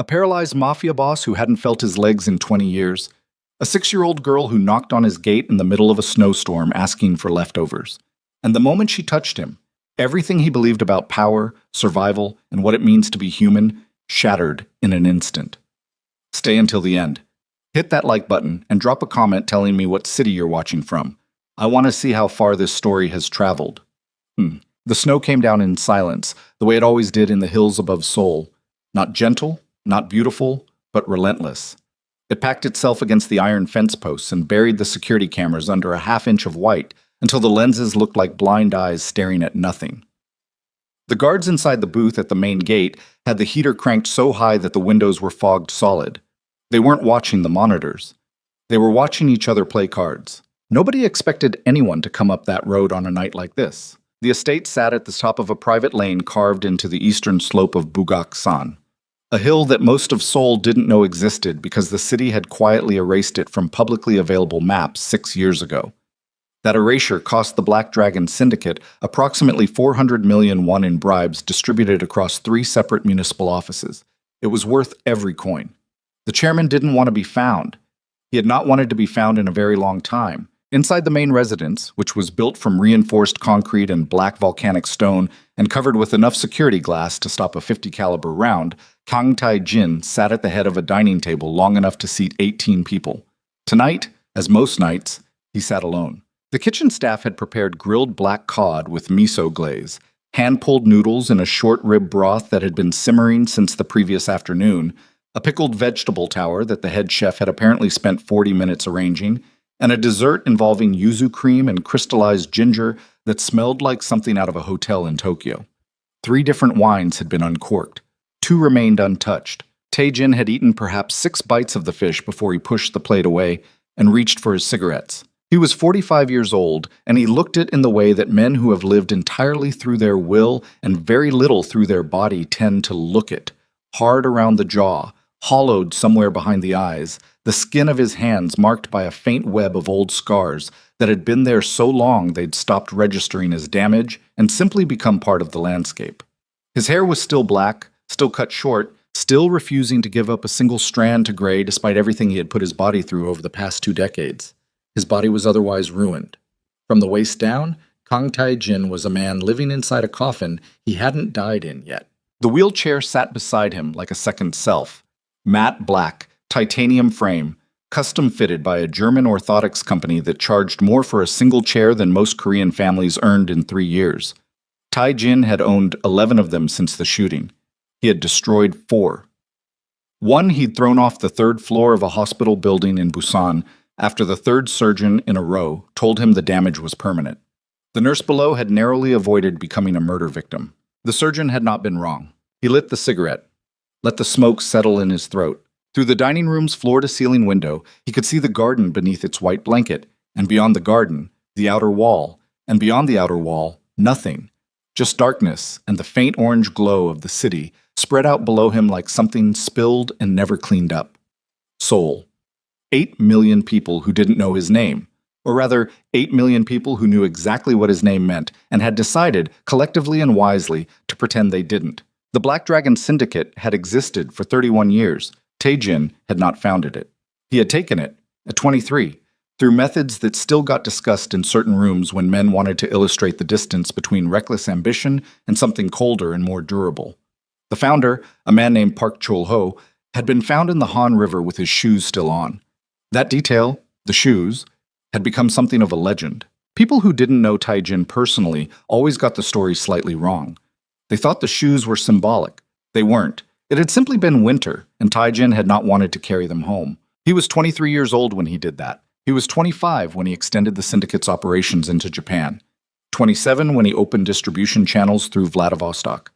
A paralyzed mafia boss who hadn't felt his legs in 20 years, a 6-year-old girl who knocked on his gate in the middle of a snowstorm asking for leftovers. And the moment she touched him, everything he believed about power, survival, and what it means to be human shattered in an instant. Stay until the end. Hit that like button and drop a comment telling me what city you're watching from. I want to see how far this story has traveled. The snow came down in silence, the way it always did in the hills above Seoul. Not gentle, not beautiful, but relentless. It packed itself against the iron fence posts and buried the security cameras under a half-inch of white until the lenses looked like blind eyes staring at nothing. The guards inside the booth at the main gate had the heater cranked so high that the windows were fogged solid. They weren't watching the monitors. They were watching each other play cards. Nobody expected anyone to come up that road on a night like this. The estate sat at the top of a private lane carved into the eastern slope of Bugak-san, a hill that most of Seoul didn't know existed because the city had quietly erased it from publicly available maps 6 years ago. That erasure cost the Black Dragon Syndicate approximately 400 million won in bribes distributed across 3 separate municipal offices. It was worth every coin. The chairman didn't want to be found. He had not wanted to be found in a very long time. Inside the main residence, which was built from reinforced concrete and black volcanic stone and covered with enough security glass to stop a 50 caliber round, Kang Tai-jin sat at the head of a dining table long enough to seat 18 people. Tonight, as most nights, he sat alone. The kitchen staff had prepared grilled black cod with miso glaze, hand-pulled noodles in a short rib broth that had been simmering since the previous afternoon, a pickled vegetable tower that the head chef had apparently spent 40 minutes arranging, and a dessert involving yuzu cream and crystallized ginger that smelled like something out of a hotel in Tokyo. 3 different wines had been uncorked. 2 remained untouched. Tae-jin had eaten perhaps 6 bites of the fish before he pushed the plate away and reached for his cigarettes. He was 45 years old, and he looked it in the way that men who have lived entirely through their will and very little through their body tend to look it. Hard around the jaw, hollowed somewhere behind the eyes, the skin of his hands marked by a faint web of old scars that had been there so long they'd stopped registering as damage and simply become part of the landscape. His hair was still black, still cut short, still refusing to give up a single strand to gray despite everything he had put his body through over the past 2 decades. His body was otherwise ruined. From the waist down, Kang Tai-jin was a man living inside a coffin he hadn't died in yet. The wheelchair sat beside him like a second self. Matte black, titanium frame, custom fitted by a German orthotics company that charged more for a single chair than most Korean families earned in 3 years. Tai-jin had owned 11 of them since the shooting. He had destroyed 4. One he'd thrown off the 3rd floor of a hospital building in Busan after the 3rd surgeon in a row told him the damage was permanent. The nurse below had narrowly avoided becoming a murder victim. The surgeon had not been wrong. He lit the cigarette, let the smoke settle in his throat. Through the dining room's floor-to-ceiling window, he could see the garden beneath its white blanket, and beyond the garden, the outer wall, and beyond the outer wall, nothing. Just darkness and the faint orange glow of the city spread out below him like something spilled and never cleaned up. Seoul. 8 million people who didn't know his name. Or rather, 8 million people who knew exactly what his name meant and had decided, collectively and wisely, to pretend they didn't. The Black Dragon Syndicate had existed for 31 years. Tae-jin had not founded it. He had taken it, at 23, through methods that still got discussed in certain rooms when men wanted to illustrate the distance between reckless ambition and something colder and more durable. The founder, a man named Park Chul-ho, had been found in the Han River with his shoes still on. That detail, the shoes, had become something of a legend. People who didn't know Tai-jin personally always got the story slightly wrong. They thought the shoes were symbolic. They weren't. It had simply been winter, and Tai-jin had not wanted to carry them home. He was 23 years old when he did that. He was 25 when he extended the syndicate's operations into Japan. 27 when he opened distribution channels through Vladivostok.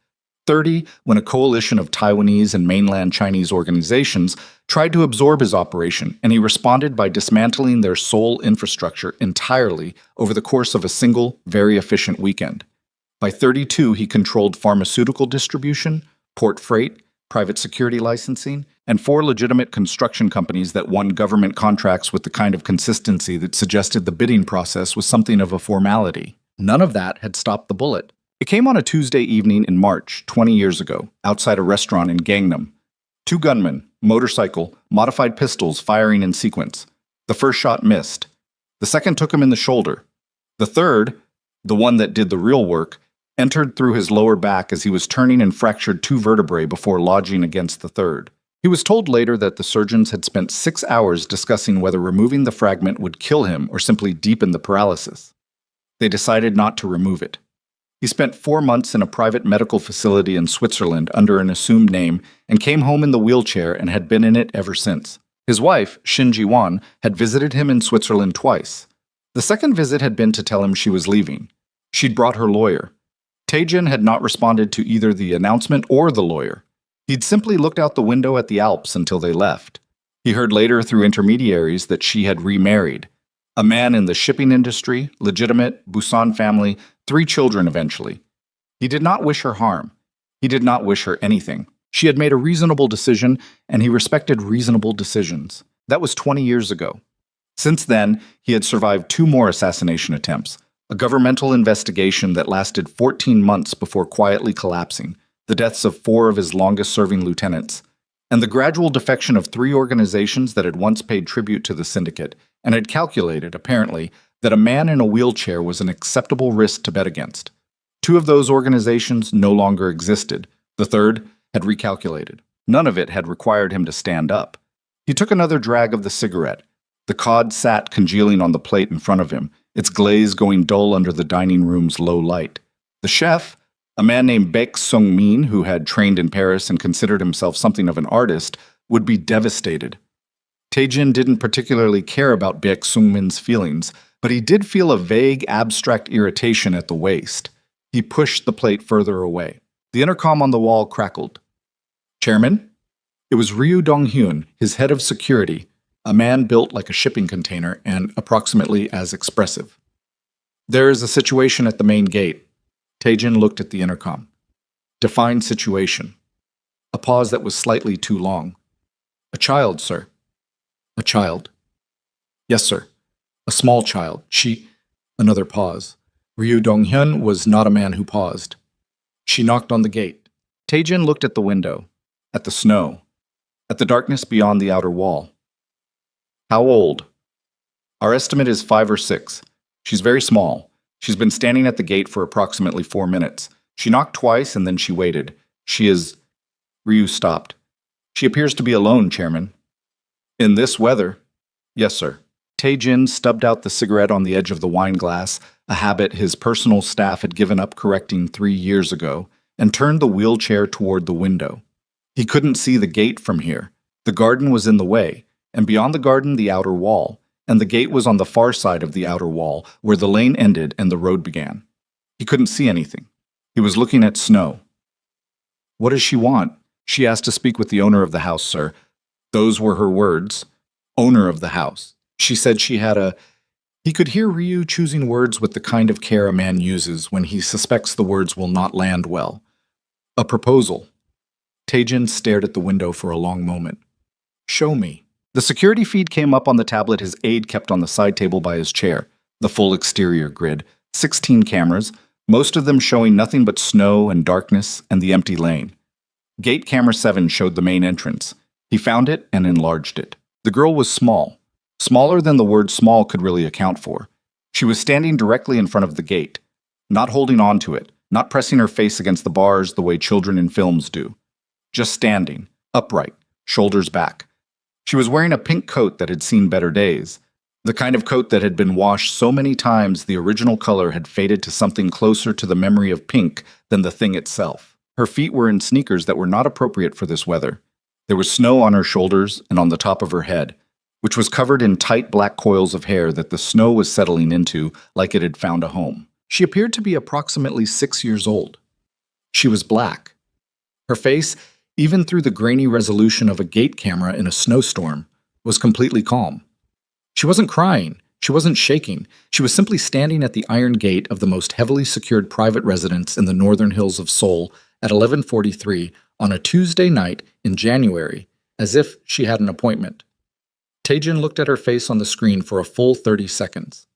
30 when a coalition of Taiwanese and mainland Chinese organizations tried to absorb his operation, and he responded by dismantling their Seoul infrastructure entirely over the course of a single, very efficient weekend. By 32, he controlled pharmaceutical distribution, port freight, private security licensing, and 4 legitimate construction companies that won government contracts with the kind of consistency that suggested the bidding process was something of a formality. None of that had stopped the bullet. It came on a Tuesday evening in March, 20 years ago, outside a restaurant in Gangnam. Two gunmen, motorcycle, modified pistols firing in sequence. The first shot missed. The second took him in the shoulder. The third, the one that did the real work, entered through his lower back as he was turning and fractured two vertebrae before lodging against the third. He was told later that the surgeons had spent 6 hours discussing whether removing the fragment would kill him or simply deepen the paralysis. They decided not to remove it. He spent 4 months in a private medical facility in Switzerland under an assumed name and came home in the wheelchair and had been in it ever since. His wife, Shin Ji-won, had visited him in Switzerland twice. The second visit had been to tell him she was leaving. She'd brought her lawyer. Taejin had not responded to either the announcement or the lawyer. He'd simply looked out the window at the Alps until they left. He heard later through intermediaries that she had remarried. A man in the shipping industry, legitimate, Busan family, 3 children eventually. He did not wish her harm. He did not wish her anything. She had made a reasonable decision, and he respected reasonable decisions. That was 20 years ago. Since then, he had survived 2 more assassination attempts, a governmental investigation that lasted 14 months before quietly collapsing, the deaths of 4 of his longest-serving lieutenants, and the gradual defection of 3 organizations that had once paid tribute to the syndicate and had calculated, apparently, that a man in a wheelchair was an acceptable risk to bet against. 2 of those organizations no longer existed. The third had recalculated. None of it had required him to stand up. He took another drag of the cigarette. The cod sat congealing on the plate in front of him, its glaze going dull under the dining room's low light. The chef, a man named Baek Sung-min, who had trained in Paris and considered himself something of an artist, would be devastated. Taejin didn't particularly care about Baek Sung-min's feelings, but he did feel a vague, abstract irritation at the waist. He pushed the plate further away. The intercom on the wall crackled. "Chairman?" It was Ryu Dong-hyun, his head of security, a man built like a shipping container and approximately as expressive. "There is a situation at the main gate." Taejin looked at the intercom. "Define situation." A pause that was slightly too long. "A child, sir." "A child." "Yes, sir. A small child. She—" Another pause. Ryu Dong-hyun was not a man who paused. "She knocked on the gate." Taejin looked at the window, at the snow, at the darkness beyond the outer wall. "How old?" "Our estimate is 5 or 6. She's very small. She's been standing at the gate for approximately 4 minutes. She knocked twice and then she waited. She is—" Ryu stopped. "She appears to be alone, Chairman." "In this weather?" "Yes, sir." Taejin stubbed out the cigarette on the edge of the wine glass, a habit his personal staff had given up correcting 3 years ago, and turned the wheelchair toward the window. He couldn't see the gate from here. The garden was in the way, and beyond the garden the outer wall, and the gate was on the far side of the outer wall, where the lane ended and the road began. He couldn't see anything. He was looking at snow. "What does she want?" "She asked to speak with the owner of the house, sir." Those were her words. Owner of the house. She said she had a— He could hear Ryu choosing words with the kind of care a man uses when he suspects the words will not land well. "A proposal." Taejin stared at the window for a long moment. "Show me." The security feed came up on the tablet his aide kept on the side table by his chair, the full exterior grid, 16 cameras, most of them showing nothing but snow and darkness and the empty lane. Gate camera 7 showed the main entrance. He found it and enlarged it. The girl was small. Smaller than the word small could really account for. She was standing directly in front of the gate, not holding on to it, not pressing her face against the bars the way children in films do. Just standing, upright, shoulders back. She was wearing a pink coat that had seen better days, the kind of coat that had been washed so many times the original color had faded to something closer to the memory of pink than the thing itself. Her feet were in sneakers that were not appropriate for this weather. There was snow on her shoulders and on the top of her head, which was covered in tight black coils of hair that the snow was settling into like it had found a home. She appeared to be approximately 6 years old. She was black. Her face, even through the grainy resolution of a gate camera in a snowstorm, was completely calm. She wasn't crying. She wasn't shaking. She was simply standing at the iron gate of the most heavily secured private residence in the northern hills of Seoul at 11:43 on a Tuesday night in January, as if she had an appointment. Taejin looked at her face on the screen for a full 30 seconds.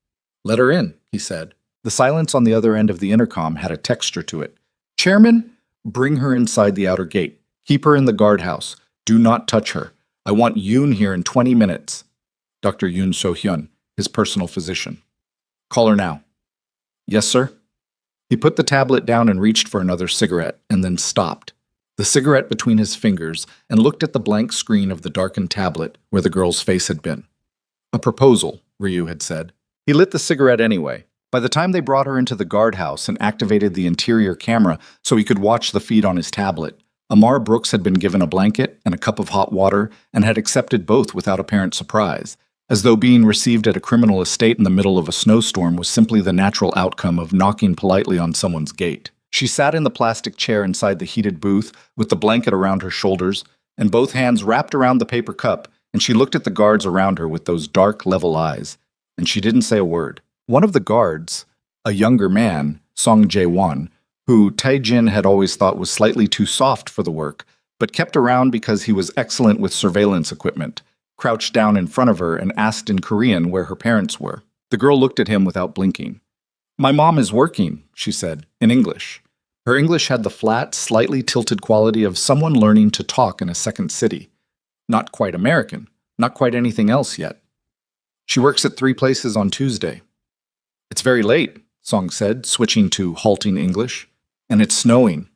"Let her in," he said. The silence on the other end of the intercom had a texture to it. "Chairman, bring her inside the outer gate. Keep her in the guardhouse. Do not touch her. I want Yoon here in 20 minutes. Dr. Yoon So-hyun, his personal physician. Call her now. Yes, sir. He put the tablet down and reached for another cigarette, and then stopped, the cigarette between his fingers, and looked at the blank screen of the darkened tablet where the girl's face had been. A proposal, Ryu had said. He lit the cigarette anyway. By the time they brought her into the guardhouse and activated the interior camera so he could watch the feed on his tablet, Amara Brooks had been given a blanket and a cup of hot water and had accepted both without apparent surprise, as though being received at a criminal estate in the middle of a snowstorm was simply the natural outcome of knocking politely on someone's gate. She sat in the plastic chair inside the heated booth with the blanket around her shoulders and both hands wrapped around the paper cup, and she looked at the guards around her with those dark, level eyes, and she didn't say a word. One of the guards, a younger man, Song Jae-won, who Tae-jin had always thought was slightly too soft for the work, but kept around because he was excellent with surveillance equipment, crouched down in front of her and asked in Korean where her parents were. The girl looked at him without blinking. My mom is working, she said, in English. Her English had the flat, slightly tilted quality of someone learning to talk in a second city. Not quite American, not quite anything else yet. She works at 3 places on Tuesday. It's very late, Song said, switching to halting English. And it's snowing.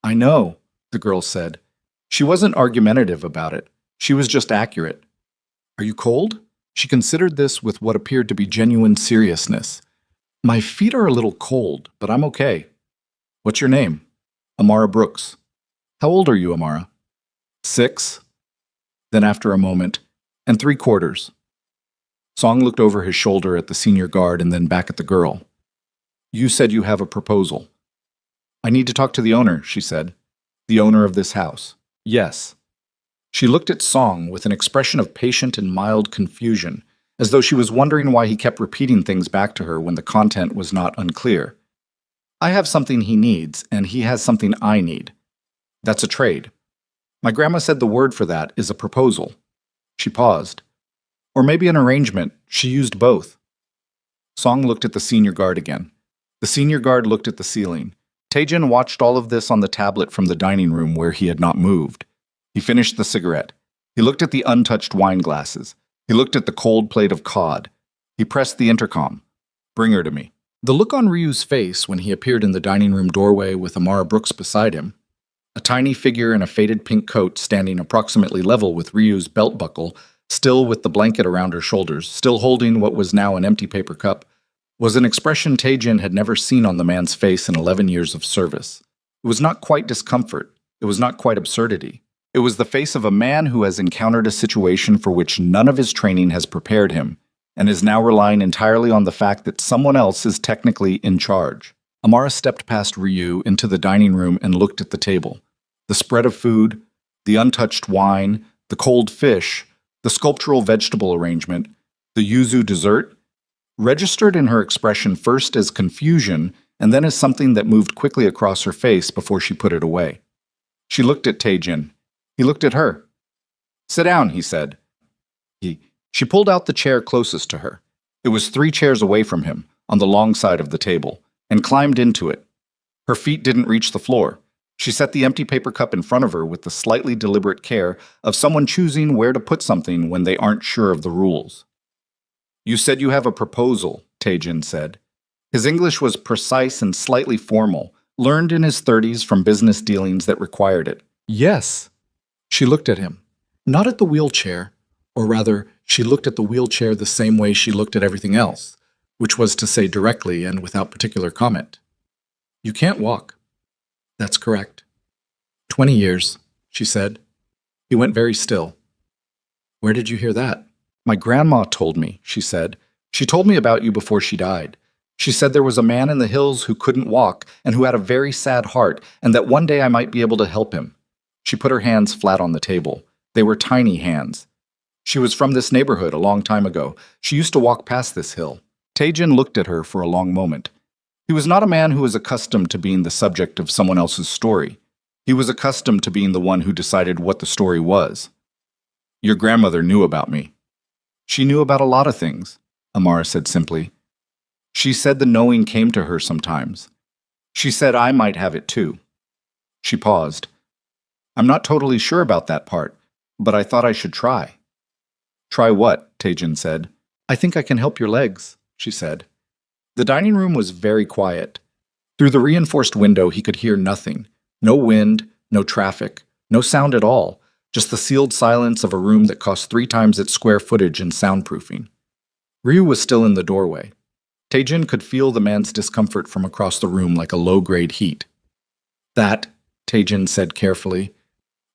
I know, the girl said. She wasn't argumentative about it. She was just accurate. Are you cold? She considered this with what appeared to be genuine seriousness. My feet are a little cold, but I'm okay. What's your name? Amara Brooks. How old are you, Amara? 6. Then after a moment, and 3/4. Song looked over his shoulder at the senior guard and then back at the girl. You said you have a proposal. I need to talk to the owner, she said. The owner of this house. Yes. She looked at Song with an expression of patient and mild confusion, as though she was wondering why he kept repeating things back to her when the content was not unclear. I have something he needs, and he has something I need. That's a trade. My grandma said the word for that is a proposal. She paused. Or maybe an arrangement. She used both. Song looked at the senior guard again. The senior guard looked at the ceiling. Tae-jin watched all of this on the tablet from the dining room where he had not moved. He finished the cigarette. He looked at the untouched wine glasses. He looked at the cold plate of cod. He pressed the intercom. Bring her to me. The look on Ryu's face when he appeared in the dining room doorway with Amara Brooks beside him, a tiny figure in a faded pink coat standing approximately level with Ryu's belt buckle, still with the blanket around her shoulders, still holding what was now an empty paper cup, was an expression Tae-jin had never seen on the man's face in 11 years of service. It was not quite discomfort. It was not quite absurdity. It was the face of a man who has encountered a situation for which none of his training has prepared him, and is now relying entirely on the fact that someone else is technically in charge. Amara stepped past Ryu into the dining room and looked at the table. The spread of food, the untouched wine, the cold fish, the sculptural vegetable arrangement, the yuzu dessert, registered in her expression first as confusion and then as something that moved quickly across her face before she put it away. She looked at Tae-jin. He looked at her. Sit down, he said. She pulled out the chair closest to her. It was 3 chairs away from him, on the long side of the table, and climbed into it. Her feet didn't reach the floor. She set the empty paper cup in front of her with the slightly deliberate care of someone choosing where to put something when they aren't sure of the rules. You said you have a proposal, Tae-jin said. His English was precise and slightly formal, learned in his 30s from business dealings that required it. Yes. She looked at him. Not at the wheelchair, or rather, she looked at the wheelchair the same way she looked at everything else, which was to say directly and without particular comment. You can't walk. That's correct. 20 years, she said. He went very still. Where did you hear that? My grandma told me, she said. She told me about you before she died. She said there was a man in the hills who couldn't walk and who had a very sad heart, and that one day I might be able to help him. She put her hands flat on the table. They were tiny hands. She was from this neighborhood a long time ago. She used to walk past this hill. Tae-jin looked at her for a long moment. He was not a man who was accustomed to being the subject of someone else's story. He was accustomed to being the one who decided what the story was. Your grandmother knew about me. She knew about a lot of things, Amara said simply. She said the knowing came to her sometimes. She said I might have it too. She paused. I'm not totally sure about that part, but I thought I should try. Try what? Taejin said. I think I can help your legs, she said. The dining room was very quiet. Through the reinforced window, he could hear nothing. No wind, no traffic, no sound at all, just the sealed silence of a room that cost 3 times its square footage in soundproofing. Ryu was still in the doorway. Taejin could feel the man's discomfort from across the room like a low-grade heat. That, Taejin said carefully,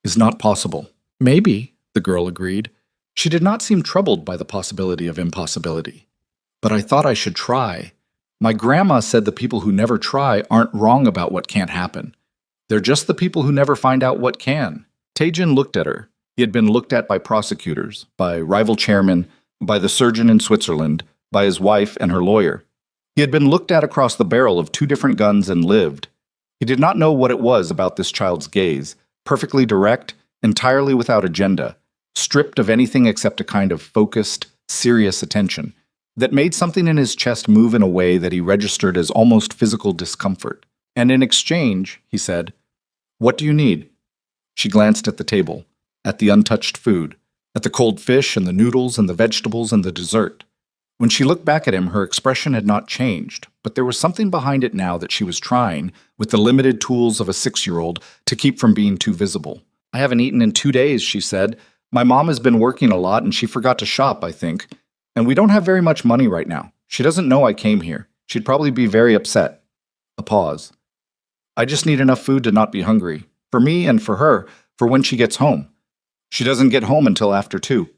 is not possible. Maybe, the girl agreed. She did not seem troubled by the possibility of impossibility. But I thought I should try. My grandma said the people who never try aren't wrong about what can't happen. They're just the people who never find out what can. Taejin looked at her. He had been looked at by prosecutors, by rival chairmen, by the surgeon in Switzerland, by his wife and her lawyer. He had been looked at across the barrel of 2 different guns and lived. He did not know what it was about this child's gaze, perfectly direct, entirely without agenda, stripped of anything except a kind of focused, serious attention, that made something in his chest move in a way that he registered as almost physical discomfort. And in exchange, he said, "What do you need?" She glanced at the table, at the untouched food, at the cold fish and the noodles and the vegetables and the dessert. When she looked back at him, her expression had not changed, but there was something behind it now that she was trying, with the limited tools of a 6-year-old, to keep from being too visible. "I haven't eaten in 2 days," she said. "My mom has been working a lot and she forgot to shop, I think. And we don't have very much money right now. She doesn't know I came here. She'd probably be very upset." A pause. "I just need enough food to not be hungry. For me and for her, for when she gets home. She doesn't get home until after 2.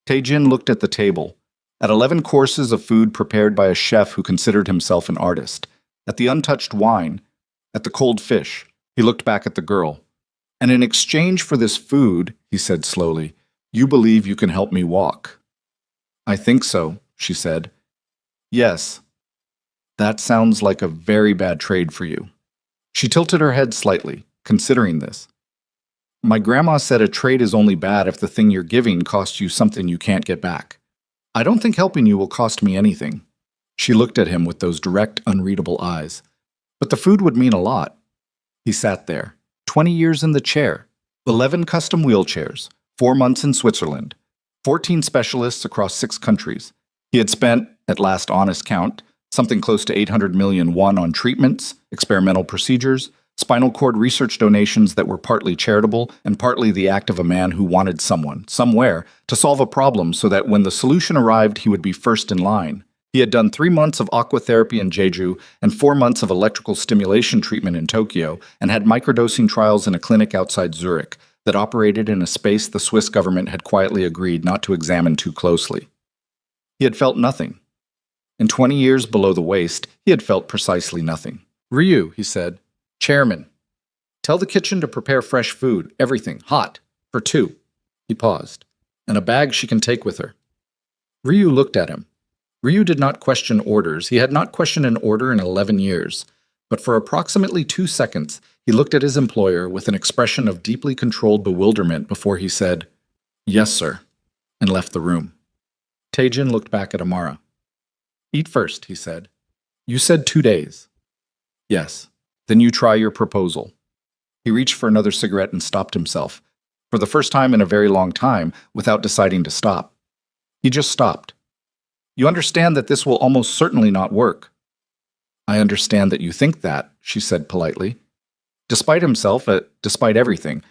Taejin looked at the table, at 11 courses of food prepared by a chef who considered himself an artist, at the untouched wine, at the cold fish. He looked back at the girl. "And in exchange for this food," he said slowly, "you believe you can help me walk." "I think so," she said. "Yes. That sounds like a very bad trade for you." She tilted her head slightly, considering this. "My grandma said a trade is only bad if the thing you're giving costs you something you can't get back. I don't think helping you will cost me anything." She looked at him with those direct, unreadable eyes. "But the food would mean a lot." He sat there, 20 years in the chair, 11 custom wheelchairs, 4 months in Switzerland, 14 specialists across 6 countries. He had spent, at last honest count, something close to 800 million won on treatments, experimental procedures, spinal cord research donations that were partly charitable and partly the act of a man who wanted someone, somewhere, to solve a problem so that when the solution arrived he would be first in line. He had done 3 months of aquatherapy in Jeju and 4 months of electrical stimulation treatment in Tokyo, and had microdosing trials in a clinic outside Zurich that operated in a space the Swiss government had quietly agreed not to examine too closely. He had felt nothing. In 20 years below the waist, he had felt precisely nothing. "Ryu," he said, "Chairman, tell the kitchen to prepare fresh food, everything, hot, for 2. He paused. "And a bag she can take with her." Ryu looked at him. Ryu did not question orders. He had not questioned an order in 11 years. But for approximately 2 seconds, he looked at his employer with an expression of deeply controlled bewilderment before he said, "Yes, sir," and left the room. Taejin looked back at Amara. "Eat first," he said. "You said 2 days." "Yes. Then you try your proposal." He reached for another cigarette and stopped himself, for the first time in a very long time, without deciding to stop. He just stopped. "You understand that this will almost certainly not work." "I understand that you think that," she said politely. Despite himself, despite everything,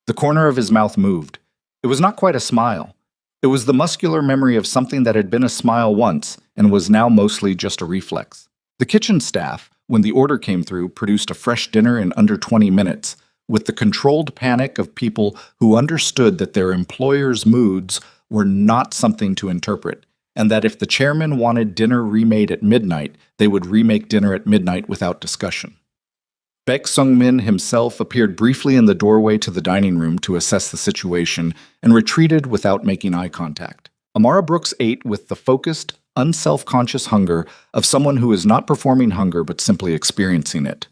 the corner of his mouth moved. It was not quite a smile. It was the muscular memory of something that had been a smile once and was now mostly just a reflex. The kitchen staff, when the order came through, produced a fresh dinner in under 20 minutes, with the controlled panic of people who understood that their employers' moods were not something to interpret, and that if the chairman wanted dinner remade at midnight, they would remake dinner at midnight without discussion. Baek Sung-min himself appeared briefly in the doorway to the dining room to assess the situation and retreated without making eye contact. Amara Brooks ate with the focused, unself-conscious hunger of someone who is not performing hunger but simply experiencing it.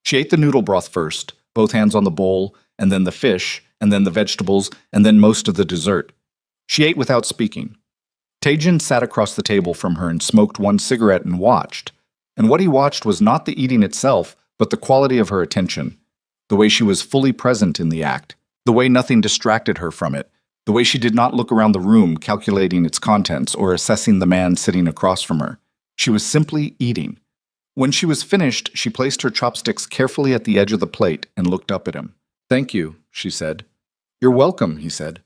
She ate the noodle broth first, both hands on the bowl, and then the fish, and then the vegetables, and then most of the dessert. She ate without speaking. Taejin sat across the table from her and smoked 1 cigarette and watched. And what he watched was not the eating itself, but the quality of her attention. the way she was fully present in the act, the way nothing distracted her from it, the way she did not look around the room calculating its contents or assessing the man sitting across from her. She was simply eating. When she was finished, she placed her chopsticks carefully at the edge of the plate and looked up at him. "Thank you," she said. "You're welcome," he said.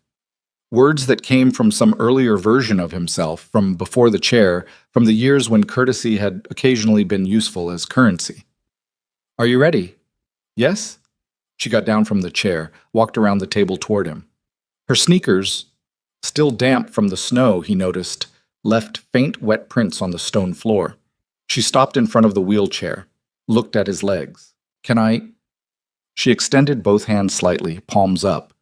Words that came from some earlier version of himself, from before the chair, from the years when courtesy had occasionally been useful as currency. "Are you ready?" "Yes?" She got down from the chair, walked around the table toward him. Her sneakers, still damp from the snow, he noticed, left faint wet prints on the stone floor. She stopped in front of the wheelchair, looked at his legs. "Can I?" She extended both hands slightly, palms up.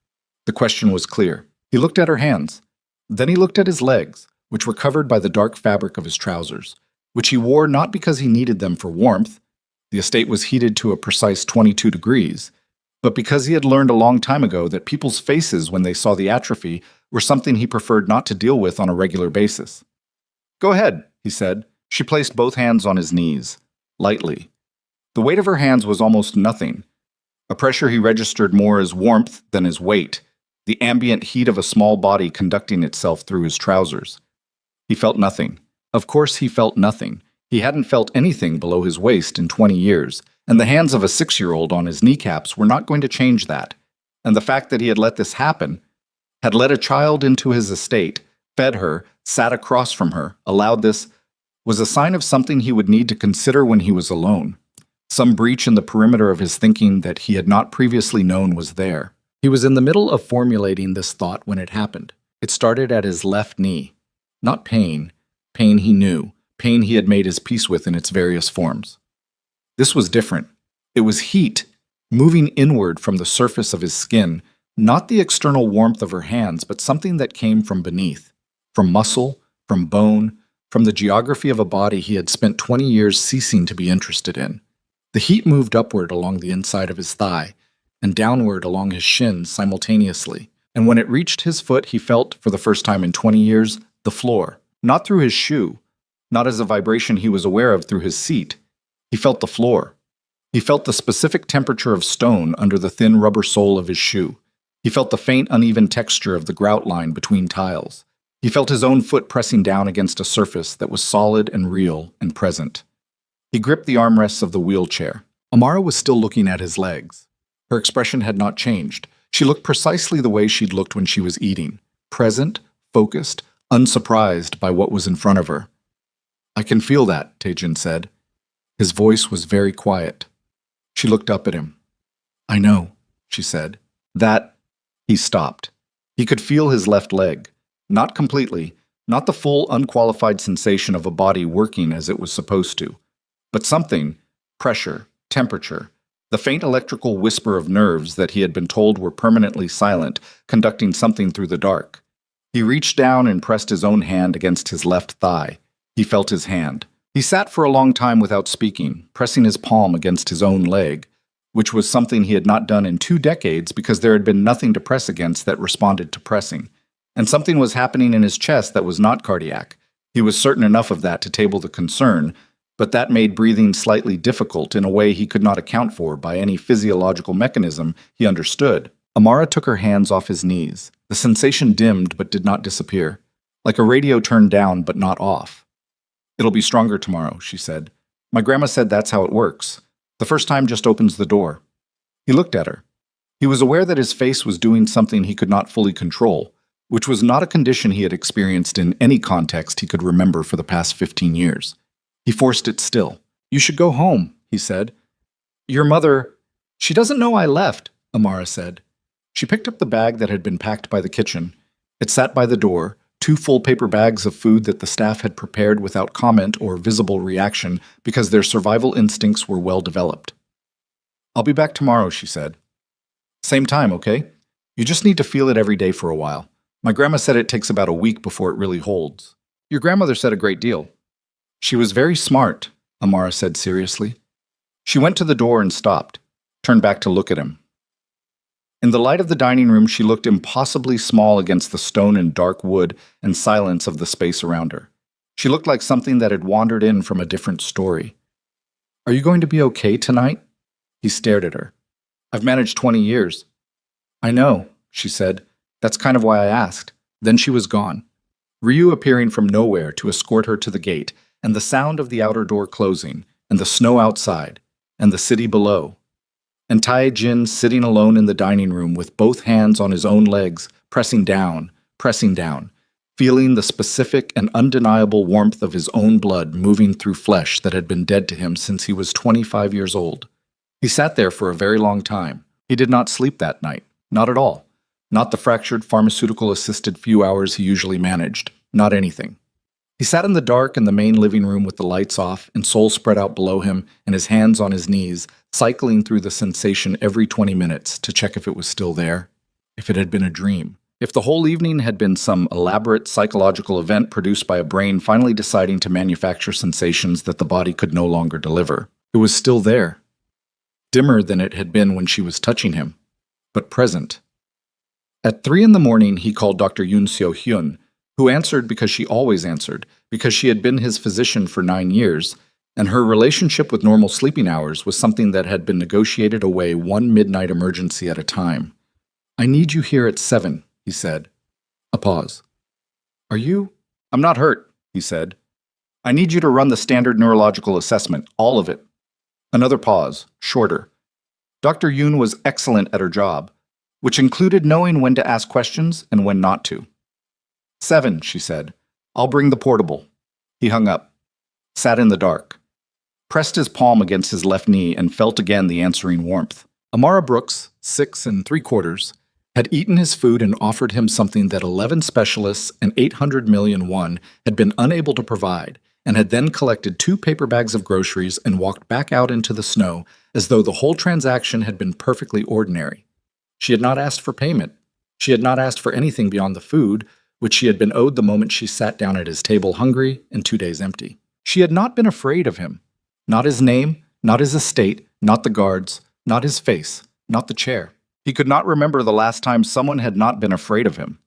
The question was clear. He looked at her hands. Then he looked at his legs, which were covered by the dark fabric of his trousers, which he wore not because he needed them for warmth — the estate was heated to a precise 22 degrees — but because he had learned a long time ago that people's faces when they saw the atrophy were something he preferred not to deal with on a regular basis. "Go ahead," he said. She placed both hands on his knees, lightly. The weight of her hands was almost nothing, a pressure he registered more as warmth than as weight, the ambient heat of a small body conducting itself through his trousers. He felt nothing. Of course he felt nothing. He hadn't felt anything below his waist in 20 years, and the hands of a 6-year-old on his kneecaps were not going to change that. And the fact that he had let this happen, had let a child into his estate, fed her, sat across from her, allowed this, was a sign of something he would need to consider when he was alone. Some breach in the perimeter of his thinking that he had not previously known was there. He was in the middle of formulating this thought when it happened. It started at his left knee. Not pain. Pain he knew. Pain he had made his peace with in its various forms. This was different. It was heat, moving inward from the surface of his skin, not the external warmth of her hands, but something that came from beneath, from muscle, from bone, from the geography of a body he had spent 20 years ceasing to be interested in. The heat moved upward along the inside of his thigh, and downward along his shins simultaneously, and when it reached his foot he felt, for the first time in 20 years, the floor, not through his shoe, not as a vibration he was aware of through his seat. He felt the floor. He felt the specific temperature of stone under the thin rubber sole of his shoe. He felt the faint, uneven texture of the grout line between tiles. He felt his own foot pressing down against a surface that was solid and real and present. He gripped the armrests of the wheelchair. Amara was still looking at his legs. Her expression had not changed. She looked precisely the way she'd looked when she was eating, present, focused, unsurprised by what was in front of her. "I can feel that," Taejin said. His voice was very quiet. She looked up at him. "I know," she said. "That—" He stopped. He could feel his left leg. Not completely, not the full, unqualified sensation of a body working as it was supposed to, but something, pressure, temperature, the faint electrical whisper of nerves that he had been told were permanently silent, conducting something through the dark. He reached down and pressed his own hand against his left thigh. He felt his hand. He sat for a long time without speaking, pressing his palm against his own leg, which was something he had not done in 2 decades because there had been nothing to press against that responded to pressing. And something was happening in his chest that was not cardiac. He was certain enough of that to table the concern, but that made breathing slightly difficult in a way he could not account for by any physiological mechanism he understood. Amara took her hands off his knees. The sensation dimmed but did not disappear, like a radio turned down but not off. "It'll be stronger tomorrow," she said. "My grandma said that's how it works. The first time just opens the door." He looked at her. He was aware that his face was doing something he could not fully control, which was not a condition he had experienced in any context he could remember for the past 15 years. He forced it still. "You should go home," he said. "Your mother—" "She doesn't know I left," Amara said. She picked up the bag that had been packed by the kitchen. It sat by the door, 2 full paper bags of food that the staff had prepared without comment or visible reaction because their survival instincts were well developed. "I'll be back tomorrow," she said. "Same time, okay? You just need to feel it every day for a while. My grandma said it takes about a week before it really holds. Your grandmother said a great deal." "She was very smart," Amara said seriously. She went to the door and stopped, turned back to look at him. In the light of the dining room, she looked impossibly small against the stone and dark wood and silence of the space around her. She looked like something that had wandered in from a different story. "Are you going to be okay tonight?" He stared at her. I've managed 20 years. I know, she said. That's kind of why I asked. Then she was gone. Ryu appearing from nowhere to escort her to the gate, and the sound of the outer door closing, and the snow outside, and the city below. And Tai-Jin sitting alone in the dining room with both hands on his own legs, pressing down, feeling the specific and undeniable warmth of his own blood moving through flesh that had been dead to him since he was 25 years old. He sat there for a very long time. He did not sleep that night. Not at all. Not the fractured pharmaceutical-assisted few hours he usually managed. Not anything. He sat in the dark in the main living room with the lights off and Soul spread out below him and his hands on his knees, cycling through the sensation every 20 minutes to check if it was still there, if it had been a dream. If the whole evening had been some elaborate psychological event produced by a brain finally deciding to manufacture sensations that the body could no longer deliver. It was still there. Dimmer than it had been when she was touching him, but present. At 3 a.m, he called Dr. Yoon Seo-hyun, who answered because she always answered, because she had been his physician for 9 years, and her relationship with normal sleeping hours was something that had been negotiated away one midnight emergency at a time. I need you here at 7, he said. A pause. Are you? I'm not hurt, he said. I need you to run the standard neurological assessment, all of it. Another pause, shorter. Dr. Yoon was excellent at her job, which included knowing when to ask questions and when not to. 7, she said. I'll bring the portable. He hung up, sat in the dark, pressed his palm against his left knee and felt again the answering warmth. Amara Brooks, 6 3/4, had eaten his food and offered him something that 11 specialists and 800 million won had been unable to provide, and had then collected 2 paper bags of groceries and walked back out into the snow as though the whole transaction had been perfectly ordinary. She had not asked for payment. She had not asked for anything beyond the food, which she had been owed the moment she sat down at his table hungry and 2 days empty. She had not been afraid of him. Not his name, not his estate, not the guards, not his face, not the chair. He could not remember the last time someone had not been afraid of him.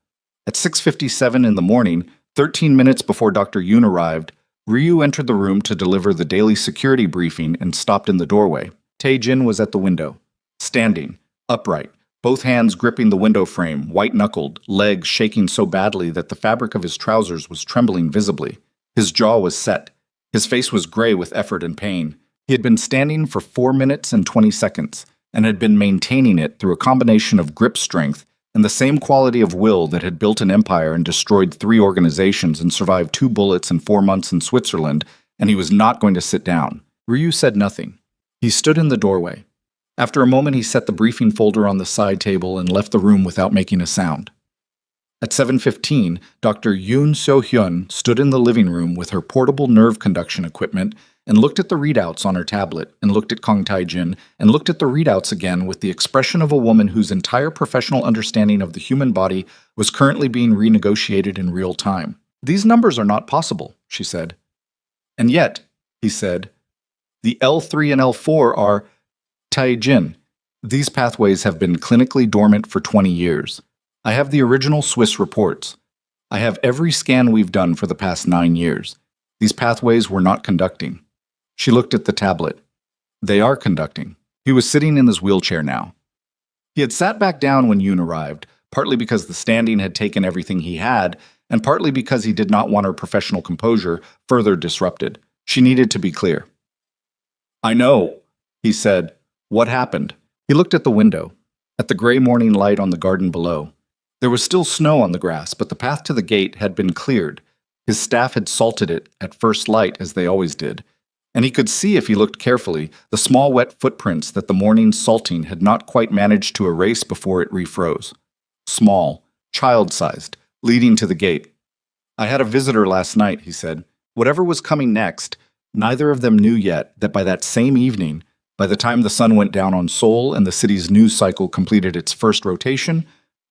At 6:57 in the morning, 13 minutes before Dr. Yoon arrived, Ryu entered the room to deliver the daily security briefing and stopped in the doorway. Tae-jin was at the window, standing, upright, both hands gripping the window frame, white-knuckled, legs shaking so badly that the fabric of his trousers was trembling visibly. His jaw was set. His face was gray with effort and pain. He had been standing for 4 minutes and 20 seconds, and had been maintaining it through a combination of grip strength and the same quality of will that had built an empire and destroyed 3 organizations and survived 2 bullets and 4 months in Switzerland, and he was not going to sit down. Ryu said nothing. He stood in the doorway. After a moment, he set the briefing folder on the side table and left the room without making a sound. At 7:15, Dr. Yoon Seo-hyun stood in the living room with her portable nerve conduction equipment and looked at the readouts on her tablet, and looked at Kong Tai-jin, and looked at the readouts again with the expression of a woman whose entire professional understanding of the human body was currently being renegotiated in real time. These numbers are not possible, she said. And yet, he said, the L3 and L4 are Tai-jin. These pathways have been clinically dormant for 20 years. I have the original Swiss reports. I have every scan we've done for the past 9 years. These pathways were not conducting. She looked at the tablet. They are conducting. He was sitting in his wheelchair now. He had sat back down when Yoon arrived, partly because the standing had taken everything he had, and partly because he did not want her professional composure further disrupted. She needed to be clear. I know, he said. What happened? He looked at the window, at the gray morning light on the garden below. There was still snow on the grass, but the path to the gate had been cleared. His staff had salted it at first light, as they always did, and he could see, if he looked carefully, the small wet footprints that the morning's salting had not quite managed to erase before it refroze. Small, child-sized, leading to the gate. I had a visitor last night, he said. Whatever was coming next, neither of them knew yet that by that same evening, by the time the sun went down on Seoul and the city's news cycle completed its first rotation,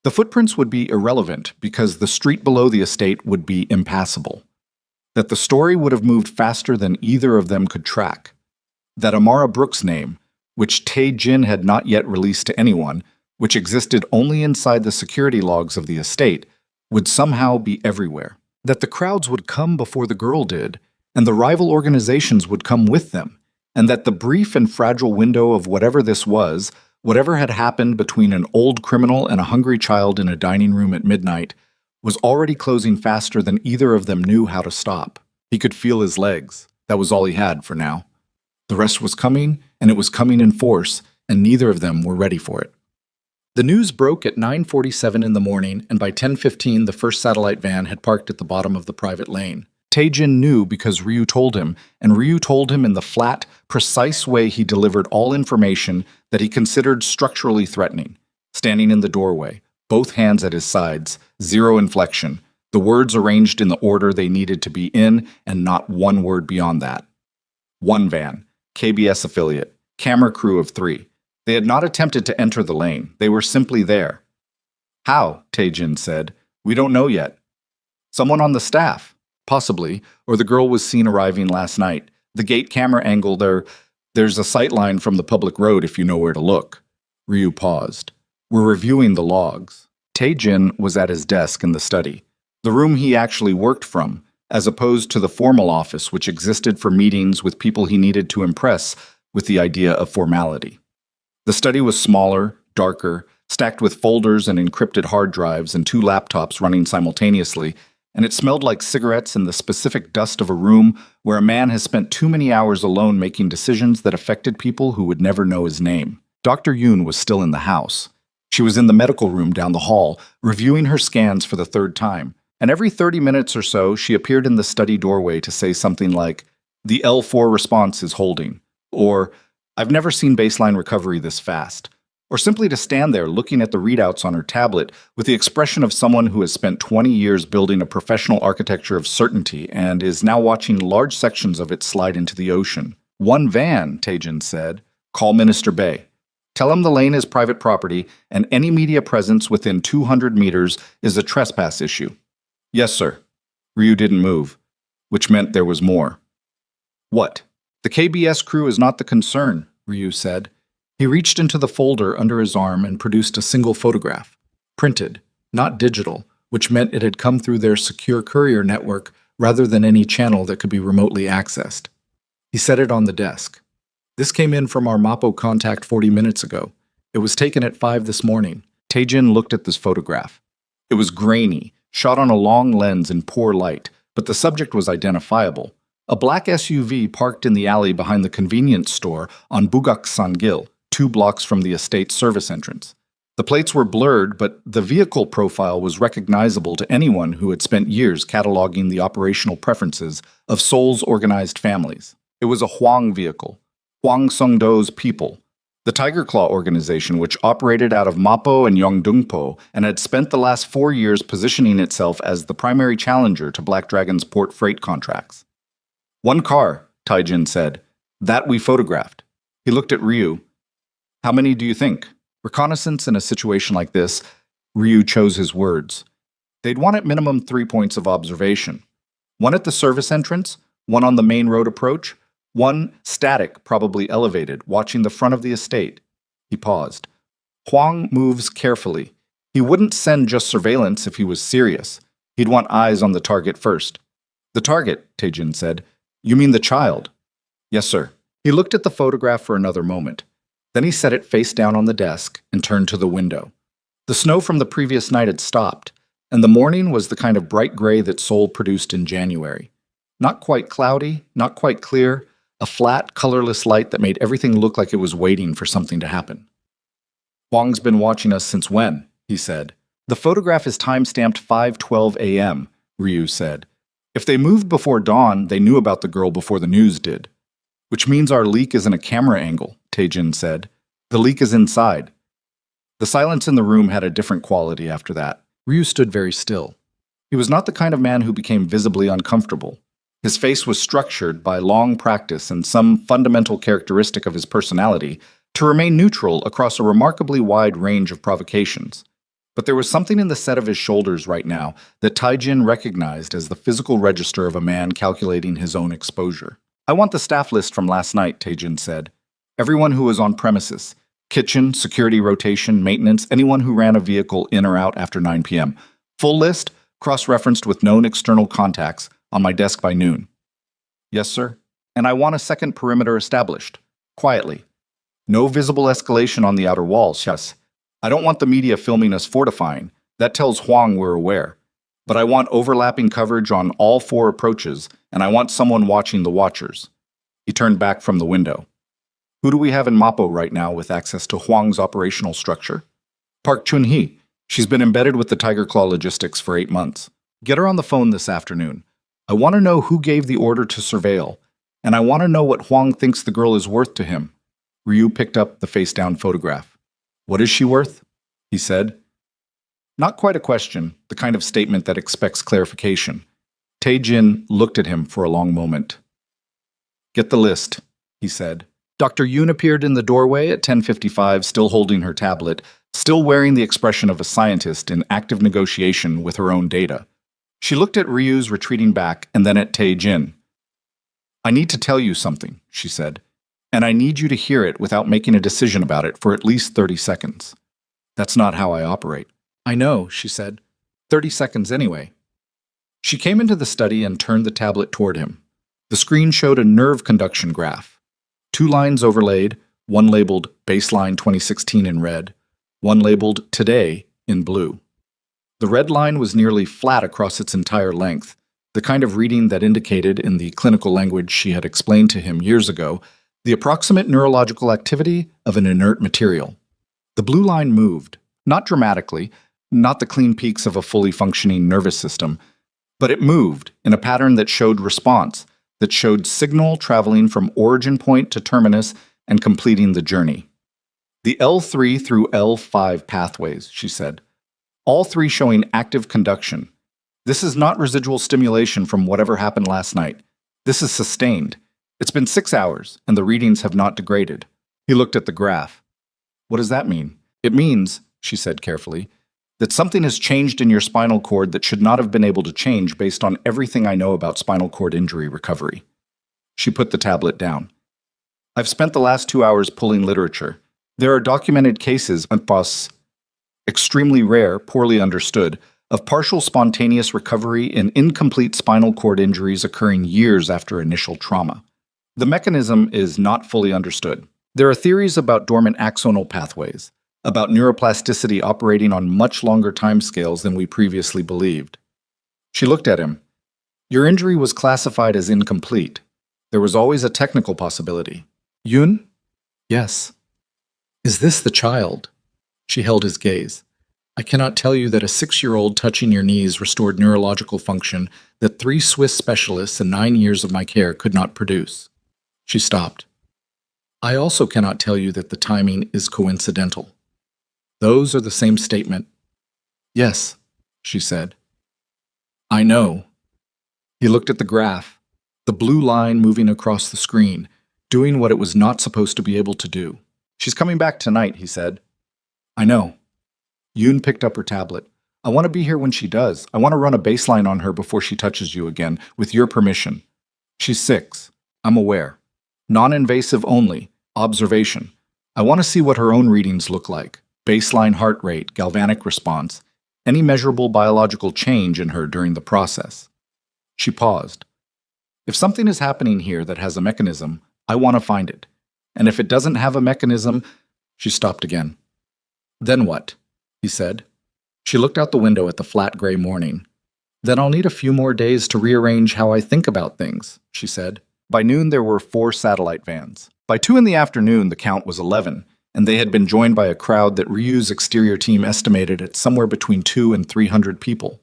the footprints would be irrelevant because the street below the estate would be impassable. That the story would have moved faster than either of them could track. That Amara Brooks' name, which Tae-jin had not yet released to anyone, which existed only inside the security logs of the estate, would somehow be everywhere. That the crowds would come before the girl did, and the rival organizations would come with them, and that the brief and fragile window of whatever this was Whatever had happened between an old criminal and a hungry child in a dining room at midnight was already closing faster than either of them knew how to stop. He could feel his legs. That was all he had for now. The rest was coming, and it was coming in force, and neither of them were ready for it. The news broke at 9:47 in the morning, and by 10:15 the first satellite van had parked at the bottom of the private lane. Tae-jin knew because Ryu told him, and Ryu told him in the flat, precise way he delivered all information that he considered structurally threatening. Standing in the doorway, both hands at his sides, zero inflection, the words arranged in the order they needed to be in, and not one word beyond that. One van, KBS affiliate, camera crew of 3. They had not attempted to enter the lane. They were simply there. How? Tae-jin said. We don't know yet. Someone on the staff. Possibly, or the girl was seen arriving last night. The gate camera angle there's a sightline from the public road if you know where to look. Ryu paused. We're reviewing the logs. Tae-jin was at his desk in the study, the room he actually worked from, as opposed to the formal office which existed for meetings with people he needed to impress with the idea of formality. The study was smaller, darker, stacked with folders and encrypted hard drives and 2 laptops running simultaneously, and it smelled like cigarettes and the specific dust of a room where a man has spent too many hours alone making decisions that affected people who would never know his name. Dr. Yoon was still in the house. She was in the medical room down the hall, reviewing her scans for the 3rd time, and every 30 minutes or so she appeared in the study doorway to say something like, "The L4 response is holding," or "I've never seen baseline recovery this fast," or simply to stand there looking at the readouts on her tablet with the expression of someone who has spent 20 years building a professional architecture of certainty and is now watching large sections of it slide into the ocean. One van, Tae-jin said. Call Minister Bae. Tell him the lane is private property and any media presence within 200 meters is a trespass issue. Yes, sir. Ryu didn't move, which meant there was more. What? The KBS crew is not the concern, Ryu said. He reached into the folder under his arm and produced a single photograph. Printed, not digital, which meant it had come through their secure courier network rather than any channel that could be remotely accessed. He set it on the desk. This came in from our Mappo contact 40 minutes ago. It was taken at 5 this morning. Tae-jin looked at this photograph. It was grainy, shot on a long lens in poor light, but the subject was identifiable. A black SUV parked in the alley behind the convenience store on Bugak-san-gil, 2 blocks from the estate's service entrance. The plates were blurred, but the vehicle profile was recognizable to anyone who had spent years cataloging the operational preferences of Seoul's organized families. It was a Hwang vehicle, Hwang Sung-do's People, the Tiger Claw organization which operated out of Mappo and Yeongdongpo and had spent the last 4 years positioning itself as the primary challenger to Black Dragon's port freight contracts. One car, Tae-jin said. That we photographed. He looked at Ryu. How many do you think? Reconnaissance in a situation like this, Ryu chose his words. They'd want at minimum 3 points of observation. One at the service entrance, one on the main road approach, one static, probably elevated, watching the front of the estate. He paused. Hwang moves carefully. He wouldn't send just surveillance if he was serious. He'd want eyes on the target first. The target, Tae-jin said. You mean the child? Yes, sir. He looked at the photograph for another moment. Then he set it face down on the desk and turned to the window. The snow from the previous night had stopped, and the morning was the kind of bright gray that Seoul produced in January. Not quite cloudy, not quite clear, a flat, colorless light that made everything look like it was waiting for something to happen. Hwang's been watching us since when? He said. The photograph is time-stamped 5:12 a.m., Ryu said. If they moved before dawn, they knew about the girl before the news did. Which means our leak isn't a camera angle, Tae-jin said. The leak is inside. The silence in the room had a different quality after that. Ryu stood very still. He was not the kind of man who became visibly uncomfortable. His face was structured by long practice and some fundamental characteristic of his personality to remain neutral across a remarkably wide range of provocations. But there was something in the set of his shoulders right now that Tae-jin recognized as the physical register of a man calculating his own exposure. I want the staff list from last night, Tae-jin said. Everyone who was on premises. Kitchen, security rotation, maintenance, anyone who ran a vehicle in or out after 9 p.m. Full list, cross-referenced with known external contacts, on my desk by noon. Yes, sir. And I want a second perimeter established. Quietly. No visible escalation on the outer walls, yes. I don't want the media filming us fortifying. That tells Huang we're aware. But I want overlapping coverage on all four approaches, and I want someone watching the watchers. He turned back from the window. Who do we have in Mapo right now with access to Huang's operational structure? Park Chun-hee. She's been embedded with the Tiger Claw logistics for 8 months. Get her on the phone this afternoon. I want to know who gave the order to surveil, and I want to know what Huang thinks the girl is worth to him. Ryu picked up the face-down photograph. What is she worth? He said. Not quite a question, the kind of statement that expects clarification. Tae-jin looked at him for a long moment. Get the list, he said. Dr. Yoon appeared in the doorway at 10:55, still holding her tablet, still wearing the expression of a scientist in active negotiation with her own data. She looked at Ryu's retreating back and then at Tae-jin. I need to tell you something, she said, and I need you to hear it without making a decision about it for at least 30 seconds. That's not how I operate. I know, she said. 30 seconds anyway. She came into the study and turned the tablet toward him. The screen showed a nerve conduction graph. 2 lines overlaid, one labeled Baseline 2016 in red, one labeled Today in blue. The red line was nearly flat across its entire length, the kind of reading that indicated, in the clinical language she had explained to him years ago, the approximate neurological activity of an inert material. The blue line moved, not dramatically, not the clean peaks of a fully functioning nervous system, but it moved in a pattern that showed response, that showed signal traveling from origin point to terminus and completing the journey. The L3 through L5 pathways, she said, all 3 showing active conduction. This is not residual stimulation from whatever happened last night. This is sustained. It's been 6 hours, and the readings have not degraded. He looked at the graph. What does that mean? It means, she said carefully, that something has changed in your spinal cord that should not have been able to change based on everything I know about spinal cord injury recovery. She put the tablet down. I've spent the last 2 hours pulling literature. There are documented cases, extremely rare, poorly understood, of partial spontaneous recovery in incomplete spinal cord injuries occurring years after initial trauma. The mechanism is not fully understood. There are theories about dormant axonal pathways, about neuroplasticity operating on much longer timescales than we previously believed. She looked at him. Your injury was classified as incomplete. There was always a technical possibility. Yoon? Yes. Is this the child? She held his gaze. I cannot tell you that a 6-year-old touching your knees restored neurological function that 3 Swiss specialists and 9 years of my care could not produce. She stopped. I also cannot tell you that the timing is coincidental. Those are the same statement. Yes, she said. I know. He looked at the graph, the blue line moving across the screen, doing what it was not supposed to be able to do. She's coming back tonight, he said. I know. Yoon picked up her tablet. I want to be here when she does. I want to run a baseline on her before she touches you again, with your permission. She's 6. I'm aware. Non-invasive only. Observation. I want to see what her own readings look like. Baseline heart rate, galvanic response, any measurable biological change in her during the process. She paused. If something is happening here that has a mechanism, I want to find it. And if it doesn't have a mechanism, she stopped again. Then what? He said. She looked out the window at the flat gray morning. Then I'll need a few more days to rearrange how I think about things, she said. By noon, there were 4 satellite vans. By 2 in the afternoon, the count was 11, and they had been joined by a crowd that Ryu's exterior team estimated at somewhere between 200 and 300 people.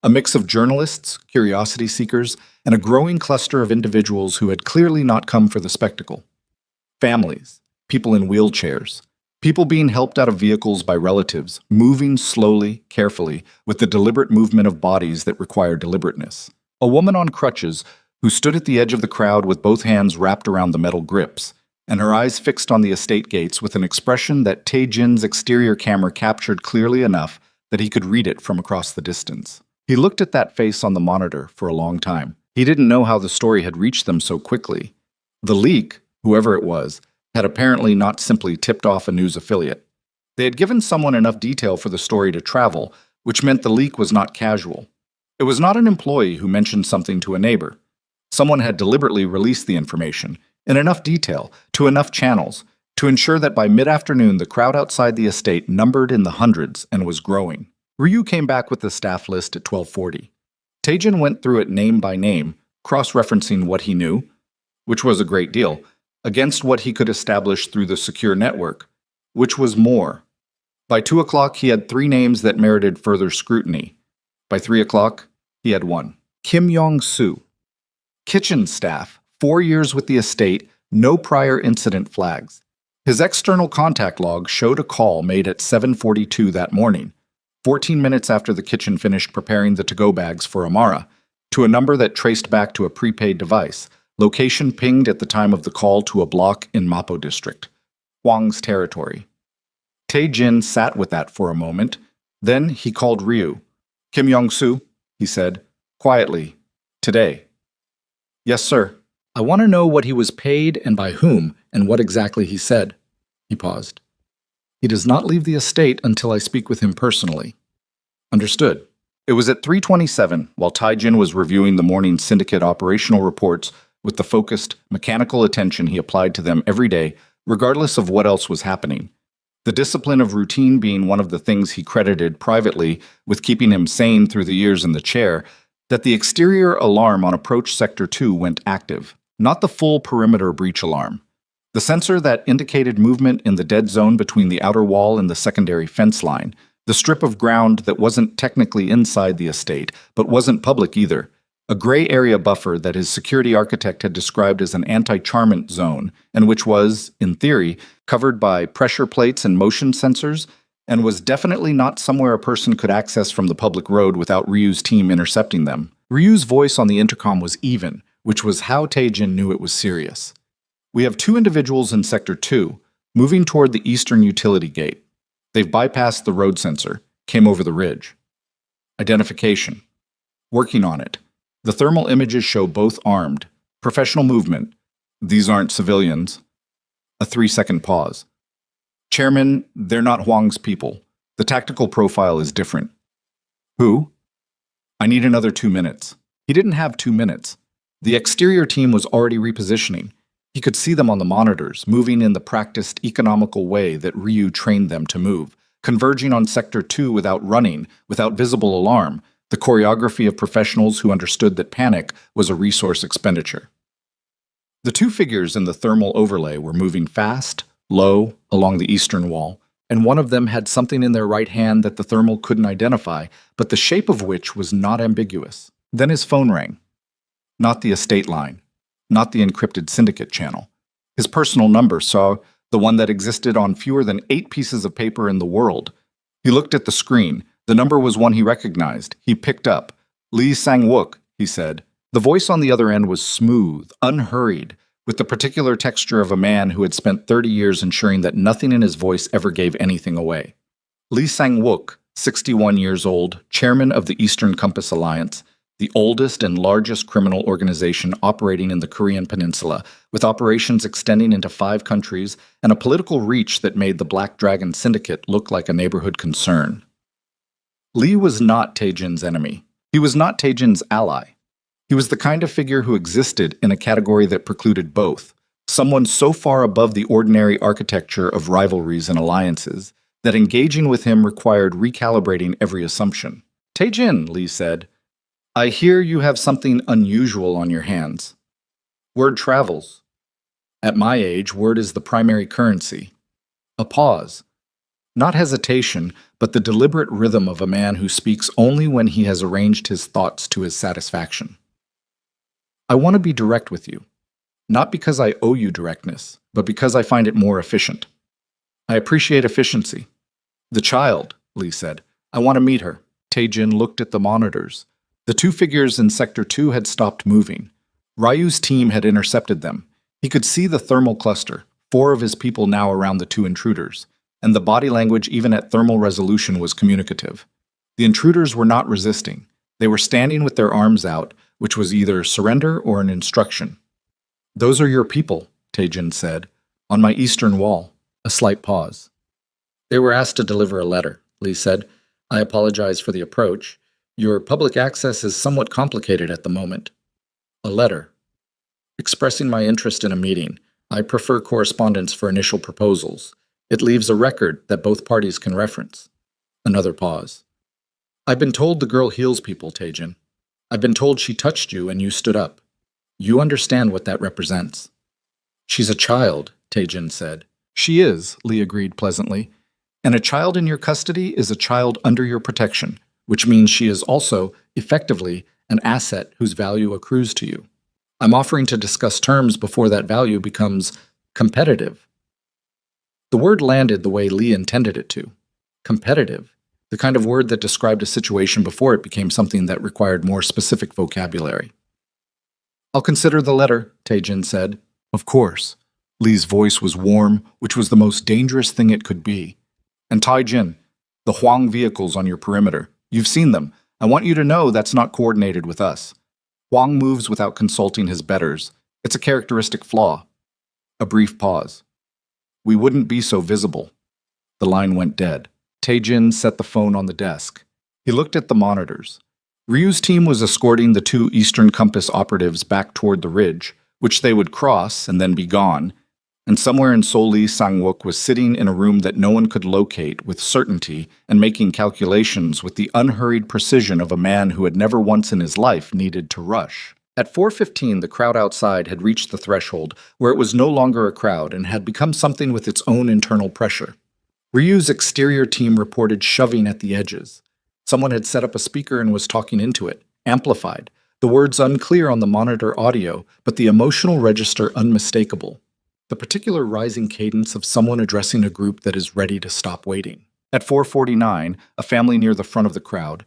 A mix of journalists, curiosity seekers, and a growing cluster of individuals who had clearly not come for the spectacle. Families, people in wheelchairs, people being helped out of vehicles by relatives, moving slowly, carefully, with the deliberate movement of bodies that require deliberateness. A woman on crutches who stood at the edge of the crowd with both hands wrapped around the metal grips, and her eyes fixed on the estate gates with an expression that Tae-jin's exterior camera captured clearly enough that he could read it from across the distance. He looked at that face on the monitor for a long time. He didn't know how the story had reached them so quickly. The leak, whoever it was, had apparently not simply tipped off a news affiliate. They had given someone enough detail for the story to travel, which meant the leak was not casual. It was not an employee who mentioned something to a neighbor. Someone had deliberately released the information, in enough detail, to enough channels, to ensure that by mid-afternoon the crowd outside the estate numbered in the hundreds and was growing. Ryu came back with the staff list at 12:40. Taejin went through it name by name, cross-referencing what he knew, which was a great deal, against what he could establish through the secure network, which was more. By 2 o'clock, he had 3 names that merited further scrutiny. By 3 o'clock, he had 1. Kim Yong-soo. Kitchen staff, 4 years with the estate, no prior incident flags. His external contact log showed a call made at 7:42 that morning, 14 minutes after the kitchen finished preparing the to-go bags for Amara, to a number that traced back to a prepaid device, location pinged at the time of the call to a block in Mapo district, Hwang's territory. Taejin sat with that for a moment. Then he called Ryu. "Kim Yong-soo," he said, quietly, "today." "Yes, sir." "I want to know what he was paid and by whom, and what exactly he said." He paused. "He does not leave the estate until I speak with him personally." "Understood." It was at 3:27, while Taejin was reviewing the morning syndicate operational reports with the focused, mechanical attention he applied to them every day, regardless of what else was happening. The discipline of routine being one of the things he credited privately with keeping him sane through the years in the chair, that the exterior alarm on approach Sector 2 went active, not the full perimeter breach alarm. The sensor that indicated movement in the dead zone between the outer wall and the secondary fence line, the strip of ground that wasn't technically inside the estate, but wasn't public either, a gray area buffer that his security architect had described as an anti-charmant zone, and which was, in theory, covered by pressure plates and motion sensors, and was definitely not somewhere a person could access from the public road without Ryu's team intercepting them. Ryu's voice on the intercom was even, which was how Taejin knew it was serious. "We have 2 individuals in Sector 2, moving toward the eastern utility gate. They've bypassed the road sensor, came over the ridge. Identification. Working on it. The thermal images show both armed. Professional movement. These aren't civilians." A 3-second pause. "Chairman, they're not Hwang's people. The tactical profile is different." "Who?" "I need another 2 minutes." He didn't have 2 minutes. The exterior team was already repositioning. He could see them on the monitors, moving in the practiced, economical way that Ryu trained them to move, converging on Sector 2 without running, without visible alarm, the choreography of professionals who understood that panic was a resource expenditure. The 2 figures in the thermal overlay were moving fast, low, along the eastern wall, and one of them had something in their right hand that the thermal couldn't identify, but the shape of which was not ambiguous. Then his phone rang. Not the estate line. Not the encrypted syndicate channel. His personal number saw the one that existed on fewer than 8 pieces of paper in the world. He looked at the screen. The number was one he recognized. He picked up. "Lee Sang-wook," he said. The voice on the other end was smooth, unhurried, with the particular texture of a man who had spent 30 years ensuring that nothing in his voice ever gave anything away. Lee Sang-wook, 61 years old, chairman of the Eastern Compass Alliance, the oldest and largest criminal organization operating in the Korean Peninsula, with operations extending into 5 countries and a political reach that made the Black Dragon Syndicate look like a neighborhood concern. Lee was not Taejin's enemy. He was not Taejin's ally. He was the kind of figure who existed in a category that precluded both, someone so far above the ordinary architecture of rivalries and alliances that engaging with him required recalibrating every assumption. "Taejin," Lee said, "I hear you have something unusual on your hands. Word travels. At my age, word is the primary currency." A pause. Not hesitation, but the deliberate rhythm of a man who speaks only when he has arranged his thoughts to his satisfaction. "I want to be direct with you. Not because I owe you directness, but because I find it more efficient. I appreciate efficiency." "The child," Lee said. "I want to meet her." Taejin looked at the monitors. The 2 figures in Sector 2 had stopped moving. Ryu's team had intercepted them. He could see the thermal cluster, 4 of his people now around the 2 intruders, and the body language even at thermal resolution was communicative. The intruders were not resisting. They were standing with their arms out, which was either surrender or an instruction. "Those are your people," Taejin said, "on my eastern wall." A slight pause. "They were asked to deliver a letter," Lee said. "I apologize for the approach. Your public access is somewhat complicated at the moment." "A letter." "Expressing my interest in a meeting. I prefer correspondence for initial proposals. It leaves a record that both parties can reference. Another pause. I've been told the girl heals people, Taejin. I've been told she touched you and you stood up. You understand what that represents. She's a child, Taejin said. She is, Lee agreed pleasantly. And a child in your custody is a child under your protection, which means she is also, effectively, an asset whose value accrues to you. I'm offering to discuss terms before that value becomes competitive. The word landed the way Lee intended it to. Competitive. The kind of word that described a situation before it became something that required more specific vocabulary. I'll consider the letter, Taejin said. Of course. Lee's voice was warm, which was the most dangerous thing it could be. And Taejin, the Huang vehicles on your perimeter. You've seen them. I want you to know that's not coordinated with us. Huang moves without consulting his betters. It's a characteristic flaw. A brief pause. We wouldn't be so visible. The line went dead. Taejin set the phone on the desk. He looked at the monitors. Ryu's team was escorting the two Eastern Compass operatives back toward the ridge, which they would cross and then be gone, and somewhere in Seoul, Lee Sang-wook was sitting in a room that no one could locate with certainty and making calculations with the unhurried precision of a man who had never once in his life needed to rush. At 4:15, the crowd outside had reached the threshold, where it was no longer a crowd and had become something with its own internal pressure. Ryu's exterior team reported shoving at the edges. Someone had set up a speaker and was talking into it, amplified, the words unclear on the monitor audio, but the emotional register unmistakable. The particular rising cadence of someone addressing a group that is ready to stop waiting. At 4:49, a family near the front of the crowd,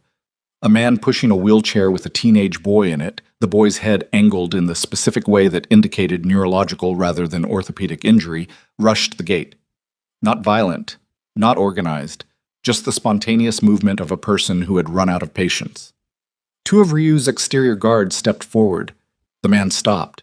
a man pushing a wheelchair with a teenage boy in it, the boy's head angled in the specific way that indicated neurological rather than orthopedic injury, rushed the gate. Not violent, not organized, just the spontaneous movement of a person who had run out of patience. Two of Ryu's exterior guards stepped forward. The man stopped.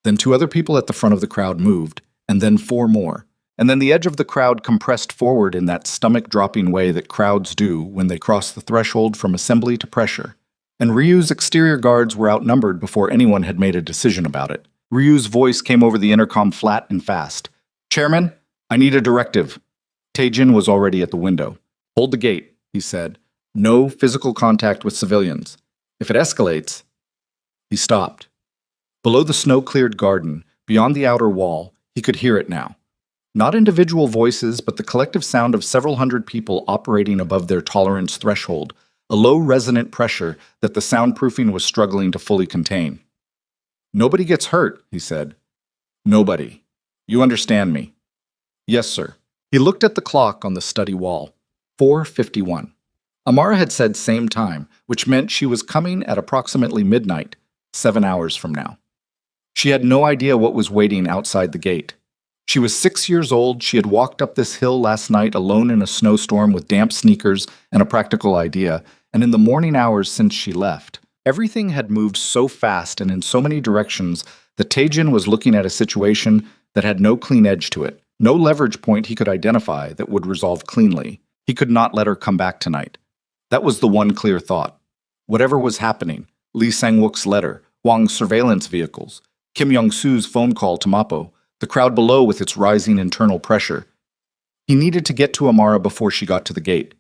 Then two other people at the front of the crowd moved, and then four more. And then the edge of the crowd compressed forward in that stomach-dropping way that crowds do when they cross the threshold from assembly to pressure. And Ryu's exterior guards were outnumbered before anyone had made a decision about it. Ryu's voice came over the intercom flat and fast. Chairman, I need a directive. Taejin was already at the window. Hold the gate, he said. No physical contact with civilians. If it escalates... He stopped. Below the snow-cleared garden, beyond the outer wall, he could hear it now. Not individual voices, but the collective sound of several hundred people operating above their tolerance threshold, a low resonant pressure that the soundproofing was struggling to fully contain. Nobody gets hurt, he said. Nobody. You understand me? Yes, sir. He looked at the clock on the study wall. 4:51. Amara had said same time, which meant she was coming at approximately midnight, 7 hours from now. She had no idea what was waiting outside the gate. She was 6 years old, she had walked up this hill last night alone in a snowstorm with damp sneakers and a practical idea, and in the morning hours since she left. Everything had moved so fast and in so many directions that Taejin was looking at a situation that had no clean edge to it, no leverage point he could identify that would resolve cleanly. He could not let her come back tonight. That was the one clear thought. Whatever was happening, Lee Sang-wook's letter, Hwang's surveillance vehicles, Kim Young-soo's phone call to Mappo, the crowd below with its rising internal pressure. He needed to get to Amara before she got to the gate.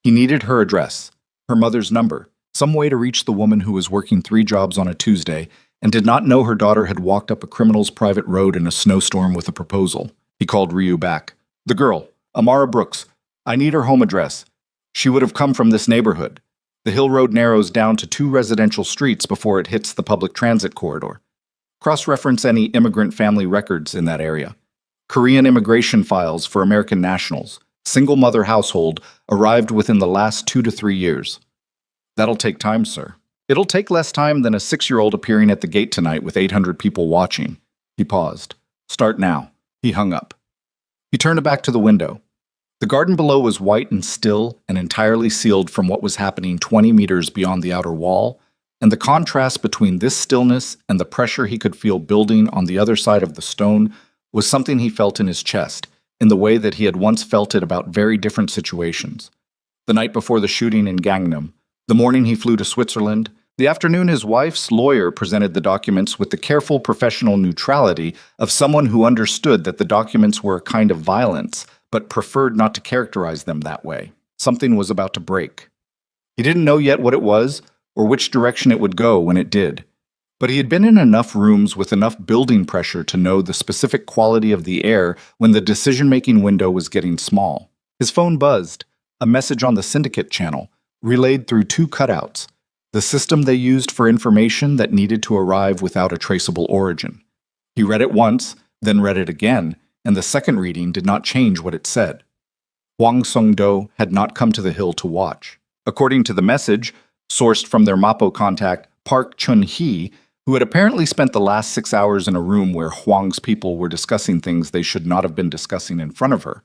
He needed her address, her mother's number, some way to reach the woman who was working 3 jobs on a Tuesday and did not know her daughter had walked up a criminal's private road in a snowstorm with a proposal. He called Ryu back. The girl, Amara Brooks. I need her home address. She would have come from this neighborhood. The hill road narrows down to 2 residential streets before it hits the public transit corridor. Cross-reference any immigrant family records in that area. Korean immigration files for American nationals, single-mother household, arrived within the last 2 to 3 years. That'll take time, sir. It'll take less time than a 6-year-old appearing at the gate tonight with 800 people watching. He paused. Start now. He hung up. He turned back to the window. The garden below was white and still and entirely sealed from what was happening 20 meters beyond the outer wall, and the contrast between this stillness and the pressure he could feel building on the other side of the stone was something he felt in his chest, in the way that he had once felt it about very different situations. The night before the shooting in Gangnam, the morning he flew to Switzerland, The afternoon, his wife's lawyer presented the documents with the careful professional neutrality of someone who understood that the documents were a kind of violence, but preferred not to characterize them that way. Something was about to break. He didn't know yet what it was or which direction it would go when it did. But he had been in enough rooms with enough building pressure to know the specific quality of the air when the decision-making window was getting small. His phone buzzed, a message on the syndicate channel, relayed through two cutouts, the system they used for information that needed to arrive without a traceable origin. He read it once, then read it again, and the second reading did not change what it said. Hwang Sung-do had not come to the hill to watch. According to the message, sourced from their Mapo contact, Park Chun-hee, who had apparently spent the last 6 hours in a room where Hwang's people were discussing things they should not have been discussing in front of her,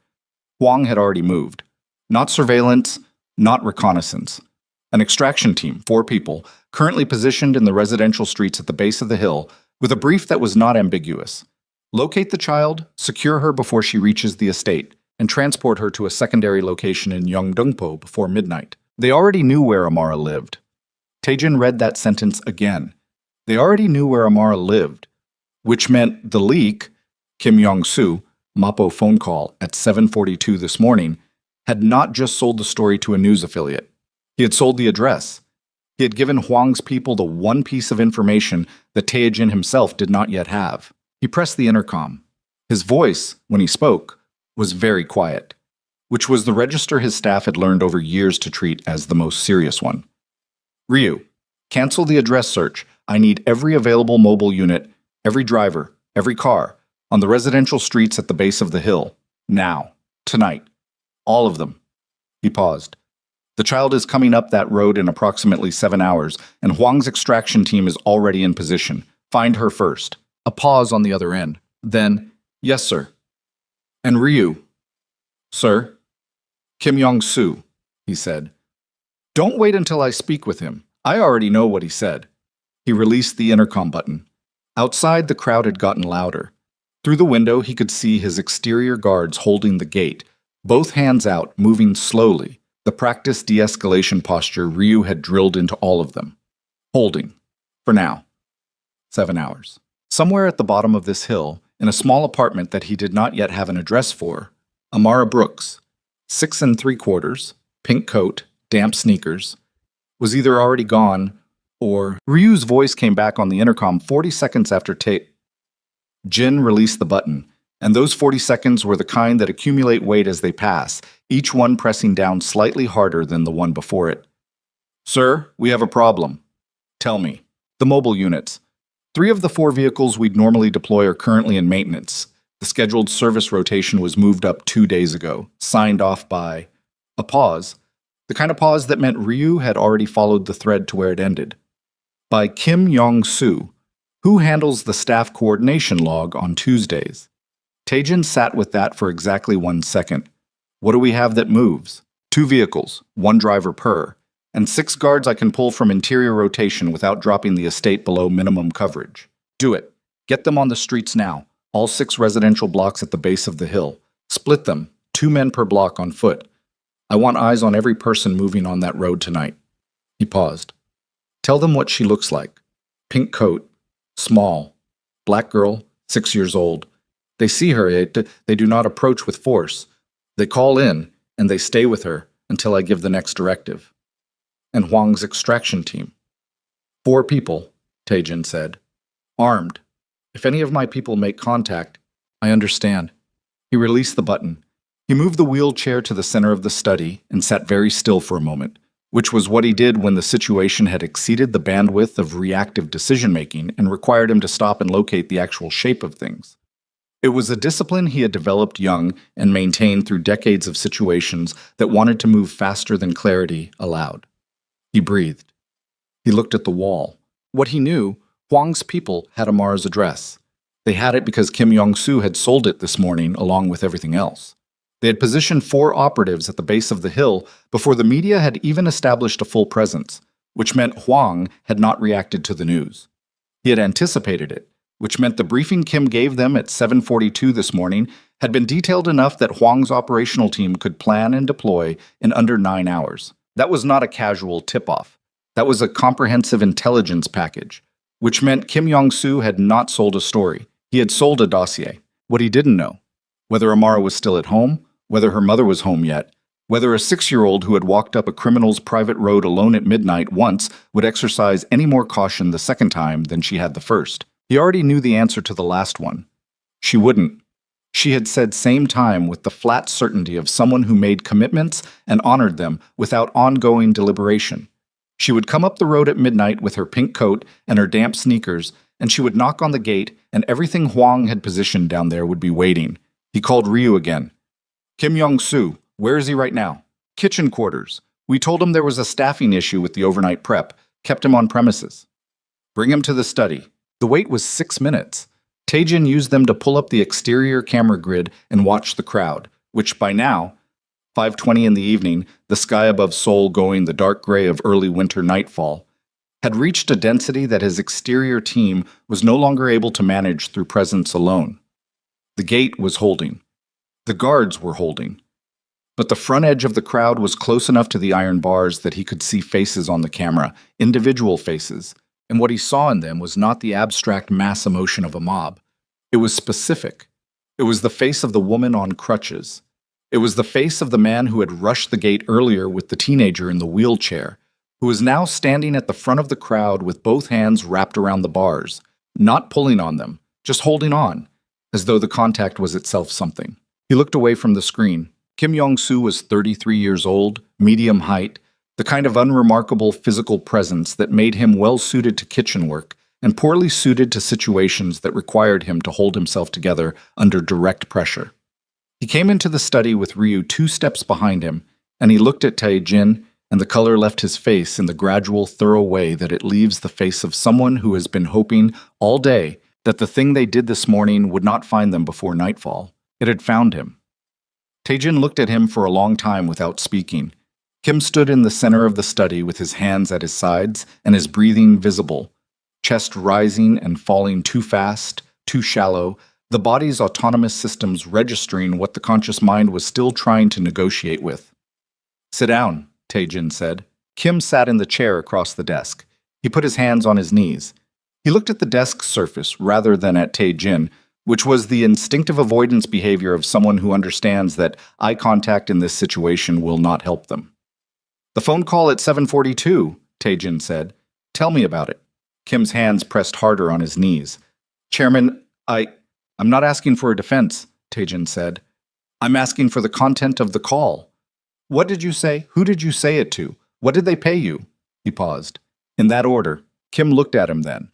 Hwang had already moved. Not surveillance, not reconnaissance. An extraction team, 4 people, currently positioned in the residential streets at the base of the hill, with a brief that was not ambiguous. Locate the child, secure her before she reaches the estate, and transport her to a secondary location in Yeongdeungpo before midnight. They already knew where Amara lived. Taejin read that sentence again. They already knew where Amara lived, which meant the leak, Kim Yong-soo, Mapo phone call at 7:42 this morning, had not just sold the story to a news affiliate. He had sold the address. He had given Hwang's people the one piece of information that Taejin himself did not yet have. He pressed the intercom. His voice, when he spoke, was very quiet, which was the register his staff had learned over years to treat as the most serious one. Ryu, cancel the address search. I need every available mobile unit, every driver, every car, on the residential streets at the base of the hill. Now. Tonight. All of them. He paused. The child is coming up that road in approximately 7 hours, and Hwang's extraction team is already in position. Find her first. A pause on the other end. Then, yes, sir. And Ryu. Sir. Kim Yong-soo, he said. Don't wait until I speak with him. I already know what he said. He released the intercom button. Outside, the crowd had gotten louder. Through the window, he could see his exterior guards holding the gate, both hands out, moving slowly, the practiced de-escalation posture Ryu had drilled into all of them. Holding. For now. 7 hours. Somewhere at the bottom of this hill, in a small apartment that he did not yet have an address for, Amara Brooks, 6 3/4, pink coat, damp sneakers, was either already gone or Ryu's voice came back on the intercom 40 seconds after Jin released the button, and those 40 seconds were the kind that accumulate weight as they pass, each one pressing down slightly harder than the one before it. Sir, we have a problem. Tell me. The mobile units. 3 of the 4 vehicles we'd normally deploy are currently in maintenance. The scheduled service rotation was moved up 2 days ago, signed off by a pause, the kind of pause that meant Ryu had already followed the thread to where it ended. By Kim Yong-soo, who handles the staff coordination log on Tuesdays. Taejin sat with that for exactly 1 second. What do we have that moves? 2 vehicles, 1 driver per, and 6 guards I can pull from interior rotation without dropping the estate below minimum coverage. Do it. Get them on the streets now, all 6 residential blocks at the base of the hill. Split them, 2 men per block on foot. I want eyes on every person moving on that road tonight. He paused. Tell them what she looks like. Pink coat, small, black girl, 6 years old. They see her, they do not approach with force. They call in, and they stay with her until I give the next directive. And Hwang's extraction team. 4 people, Taejin said. Armed. If any of my people make contact, I understand. He released the button. He moved the wheelchair to the center of the study and sat very still for a moment, which was what he did when the situation had exceeded the bandwidth of reactive decision-making and required him to stop and locate the actual shape of things. It was a discipline he had developed young and maintained through decades of situations that wanted to move faster than clarity allowed. He breathed. He looked at the wall. What he knew, Hwang's people had Amara's address. They had it because Kim Yong-soo had sold it this morning along with everything else. They had positioned 4 operatives at the base of the hill before the media had even established a full presence, which meant Hwang had not reacted to the news. He had anticipated it, which meant the briefing Kim gave them at 7:42 this morning had been detailed enough that Hwang's operational team could plan and deploy in under 9 hours. That was not a casual tip-off. That was a comprehensive intelligence package, which meant Kim Yong-soo had not sold a story. He had sold a dossier. What he didn't know, whether Amara was still at home, whether her mother was home yet, whether a 6-year-old who had walked up a criminal's private road alone at midnight once would exercise any more caution the second time than she had the first. He already knew the answer to the last one. She wouldn't. She had said same time with the flat certainty of someone who made commitments and honored them without ongoing deliberation. She would come up the road at midnight with her pink coat and her damp sneakers, and she would knock on the gate, and everything Huang had positioned down there would be waiting. He called Ryu again. Kim Yong-soo, where is he right now? Kitchen quarters. We told him there was a staffing issue with the overnight prep, kept him on premises. Bring him to the study. The wait was 6 minutes. Taejin used them to pull up the exterior camera grid and watch the crowd, which by now, 5:20 in the evening, the sky above Seoul going the dark gray of early winter nightfall, had reached a density that his exterior team was no longer able to manage through presence alone. The gate was holding. The guards were holding. But the front edge of the crowd was close enough to the iron bars that he could see faces on the camera, individual faces, and what he saw in them was not the abstract mass emotion of a mob. It was specific. It was the face of the woman on crutches. It was the face of the man who had rushed the gate earlier with the teenager in the wheelchair, who was now standing at the front of the crowd with both hands wrapped around the bars, not pulling on them, just holding on, as though the contact was itself something. He looked away from the screen. Kim Yong-soo was 33 years old, medium height, the kind of unremarkable physical presence that made him well-suited to kitchen work and poorly suited to situations that required him to hold himself together under direct pressure. He came into the study with Ryu 2 steps behind him, and he looked at Tae-jin, and the color left his face in the gradual, thorough way that it leaves the face of someone who has been hoping all day that the thing they did this morning would not find them before nightfall. It had found him. Tae-jin looked at him for a long time without speaking. Kim stood in the center of the study with his hands at his sides and his breathing visible, chest rising and falling too fast, too shallow, the body's autonomous systems registering what the conscious mind was still trying to negotiate with. Sit down, Tae-jin said. Kim sat in the chair across the desk. He put his hands on his knees. He looked at the desk surface rather than at Tae-jin, which was the instinctive avoidance behavior of someone who understands that eye contact in this situation will not help them. The phone call at 7:42, Tae-jin said. Tell me about it. Kim's hands pressed harder on his knees. Chairman, I'm not asking for a defense, Tae-jin said. I'm asking for the content of the call. What did you say? Who did you say it to? What did they pay you? He paused. In that order, Kim looked at him then.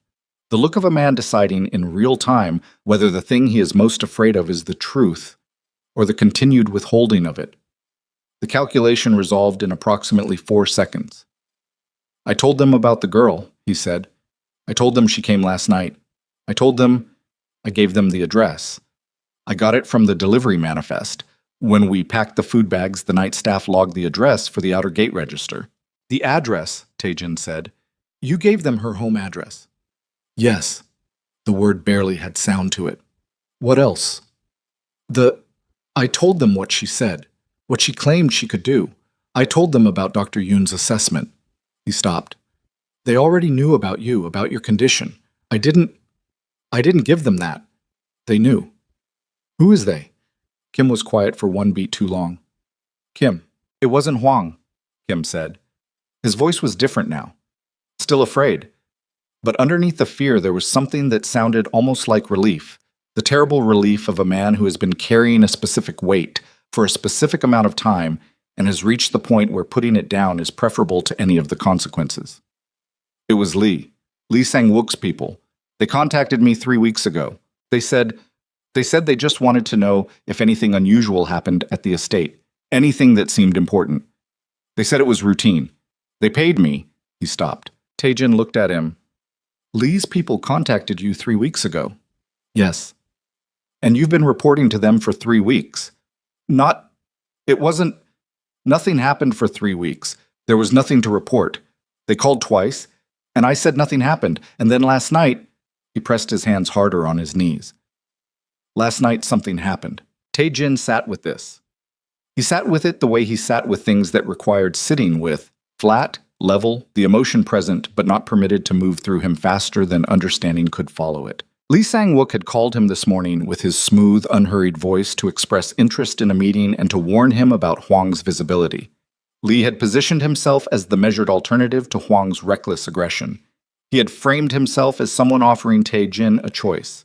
The look of a man deciding in real time whether the thing he is most afraid of is the truth or the continued withholding of it. The calculation resolved in approximately 4 seconds. I told them about the girl, he said. I told them she came last night. I gave them the address. I got it from the delivery manifest. When we packed the food bags, the night staff logged the address for the outer gate register. The address, Tae-jin said. You gave them her home address. Yes. The word barely had sound to it. What else? I told them what she said, what she claimed she could do. I told them about Dr. Yoon's assessment. He stopped. They already knew about you, about your condition. I didn't give them that. They knew. Who is they? Kim was quiet for 1 beat too long. Kim. It wasn't Huang, Kim said. His voice was different now. Still afraid. But underneath the fear there was something that sounded almost like relief. The terrible relief of a man who has been carrying a specific weight for a specific amount of time and has reached the point where putting it down is preferable to any of the consequences. It was Lee Sang-wook's people. They contacted me 3 weeks ago. They said they just wanted to know if anything unusual happened at the estate, anything that seemed important. They said it was routine. They paid me. He stopped. Tae-jin looked at him. Lee's people contacted you 3 weeks ago. Yes. And you've been reporting to them for 3 weeks. Nothing happened for 3 weeks. There was nothing to report. They called twice, and I said nothing happened. And then last night, he pressed his hands harder on his knees. Last night, something happened. Tae-jin sat with this. He sat with it the way he sat with things that required sitting with, flat, level, the emotion present but not permitted to move through him faster than understanding could follow it. Lee Sang-wook had called him this morning with his smooth, unhurried voice to express interest in a meeting and to warn him about Huang's visibility. Lee had positioned himself as the measured alternative to Huang's reckless aggression. He had framed himself as someone offering Tae-jin a choice.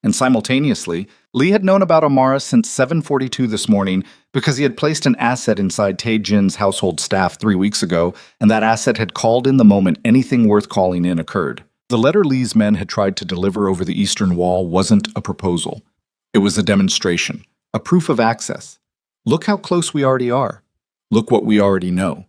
And simultaneously, Lee had known about Amara since 7:42 this morning because he had placed an asset inside Tae-jin's household staff 3 weeks ago, and that asset had called in the moment anything worth calling in occurred. The letter Lee's men had tried to deliver over the eastern wall wasn't a proposal. It was a demonstration, a proof of access. Look how close we already are. Look what we already know.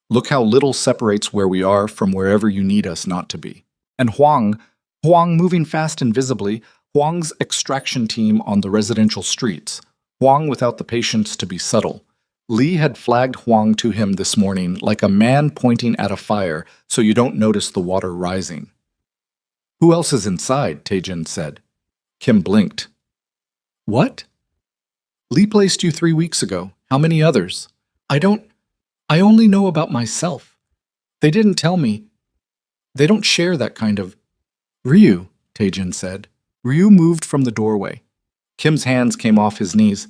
Look how little separates where we are from wherever you need us not to be. And Huang moving fast and visibly, Huang's extraction team on the residential streets, Huang without the patience to be subtle. Lee had flagged Huang to him this morning like a man pointing at a fire so you don't notice the water rising. "Who else is inside?" Tae-jin said. Kim blinked. "What?" "Lee placed you 3 weeks ago. How many others?" I only know about myself. They didn't tell me. They don't share that kind of—" "Ryu," Tae-jin said. Ryu moved from the doorway. Kim's hands came off his knees.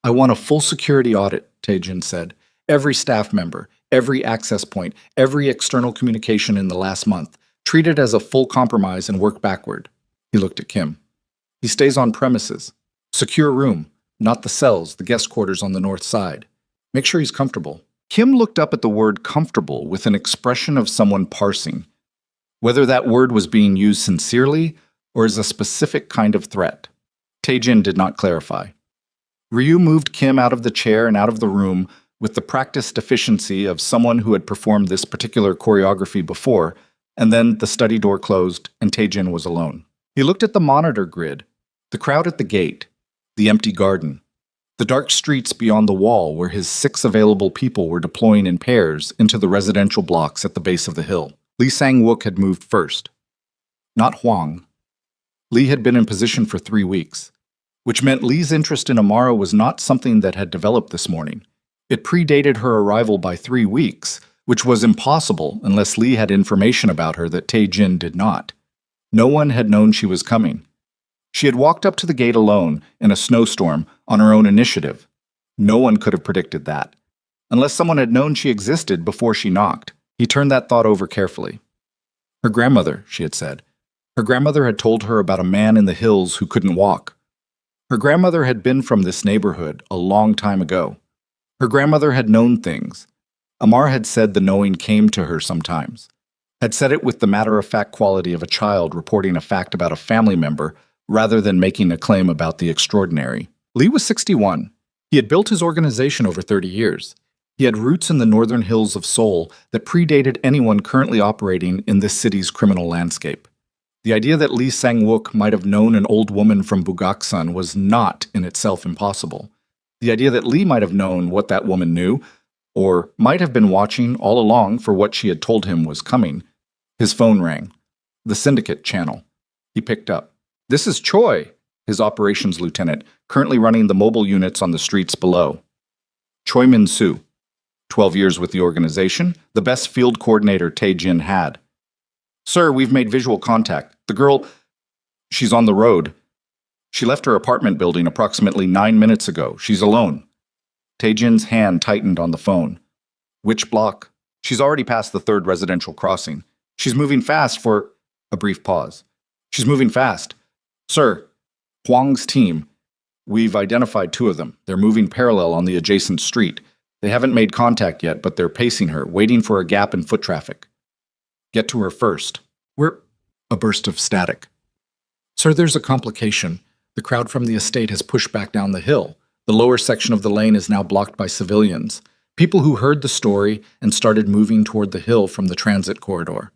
"I want a full security audit," Tae-jin said. "Every staff member, every access point, every external communication in the last month. Treat it as a full compromise and work backward." He looked at Kim. "He stays on premises. Secure room, not the cells, the guest quarters on the north side. Make sure he's comfortable." Kim looked up at the word comfortable with an expression of someone parsing, whether that word was being used sincerely or as a specific kind of threat. Tae-jin did not clarify. Ryu moved Kim out of the chair and out of the room with the practiced efficiency of someone who had performed this particular choreography before, and then the study door closed and Tae-jin was alone. He looked at the monitor grid, the crowd at the gate, the empty garden, the dark streets beyond the wall where his 6 available people were deploying in pairs into the residential blocks at the base of the hill. Lee Sang-wook had moved first. Not Huang. Lee had been in position for 3 weeks, which meant Lee's interest in Amara was not something that had developed this morning. It predated her arrival by 3 weeks, which was impossible unless Lee had information about her that Tae-jin did not. No one had known she was coming. She had walked up to the gate alone in a snowstorm on her own initiative. No one could have predicted that, unless someone had known she existed before she knocked. He turned that thought over carefully. Her grandmother, she had said. Her grandmother had told her about a man in the hills who couldn't walk. Her grandmother had been from this neighborhood a long time ago. Her grandmother had known things. Amar had said the knowing came to her sometimes, had said it with the matter-of-fact quality of a child reporting a fact about a family member rather than making a claim about the extraordinary. Lee was 61. He had built his organization over 30 years. He had roots in the northern hills of Seoul that predated anyone currently operating in this city's criminal landscape. The idea that Lee Sang-wook might have known an old woman from Bugaksan was not in itself impossible. The idea that Lee might have known what that woman knew, or might have been watching all along for what she had told him was coming. His phone rang. The syndicate channel. He picked up. "This is Choi," his operations lieutenant, currently running the mobile units on the streets below. Choi Min-soo, 12 years with the organization, the best field coordinator Tae-jin had. "Sir, we've made visual contact. The girl, she's on the road. She left her apartment building approximately 9 minutes ago. She's alone." Tae-jin's hand tightened on the phone. "Which block?" "She's already past the 3rd residential crossing. She's moving fast for—" A brief pause. "She's moving fast. Sir, Huang's team. We've identified 2 of them. They're moving parallel on the adjacent street. They haven't made contact yet, but they're pacing her, waiting for a gap in foot traffic. Get to her first." "We're—" A burst of static. "Sir, there's a complication. The crowd from the estate has pushed back down the hill. The lower section of the lane is now blocked by civilians. People who heard the story and started moving toward the hill from the transit corridor.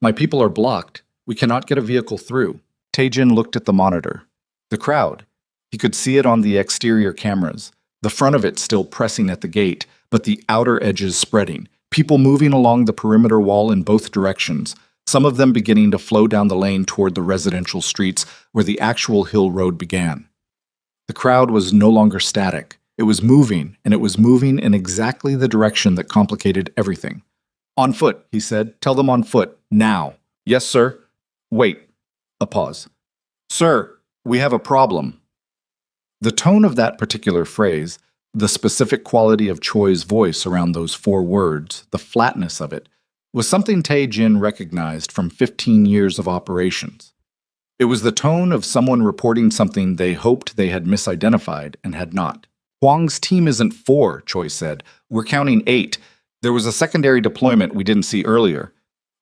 My people are blocked. We cannot get a vehicle through." Tae-jin looked at the monitor. The crowd. He could see it on the exterior cameras, the front of it still pressing at the gate, but the outer edges spreading, people moving along the perimeter wall in both directions, some of them beginning to flow down the lane toward the residential streets where the actual hill road began. The crowd was no longer static. It was moving, and it was moving in exactly the direction that complicated everything. On foot, he said. Tell them on foot, now. Yes, sir. Wait. A pause. Sir, we have a problem. The tone of that particular phrase, the specific quality of Choi's voice around those 4 words, the flatness of it, was something Tae-jin recognized from 15 years of operations. It was the tone of someone reporting something they hoped they had misidentified and had not. Hwang's team isn't 4, Choi said. We're counting 8. There was a secondary deployment we didn't see earlier.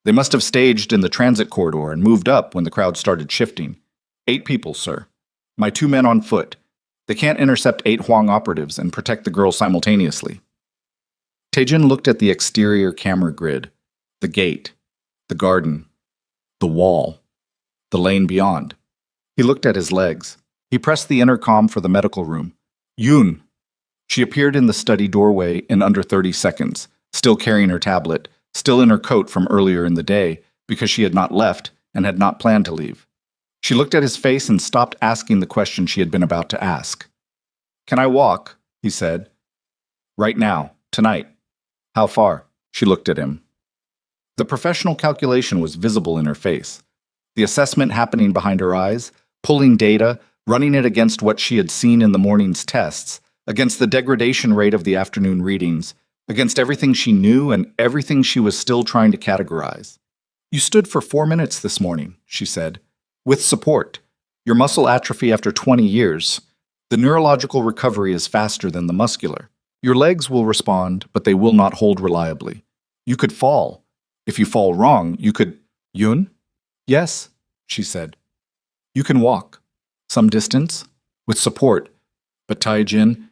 They must have staged in the transit corridor and moved up when the crowd started shifting. 8 people, sir. My 2 men on foot. They can't intercept 8 Hwang operatives and protect the girl simultaneously. Tae-jin looked at the exterior camera grid, the gate, the garden, the wall, the lane beyond. He looked at his legs. He pressed the intercom for the medical room. Yoon. She appeared in the study doorway in under 30 seconds, still carrying her tablet, still in her coat from earlier in the day, because she had not left and had not planned to leave. She looked at his face and stopped asking the question she had been about to ask. Can I walk? He said. Right now, tonight. How far? She looked at him. The professional calculation was visible in her face. The assessment happening behind her eyes, pulling data, running it against what she had seen in the morning's tests, against the degradation rate of the afternoon readings, against everything she knew and everything she was still trying to categorize. You stood for 4 minutes this morning, she said. With support. Your muscle atrophy after 20 years. The neurological recovery is faster than the muscular. Your legs will respond, but they will not hold reliably. You could fall. If you fall wrong, you could... Yoon? Yes, she said. You can walk. Some distance. With support. But Tae-jin...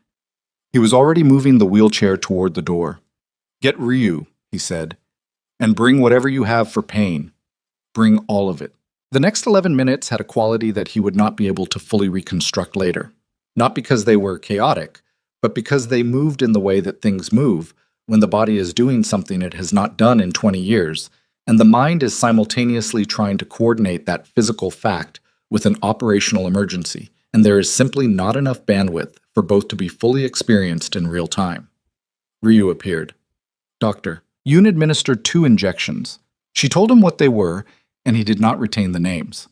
He was already moving the wheelchair toward the door. Get Ryu, he said. And bring whatever you have for pain. Bring all of it. The next 11 minutes had a quality that he would not be able to fully reconstruct later. Not because they were chaotic, but because they moved in the way that things move when the body is doing something it has not done in 20 years, and the mind is simultaneously trying to coordinate that physical fact with an operational emergency, and there is simply not enough bandwidth for both to be fully experienced in real time. Ryu appeared. Doctor, Yoon administered 2 injections. She told him what they were, and he did not retain the names.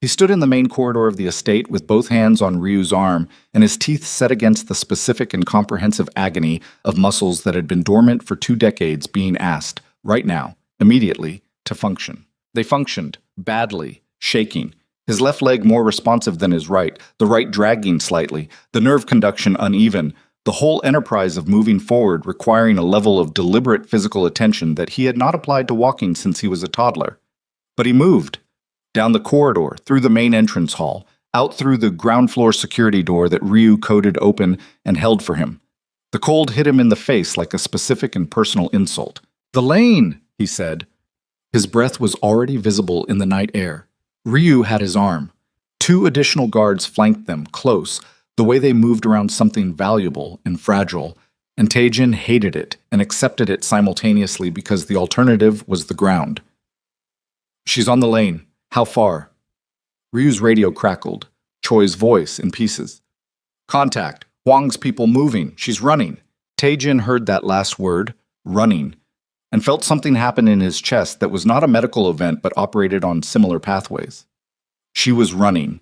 He stood in the main corridor of the estate with both hands on Ryu's arm and his teeth set against the specific and comprehensive agony of muscles that had been dormant for 2 decades being asked, right now, immediately, to function. They functioned, badly, shaking, his left leg more responsive than his right dragging slightly, the nerve conduction uneven, the whole enterprise of moving forward requiring a level of deliberate physical attention that he had not applied to walking since he was a toddler. But he moved. Down the corridor, through the main entrance hall, out through the ground floor security door that Ryu coded open and held for him. The cold hit him in the face like a specific and personal insult. The lane, he said. His breath was already visible in the night air. Ryu had his arm. 2 additional guards flanked them, close, the way they moved around something valuable and fragile, and Tae-jin hated it and accepted it simultaneously because the alternative was the ground. She's on the lane. How far? Ryu's radio crackled, Choi's voice in pieces. Contact. Hwang's people moving. She's running. Tae-jin heard that last word, running, and felt something happen in his chest that was not a medical event but operated on similar pathways. She was running.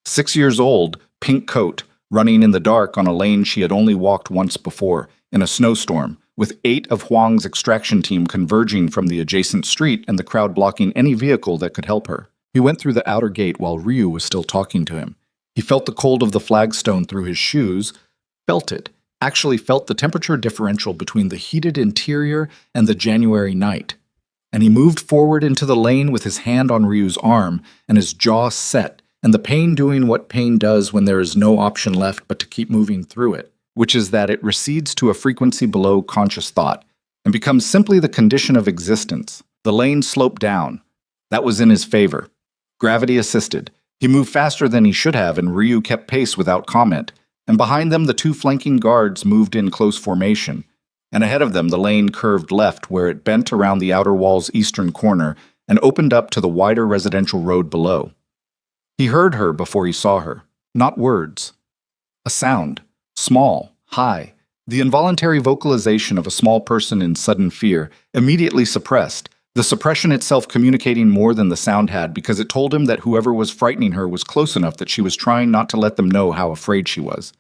6 years old, pink coat, running in the dark on a lane she had only walked once before, in a snowstorm, with 8 of Hwang's extraction team converging from the adjacent street and the crowd blocking any vehicle that could help her. He went through the outer gate while Ryu was still talking to him. He felt the cold of the flagstone through his shoes, felt it, actually felt the temperature differential between the heated interior and the January night. And he moved forward into the lane with his hand on Ryu's arm and his jaw set, and the pain doing what pain does when there is no option left but to keep moving through it, which is that it recedes to a frequency below conscious thought and becomes simply the condition of existence. The lane sloped down. That was in his favor. Gravity assisted. He moved faster than he should have, and Ryu kept pace without comment. And behind them, the 2 flanking guards moved in close formation. And ahead of them, the lane curved left where it bent around the outer wall's eastern corner and opened up to the wider residential road below. He heard her before he saw her. Not words. A sound. Small, high, The involuntary vocalization of a small person in sudden fear, immediately suppressed, the suppression itself communicating more than the sound had because it told him that whoever was frightening her was close enough that she was trying not to let them know how afraid she was.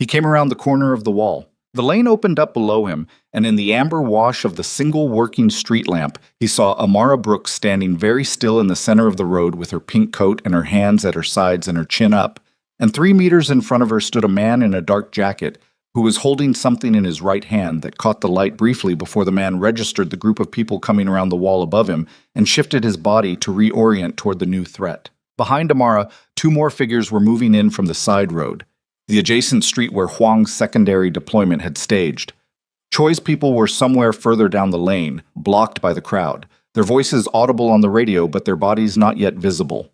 He came around the corner of the wall. The lane opened up below him, and in the amber wash of the single working street lamp, he saw Amara Brooks standing very still in the center of the road with her pink coat and her hands at her sides and her chin up. And 3 meters in front of her stood a man in a dark jacket who was holding something in his right hand that caught the light briefly before the man registered the group of people coming around the wall above him and shifted his body to reorient toward the new threat. Behind Amara, 2 more figures were moving in from the side road, the adjacent street where Huang's secondary deployment had staged. Choi's people were somewhere further down the lane, blocked by the crowd, their voices audible on the radio but their bodies not yet visible.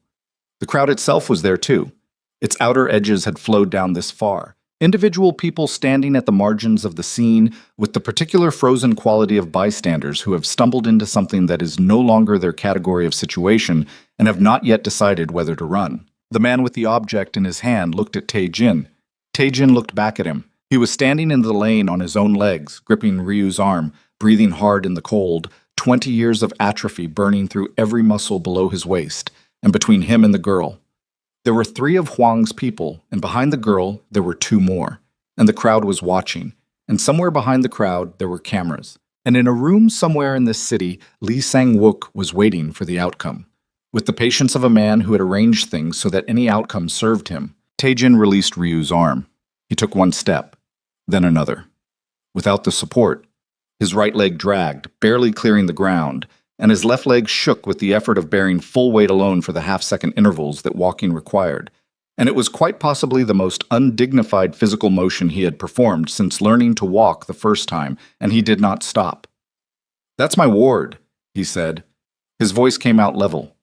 The crowd itself was there too. Its outer edges had flowed down this far. Individual people standing at the margins of the scene with the particular frozen quality of bystanders who have stumbled into something that is no longer their category of situation and have not yet decided whether to run. The man with the object in his hand looked at Tae-jin. Tae-jin looked back at him. He was standing in the lane on his own legs, gripping Ryu's arm, breathing hard in the cold, 20 years of atrophy burning through every muscle below his waist, and between him and the girl. There were 3 of Huang's people, and behind the girl there were 2 more, and the crowd was watching, and somewhere behind the crowd there were cameras. And in a room somewhere in this city, Lee Sang-wook was waiting for the outcome. With the patience of a man who had arranged things so that any outcome served him, Tae-jin released Ryu's arm. He took 1 step, then another. Without the support, his right leg dragged, barely clearing the ground, and his left leg shook with the effort of bearing full weight alone for the half-second intervals that walking required. And it was quite possibly the most undignified physical motion he had performed since learning to walk the first time, and he did not stop. "That's my ward," he said. His voice came out level.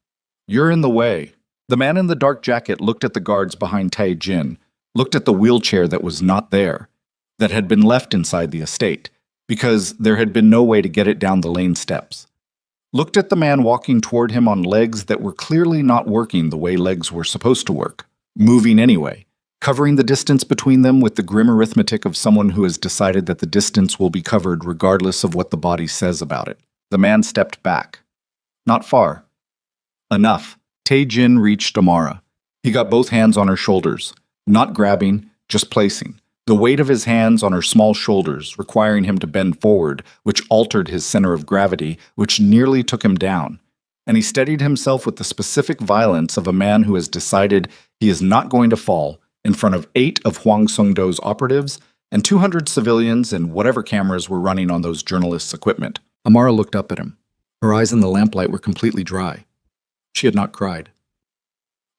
"You're in the way." The man in the dark jacket looked at the guards behind Tae-jin, looked at the wheelchair that was not there, that had been left inside the estate, because there had been no way to get it down the lane steps. Looked at the man walking toward him on legs that were clearly not working the way legs were supposed to work, moving anyway, covering the distance between them with the grim arithmetic of someone who has decided that the distance will be covered regardless of what the body says about it. The man stepped back. Not far. Enough. Tae-jin reached Amara. He got both hands on her shoulders, not grabbing, just placing. The weight of his hands on her small shoulders, requiring him to bend forward, which altered his center of gravity, which nearly took him down. And he steadied himself with the specific violence of a man who has decided he is not going to fall in front of 8 of Hwang Sung-do's operatives and 200 civilians and whatever cameras were running on those journalists' equipment. Amara looked up at him. Her eyes in the lamplight were completely dry. She had not cried.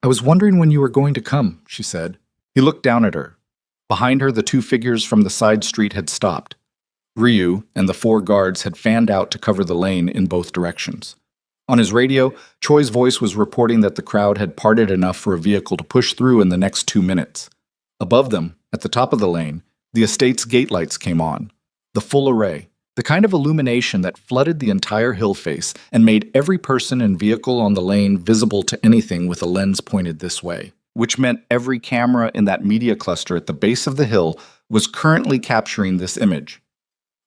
"I was wondering when you were going to come," she said. He looked down at her. Behind her, the 2 figures from the side street had stopped. Ryu and the 4 guards had fanned out to cover the lane in both directions. On his radio, Choi's voice was reporting that the crowd had parted enough for a vehicle to push through in the next 2 minutes. Above them, at the top of the lane, the estate's gate lights came on. The full array. The kind of illumination that flooded the entire hill face and made every person and vehicle on the lane visible to anything with a lens pointed this way, which meant every camera in that media cluster at the base of the hill was currently capturing this image.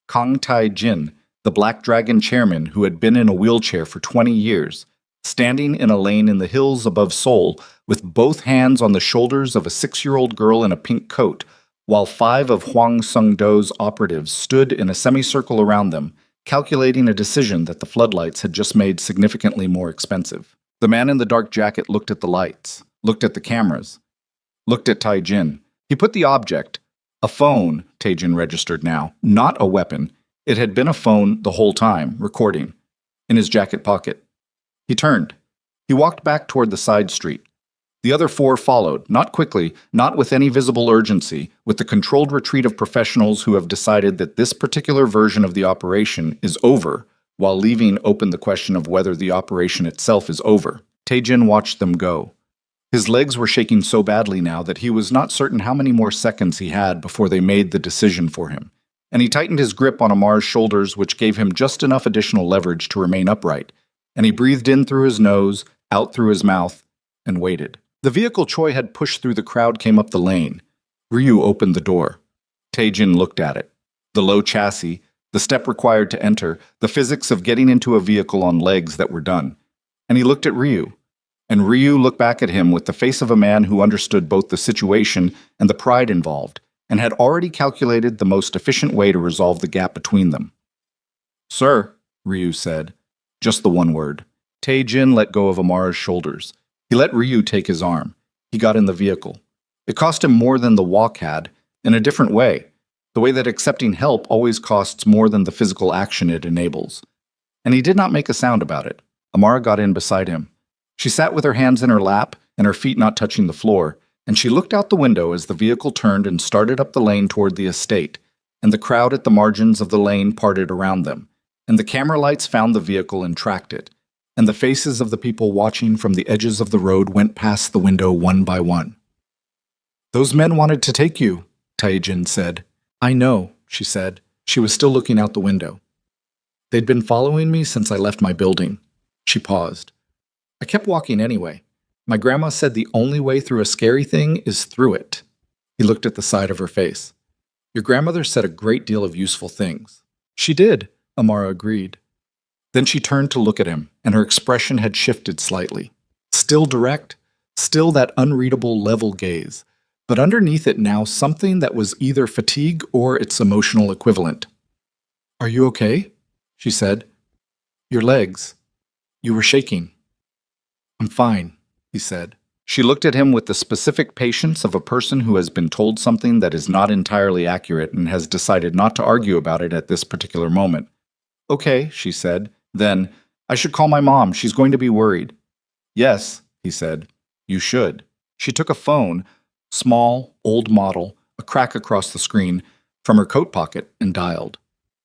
Kang Tae-jin, the Black Dragon chairman who had been in a wheelchair for 20 years, standing in a lane in the hills above Seoul with both hands on the shoulders of a 6-year-old girl in a pink coat, while 5 of Hwang Sung-do's operatives stood in a semicircle around them, calculating a decision that the floodlights had just made significantly more expensive. The man in the dark jacket looked at the lights, looked at the cameras, looked at Tae-jin. He put the object, a phone, Tae-jin registered now, not a weapon. It had been a phone the whole time, recording, in his jacket pocket. He turned. He walked back toward the side street. The other 4 followed, not quickly, not with any visible urgency, with the controlled retreat of professionals who have decided that this particular version of the operation is over, while leaving open the question of whether the operation itself is over. Tae-jin watched them go. His legs were shaking so badly now that he was not certain how many more seconds he had before they made the decision for him, and he tightened his grip on Amar's shoulders, which gave him just enough additional leverage to remain upright, and he breathed in through his nose, out through his mouth, and waited. The vehicle Choi had pushed through the crowd came up the lane. Ryu opened the door. Tae-jin looked at it. The low chassis, the step required to enter, the physics of getting into a vehicle on legs that were done. And he looked at Ryu. And Ryu looked back at him with the face of a man who understood both the situation and the pride involved, and had already calculated the most efficient way to resolve the gap between them. "Sir," Ryu said, just the one word. Tae-jin let go of Amara's shoulders. He let Ryu take his arm. He got in the vehicle. It cost him more than the walk had, in a different way, the way that accepting help always costs more than the physical action it enables. And he did not make a sound about it. Amara got in beside him. She sat with her hands in her lap and her feet not touching the floor, and she looked out the window as the vehicle turned and started up the lane toward the estate, and the crowd at the margins of the lane parted around them, and the camera lights found the vehicle and tracked it, and the faces of the people watching from the edges of the road went past the window one by one. "Those men wanted to take you," Tae-jin said. "I know," she said. She was still looking out the window. "They'd been following me since I left my building." She paused. "I kept walking anyway. My grandma said the only way through a scary thing is through it." He looked at the side of her face. "Your grandmother said a great deal of useful things." "She did," Amara agreed. Then she turned to look at him, and her expression had shifted slightly. Still direct, still that unreadable level gaze, but underneath it now something that was either fatigue or its emotional equivalent. "Are you okay?" she said. "Your legs. You were shaking." "I'm fine," he said. She looked at him with the specific patience of a person who has been told something that is not entirely accurate and has decided not to argue about it at this particular moment. "Okay," she said. Then, "I should call my mom. She's going to be worried." "Yes," he said. "You should." She took a phone, small, old model, a crack across the screen, from her coat pocket and dialed.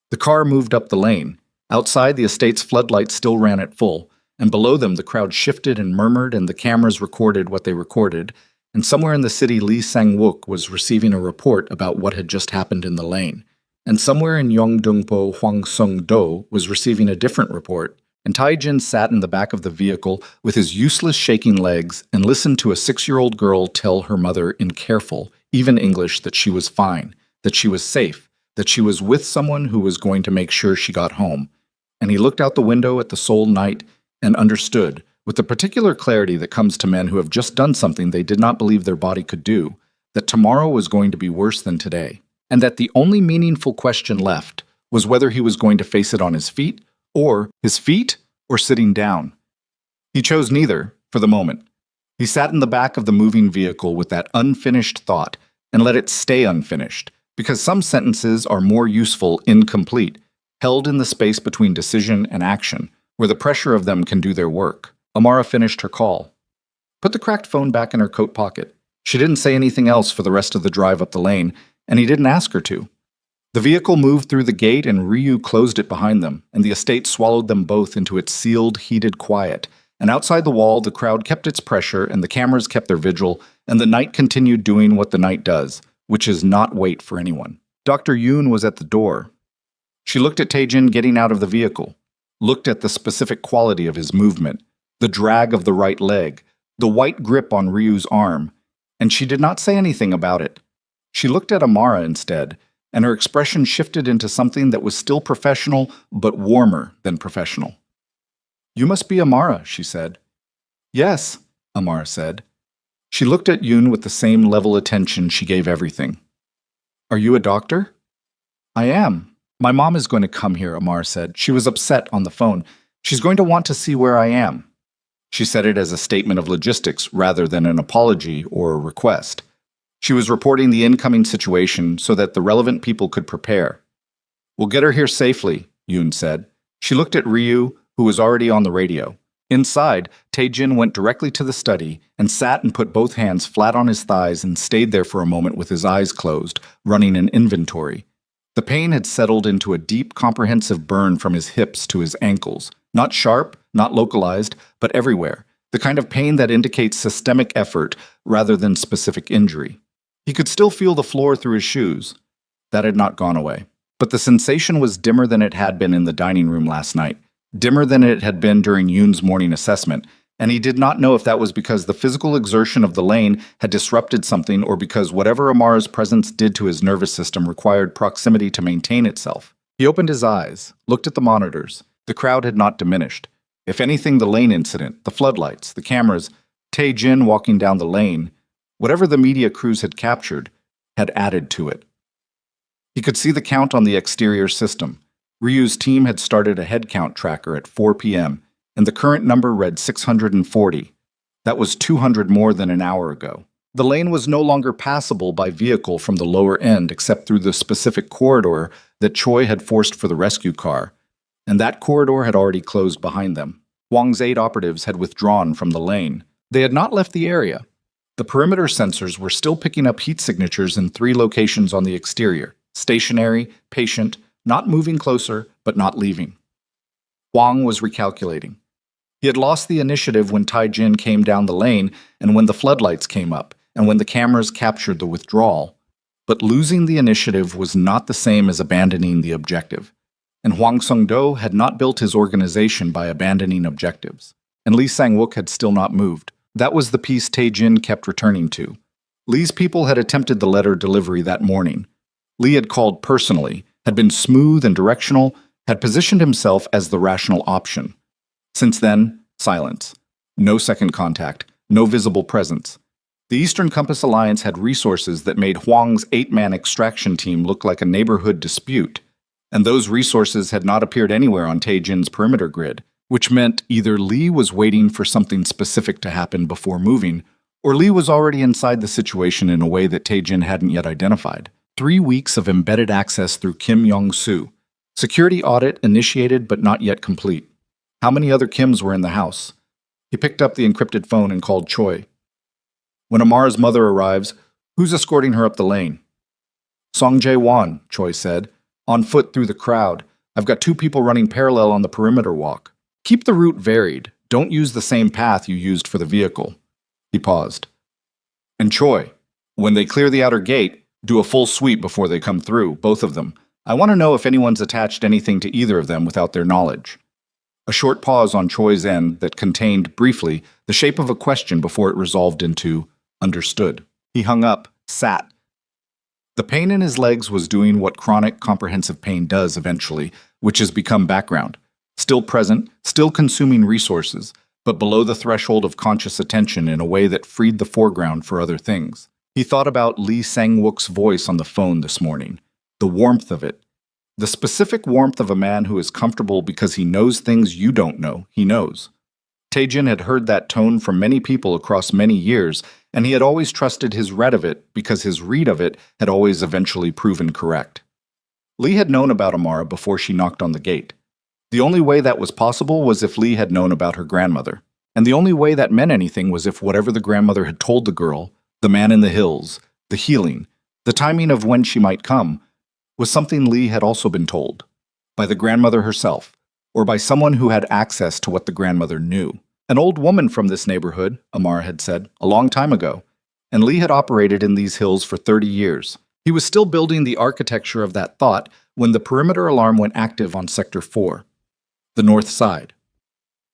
The car moved up the lane. Outside, the estate's floodlights still ran at full, and below them the crowd shifted and murmured and the cameras recorded what they recorded, and somewhere in the city Lee Sang-wook was receiving a report about what had just happened in the lane, and somewhere in Yeongdongpo Hwang Sung-do was receiving a different report, and Tae-jin sat in the back of the vehicle with his useless shaking legs and listened to a 6-year-old girl tell her mother in careful, even English, that she was fine, that she was safe, that she was with someone who was going to make sure she got home. And he looked out the window at the Seoul night and understood, with the particular clarity that comes to men who have just done something they did not believe their body could do, that tomorrow was going to be worse than today, and that the only meaningful question left was whether he was going to face it on his feet, or sitting down. He chose neither, for the moment. He sat in the back of the moving vehicle with that unfinished thought and let it stay unfinished, because some sentences are more useful incomplete, held in the space between decision and action, where the pressure of them can do their work. Amara finished her call. Put the cracked phone back in her coat pocket. She didn't say anything else for the rest of the drive up the lane, and he didn't ask her to. The vehicle moved through the gate and Ryu closed it behind them, and the estate swallowed them both into its sealed, heated quiet. And outside the wall, the crowd kept its pressure, and the cameras kept their vigil, and the night continued doing what the night does, which is not wait for anyone. Dr. Yoon was at the door. She looked at Tae-jin getting out of the vehicle, looked at the specific quality of his movement, the drag of the right leg, the white grip on Ryu's arm, and she did not say anything about it. She looked at Amara instead, and her expression shifted into something that was still professional, but warmer than professional. "You must be Amara," she said. "Yes," Amara said. She looked at Yoon with the same level attention she gave everything. "Are you a doctor?" "I am. My mom is going to come here," Amara said. She was upset on the phone. "She's going to want to see where I am." She said it as a statement of logistics rather than an apology or a request. She was reporting the incoming situation so that the relevant people could prepare. "We'll get her here safely," Yoon said. She looked at Ryu, who was already on the radio. Inside, Tae-jin went directly to the study and sat and put both hands flat on his thighs and stayed there for a moment with his eyes closed, running an inventory. The pain had settled into a deep, comprehensive burn from his hips to his ankles. Not sharp, not localized, but everywhere. The kind of pain that indicates systemic effort rather than specific injury. He could still feel the floor through his shoes. That had not gone away. But the sensation was dimmer than it had been in the dining room last night, dimmer than it had been during Yoon's morning assessment, And he did not know if that was because the physical exertion of the lane had disrupted something or because whatever Amara's presence did to his nervous system required proximity to maintain itself. He opened his eyes, looked at the monitors. The crowd had not diminished. If anything, the lane incident, the floodlights, the cameras, Tae-jin walking down the lane, whatever the media crews had captured, had added to it. He could see the count on the exterior system. Ryu's team had started a head count tracker at 4 p.m., and the current number read 640. That was 200 more than an hour ago. The lane was no longer passable by vehicle from the lower end except through the specific corridor that Choi had forced for the rescue car, and that corridor had already closed behind them. Hwang's 8 operatives had withdrawn from the lane. They had not left the area. The perimeter sensors were still picking up heat signatures in 3 locations on the exterior: stationary, patient, not moving closer, but not leaving. Hwang was recalculating. He had lost the initiative when Tae-jin came down the lane and when the floodlights came up and when the cameras captured the withdrawal. But losing the initiative was not the same as abandoning the objective. And Hwang Sung-do had not built his organization by abandoning objectives. And Lee Sang-wook had still not moved. That was the piece Tae-jin kept returning to. Lee's people had attempted the letter delivery that morning. Lee had called personally, had been smooth and directional, had positioned himself as the rational option. Since then, silence. No second contact. No visible presence. The Eastern Compass Alliance had resources that made Hwang's 8-man extraction team look like a neighborhood dispute. And those resources had not appeared anywhere on Tae-jin's perimeter grid, which meant either Lee was waiting for something specific to happen before moving, or Lee was already inside the situation in a way that Tae-jin hadn't yet identified. 3 weeks of embedded access through Kim Yong-soo. Security audit initiated but not yet complete. How many other Kims were in the house? He picked up the encrypted phone and called Choi. When Amara's mother arrives, who's escorting her up the lane? Song Jae-won, Choi said, on foot through the crowd. I've got 2 people running parallel on the perimeter walk. Keep the route varied. Don't use the same path you used for the vehicle. He paused. And Choi, when they clear the outer gate, do a full sweep before they come through, both of them. I want to know if anyone's attached anything to either of them without their knowledge. A short pause on Choi's end that contained, briefly, the shape of a question before it resolved into, understood. He hung up, sat. The pain in his legs was doing what chronic comprehensive pain does eventually, which has become background. Still present, still consuming resources, but below the threshold of conscious attention in a way that freed the foreground for other things. He thought about Lee Sang-wook's voice on the phone this morning, the warmth of it, the specific warmth of a man who is comfortable because he knows things you don't know he knows. Tae-jin had heard that tone from many people across many years, and he had always trusted his read of it because his read of it had always eventually proven correct. Lee had known about Amara before she knocked on the gate. The only way that was possible was if Lee had known about her grandmother. And the only way that meant anything was if whatever the grandmother had told the girl, the man in the hills, the healing, the timing of when she might come, was something Lee had also been told. By the grandmother herself, or by someone who had access to what the grandmother knew. An old woman from this neighborhood, Amara had said, a long time ago. And Lee had operated in these hills for 30 years. He was still building the architecture of that thought when the perimeter alarm went active on Sector 4. The north side.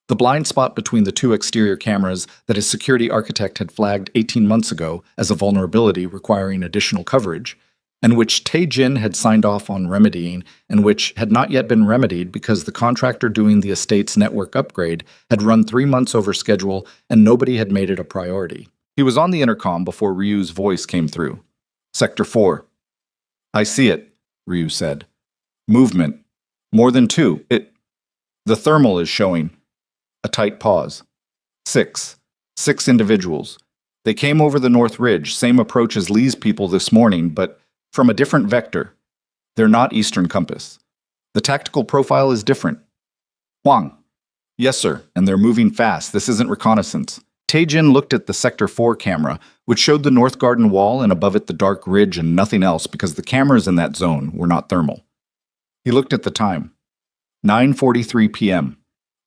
The blind spot between the 2 exterior cameras that his security architect had flagged 18 months ago as a vulnerability requiring additional coverage, and which Tae-jin had signed off on remedying, and which had not yet been remedied because the contractor doing the estate's network upgrade had run 3 months over schedule and nobody had made it a priority. He was on the intercom before Ryu's voice came through. Sector 4. I see it, Ryu said. Movement. More than 2. The thermal is showing. A tight pause. 6 individuals. They came over the North Ridge, same approach as Lee's people this morning, but from a different vector. They're not Eastern Compass. The tactical profile is different. Hwang. Yes, sir, and they're moving fast. This isn't reconnaissance. Tae-jin looked at the Sector 4 camera, which showed the North Garden wall and above it the dark ridge and nothing else because the cameras in that zone were not thermal. He looked at the time. 9:43 p.m.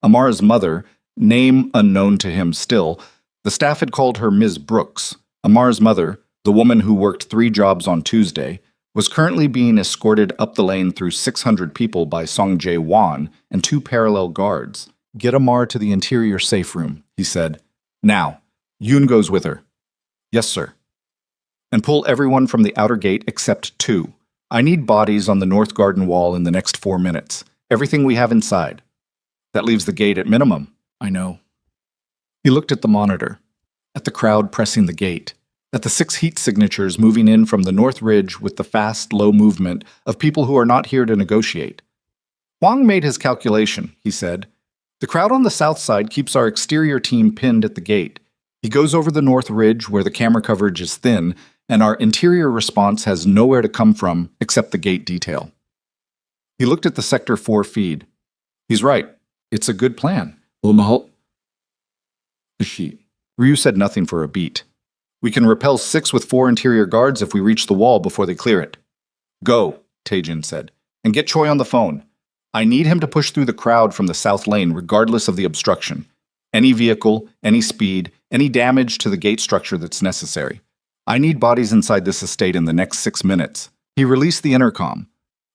Amara's mother, name unknown to him still, the staff had called her Ms. Brooks. Amara's mother, the woman who worked 3 jobs on Tuesday, was currently being escorted up the lane through 600 people by Song Jae-won and 2 parallel guards. Get Amar to the interior safe room, he said. Now, Yoon goes with her. Yes, sir. And pull everyone from the outer gate except 2. I need bodies on the north garden wall in the next 4 minutes. Everything we have inside. That leaves the gate at minimum. I know. He looked at the monitor, at the crowd pressing the gate, at the 6 heat signatures moving in from the north ridge with the fast, low movement of people who are not here to negotiate. Huang made his calculation, he said. The crowd on the south side keeps our exterior team pinned at the gate. He goes over the north ridge where the camera coverage is thin, and our interior response has nowhere to come from except the gate detail. He looked at the Sector 4 feed. He's right. It's a good plan. The sheet. Ryu said nothing for a beat. We can repel 6 with 4 interior guards if we reach the wall before they clear it. Go, Taejin said, and get Choi on the phone. I need him to push through the crowd from the south lane regardless of the obstruction. Any vehicle, any speed, any damage to the gate structure that's necessary. I need bodies inside this estate in the next 6 minutes. He released the intercom.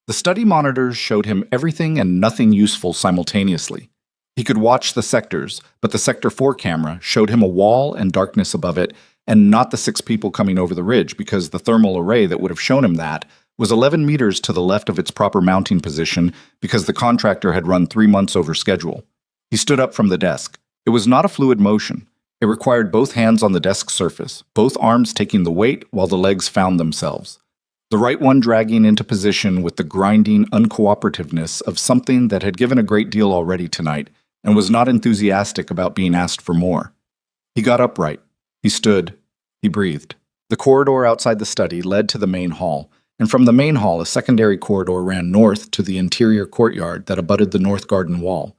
The study monitors showed him everything and nothing useful simultaneously. He could watch the sectors, but the Sector 4 camera showed him a wall and darkness above it, and not the 6 people coming over the ridge because the thermal array that would have shown him that was 11 meters to the left of its proper mounting position because the contractor had run 3 months over schedule. He stood up from the desk. It was not a fluid motion. It required both hands on the desk surface, both arms taking the weight while the legs found themselves. The right one dragging into position with the grinding uncooperativeness of something that had given a great deal already tonight and was not enthusiastic about being asked for more. He got upright. He stood. He breathed. The corridor outside the study led to the main hall, and from the main hall a secondary corridor ran north to the interior courtyard that abutted the north garden wall.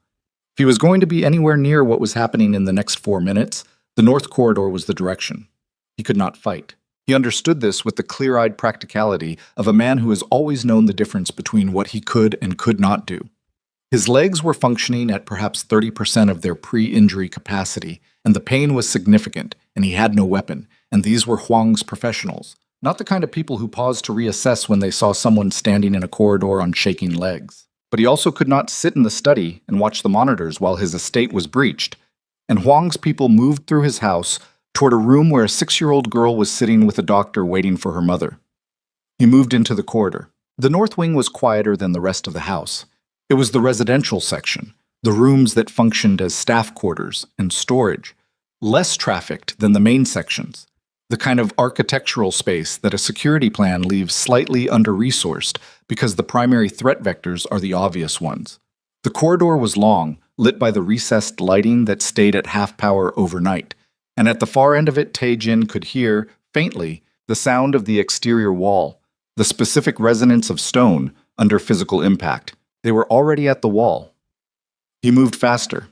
If he was going to be anywhere near what was happening in the next 4 minutes, the north corridor was the direction. He could not fight. He understood this with the clear-eyed practicality of a man who has always known the difference between what he could and could not do. His legs were functioning at perhaps 30% of their pre-injury capacity, and the pain was significant, and he had no weapon, and these were Huang's professionals, not the kind of people who paused to reassess when they saw someone standing in a corridor on shaking legs. But he also could not sit in the study and watch the monitors while his estate was breached, and Huang's people moved through his house toward a room where a 6-year-old girl was sitting with a doctor waiting for her mother. He moved into the corridor. The north wing was quieter than the rest of the house. It was the residential section, the rooms that functioned as staff quarters and storage, less trafficked than the main sections, the kind of architectural space that a security plan leaves slightly under-resourced because the primary threat vectors are the obvious ones. The corridor was long, lit by the recessed lighting that stayed at half power overnight, and at the far end of it Taejin could hear, faintly, the sound of the exterior wall, the specific resonance of stone under physical impact. They were already at the wall. He moved faster.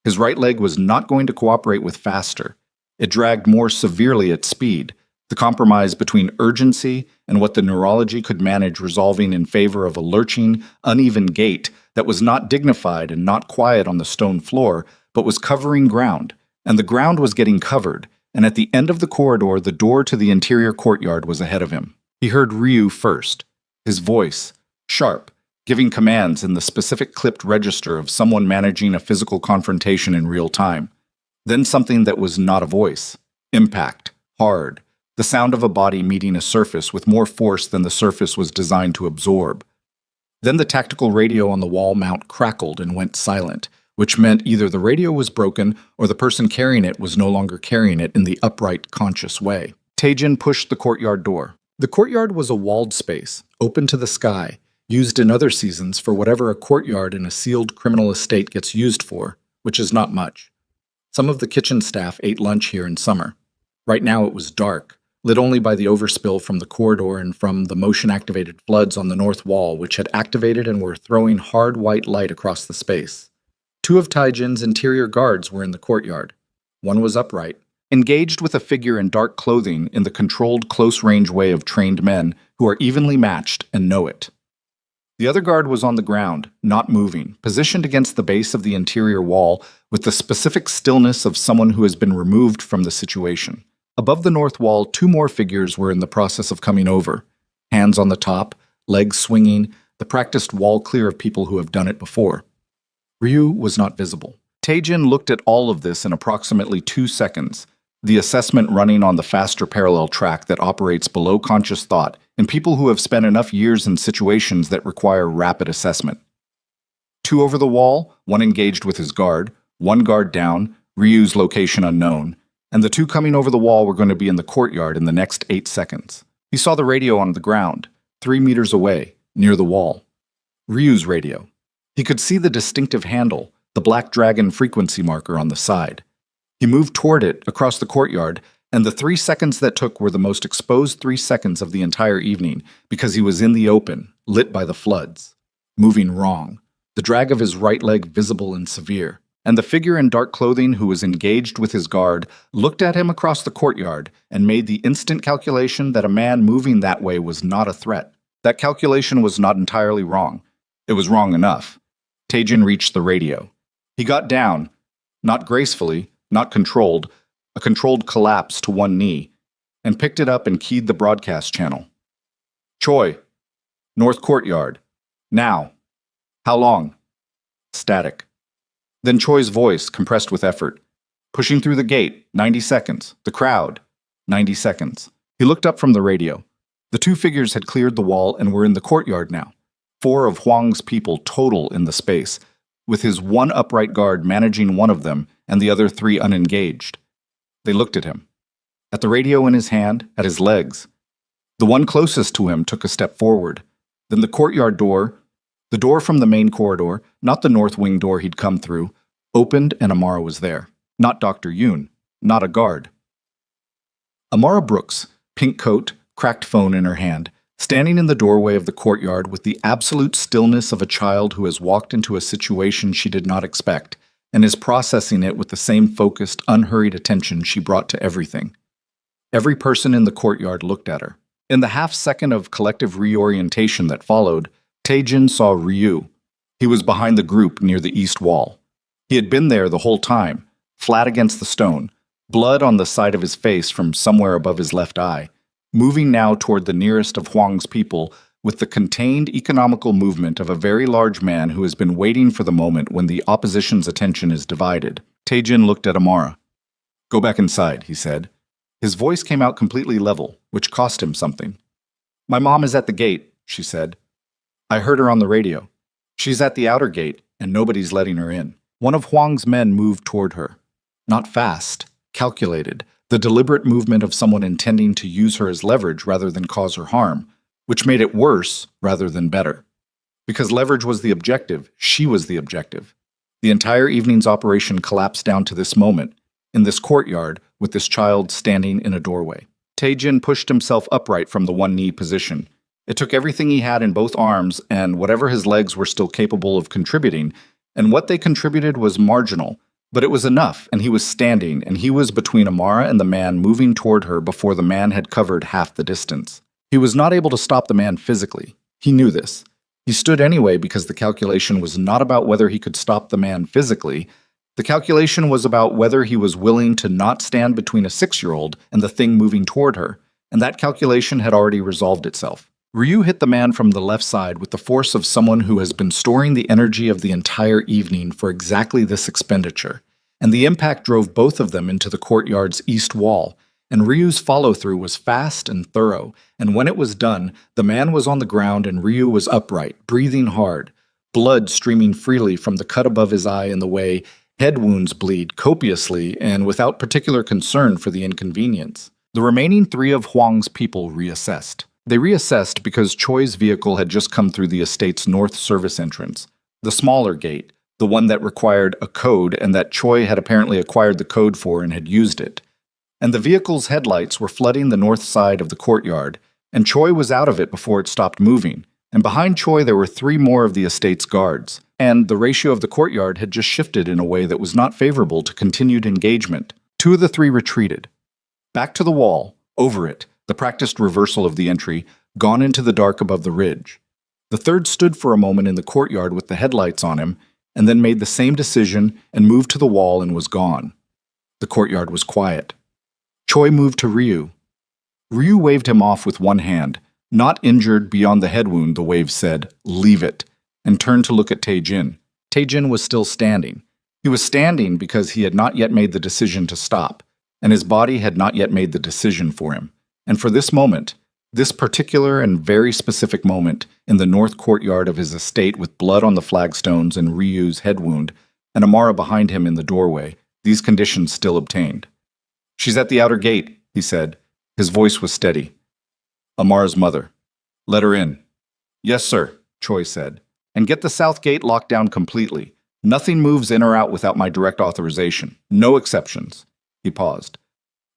His right leg was not going to cooperate with faster. It dragged more severely at speed, the compromise between urgency and what the neurology could manage resolving in favor of a lurching, uneven gait that was not dignified and not quiet on the stone floor, but was covering ground, and the ground was getting covered, and at the end of the corridor the door to the interior courtyard was ahead of him. He heard Ryu first, his voice, sharp, giving commands in the specific clipped register of someone managing a physical confrontation in real time. Then something that was not a voice. Impact. Hard. The sound of a body meeting a surface with more force than the surface was designed to absorb. Then the tactical radio on the wall mount crackled and went silent, which meant either the radio was broken or the person carrying it was no longer carrying it in the upright, conscious way. Taejin pushed the courtyard door. The courtyard was a walled space, open to the sky, used in other seasons for whatever a courtyard in a sealed criminal estate gets used for, which is not much. Some of the kitchen staff ate lunch here in summer. Right now it was dark, lit only by the overspill from the corridor and from the motion-activated floods on the north wall, which had activated and were throwing hard white light across the space. 2 of Taejin's interior guards were in the courtyard. One was upright, engaged with a figure in dark clothing in the controlled close-range way of trained men who are evenly matched and know it. The other guard was on the ground, not moving, positioned against the base of the interior wall with the specific stillness of someone who has been removed from the situation. Above the north wall, 2 more figures were in the process of coming over. Hands on the top, legs swinging, the practiced wall clear of people who have done it before. Ryu was not visible. Taejin looked at all of this in approximately 2 seconds, the assessment running on the faster parallel track that operates below conscious thought in people who have spent enough years in situations that require rapid assessment. 2 over the wall, 1 engaged with his guard, 1 guard down, Ryu's location unknown, and the 2 coming over the wall were going to be in the courtyard in the next 8 seconds. He saw the radio on the ground, 3 meters away, near the wall. Ryu's radio. He could see the distinctive handle, the black dragon frequency marker on the side. He moved toward it across the courtyard, and the 3 seconds that took were the most exposed 3 seconds of the entire evening because he was in the open, lit by the floods. Moving wrong. The drag of his right leg visible and severe. And the figure in dark clothing who was engaged with his guard looked at him across the courtyard and made the instant calculation that a man moving that way was not a threat. That calculation was not entirely wrong. It was wrong enough. Taejin reached the radio. He got down, not gracefully, not controlled, a controlled collapse to one knee, and picked it up and keyed the broadcast channel. Choi, North Courtyard. Now. How long? Static. Then Choi's voice, compressed with effort. Pushing through the gate, 90 seconds. The crowd, 90 seconds. He looked up from the radio. The 2 figures had cleared the wall and were in the courtyard now. 4 of Huang's people total in the space, with his 1 upright guard managing one of them and the other 3 unengaged. They looked at him. At the radio in his hand, at his legs. The one closest to him took a step forward. Then the courtyard door, the door from the main corridor, not the north wing door he'd come through, opened and Amara was there. Not Dr. Yoon, not a guard. Amara Brooks, pink coat, cracked phone in her hand, standing in the doorway of the courtyard with the absolute stillness of a child who has walked into a situation she did not expect and is processing it with the same focused, unhurried attention she brought to everything. Every person in the courtyard looked at her. In the half-second of collective reorientation that followed, Taejin saw Ryu. He was behind the group near the east wall. He had been there the whole time, flat against the stone, blood on the side of his face from somewhere above his left eye, moving now toward the nearest of Huang's people with the contained economical movement of a very large man who has been waiting for the moment when the opposition's attention is divided. Taejin looked at Amara. "Go back inside," he said. His voice came out completely level, which cost him something. "My mom is at the gate," she said. "I heard her on the radio. She's at the outer gate, and nobody's letting her in." One of Huang's men moved toward her. Not fast, calculated, the deliberate movement of someone intending to use her as leverage rather than cause her harm, which made it worse rather than better. Because leverage was the objective, she was the objective. The entire evening's operation collapsed down to this moment, in this courtyard, with this child standing in a doorway. Taejin pushed himself upright from the one-knee position. It took everything he had in both arms and whatever his legs were still capable of contributing, and what they contributed was marginal, but it was enough, and he was standing, and he was between Amara and the man moving toward her before the man had covered half the distance. He was not able to stop the man physically. He knew this. He stood anyway because the calculation was not about whether he could stop the man physically. The calculation was about whether he was willing to not stand between a 6-year-old and the thing moving toward her, and that calculation had already resolved itself. Ryu hit the man from the left side with the force of someone who has been storing the energy of the entire evening for exactly this expenditure, and the impact drove both of them into the courtyard's east wall, and Ryu's follow-through was fast and thorough, and when it was done, the man was on the ground and Ryu was upright, breathing hard, blood streaming freely from the cut above his eye in the way head wounds bleed copiously and without particular concern for the inconvenience. The remaining 3 of Huang's people reassessed. They reassessed because Choi's vehicle had just come through the estate's north service entrance, the smaller gate, the one that required a code and that Choi had apparently acquired the code for and had used it. And the vehicle's headlights were flooding the north side of the courtyard, and Choi was out of it before it stopped moving. And behind Choi there were 3 more of the estate's guards, and the ratio of the courtyard had just shifted in a way that was not favorable to continued engagement. 2 of the 3 retreated. Back to the wall, over it, the practiced reversal of the entry, gone into the dark above the ridge. The 3rd stood for a moment in the courtyard with the headlights on him, and then made the same decision and moved to the wall and was gone. The courtyard was quiet. Choi moved to Ryu. Ryu waved him off with one hand. Not injured beyond the head wound, the wave said, "Leave it," and turned to look at Taejin. Taejin was still standing. He was standing because he had not yet made the decision to stop, and his body had not yet made the decision for him. And for this moment, this particular and very specific moment in the north courtyard of his estate with blood on the flagstones and Ryu's head wound, and Amara behind him in the doorway, these conditions still obtained. "She's at the outer gate," he said. His voice was steady. "Amara's mother. Let her in." "Yes, sir," Choi said. "And get the south gate locked down completely. Nothing moves in or out without my direct authorization. No exceptions." He paused.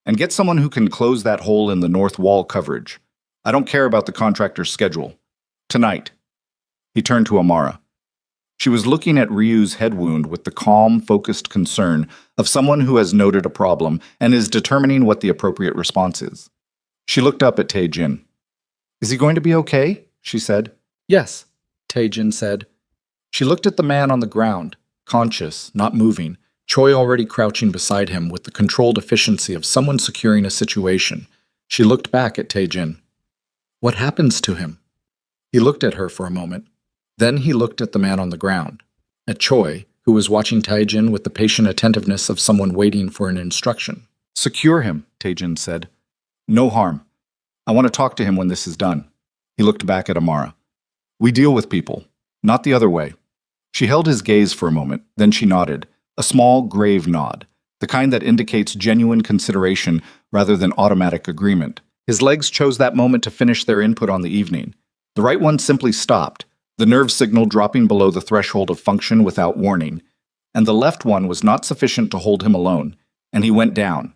"And get someone who can close that hole in the north wall coverage. I don't care about the contractor's schedule. Tonight." He turned to Amara. She was looking at Ryu's head wound with the calm, focused concern of someone who has noted a problem and is determining what the appropriate response is. She looked up at Tae-jin. "Is he going to be okay?" she said. "Yes," Tae-jin said. She looked at the man on the ground, conscious, not moving, Choi already crouching beside him with the controlled efficiency of someone securing a situation. She looked back at Tae-jin. "What happens to him?" He looked at her for a moment. Then he looked at the man on the ground, at Choi, who was watching Tae-jin with the patient attentiveness of someone waiting for an instruction. "Secure him," Tae-jin said. "No harm. I want to talk to him when this is done." He looked back at Amara. "We deal with people, not the other way." She held his gaze for a moment, then she nodded, a small, grave nod, the kind that indicates genuine consideration rather than automatic agreement. His legs chose that moment to finish their input on the evening. The right one simply stopped, the nerve signal dropping below the threshold of function without warning, and the left one was not sufficient to hold him alone, and he went down.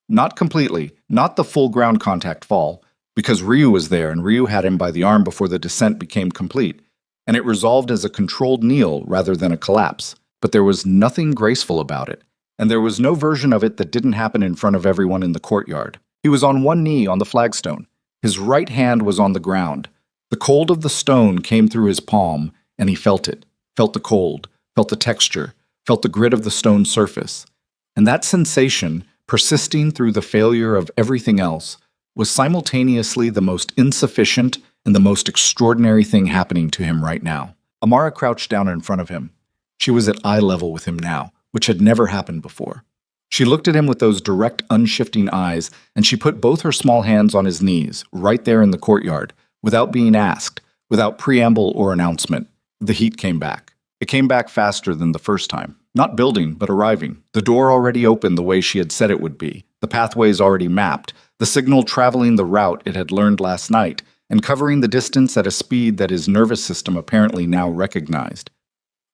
Not completely, not the full ground contact fall, because Ryu was there and Ryu had him by the arm before the descent became complete, and it resolved as a controlled kneel rather than a collapse, but there was nothing graceful about it, and there was no version of it that didn't happen in front of everyone in the courtyard. He was on one knee on the flagstone. His right hand was on the ground. The cold of the stone came through his palm, and he felt it, felt the cold, felt the texture, felt the grit of the stone surface. And that sensation, persisting through the failure of everything else, was simultaneously the most insufficient and the most extraordinary thing happening to him right now. Amara crouched down in front of him. She was at eye level with him now, which had never happened before. She looked at him with those direct, unshifting eyes, and she put both her small hands on his knees, right there in the courtyard, without being asked, without preamble or announcement. The heat came back. It came back faster than the first time. Not building, but arriving. The door already open the way she had said it would be. The pathways already mapped. The signal traveling the route it had learned last night, and covering the distance at a speed that his nervous system apparently now recognized.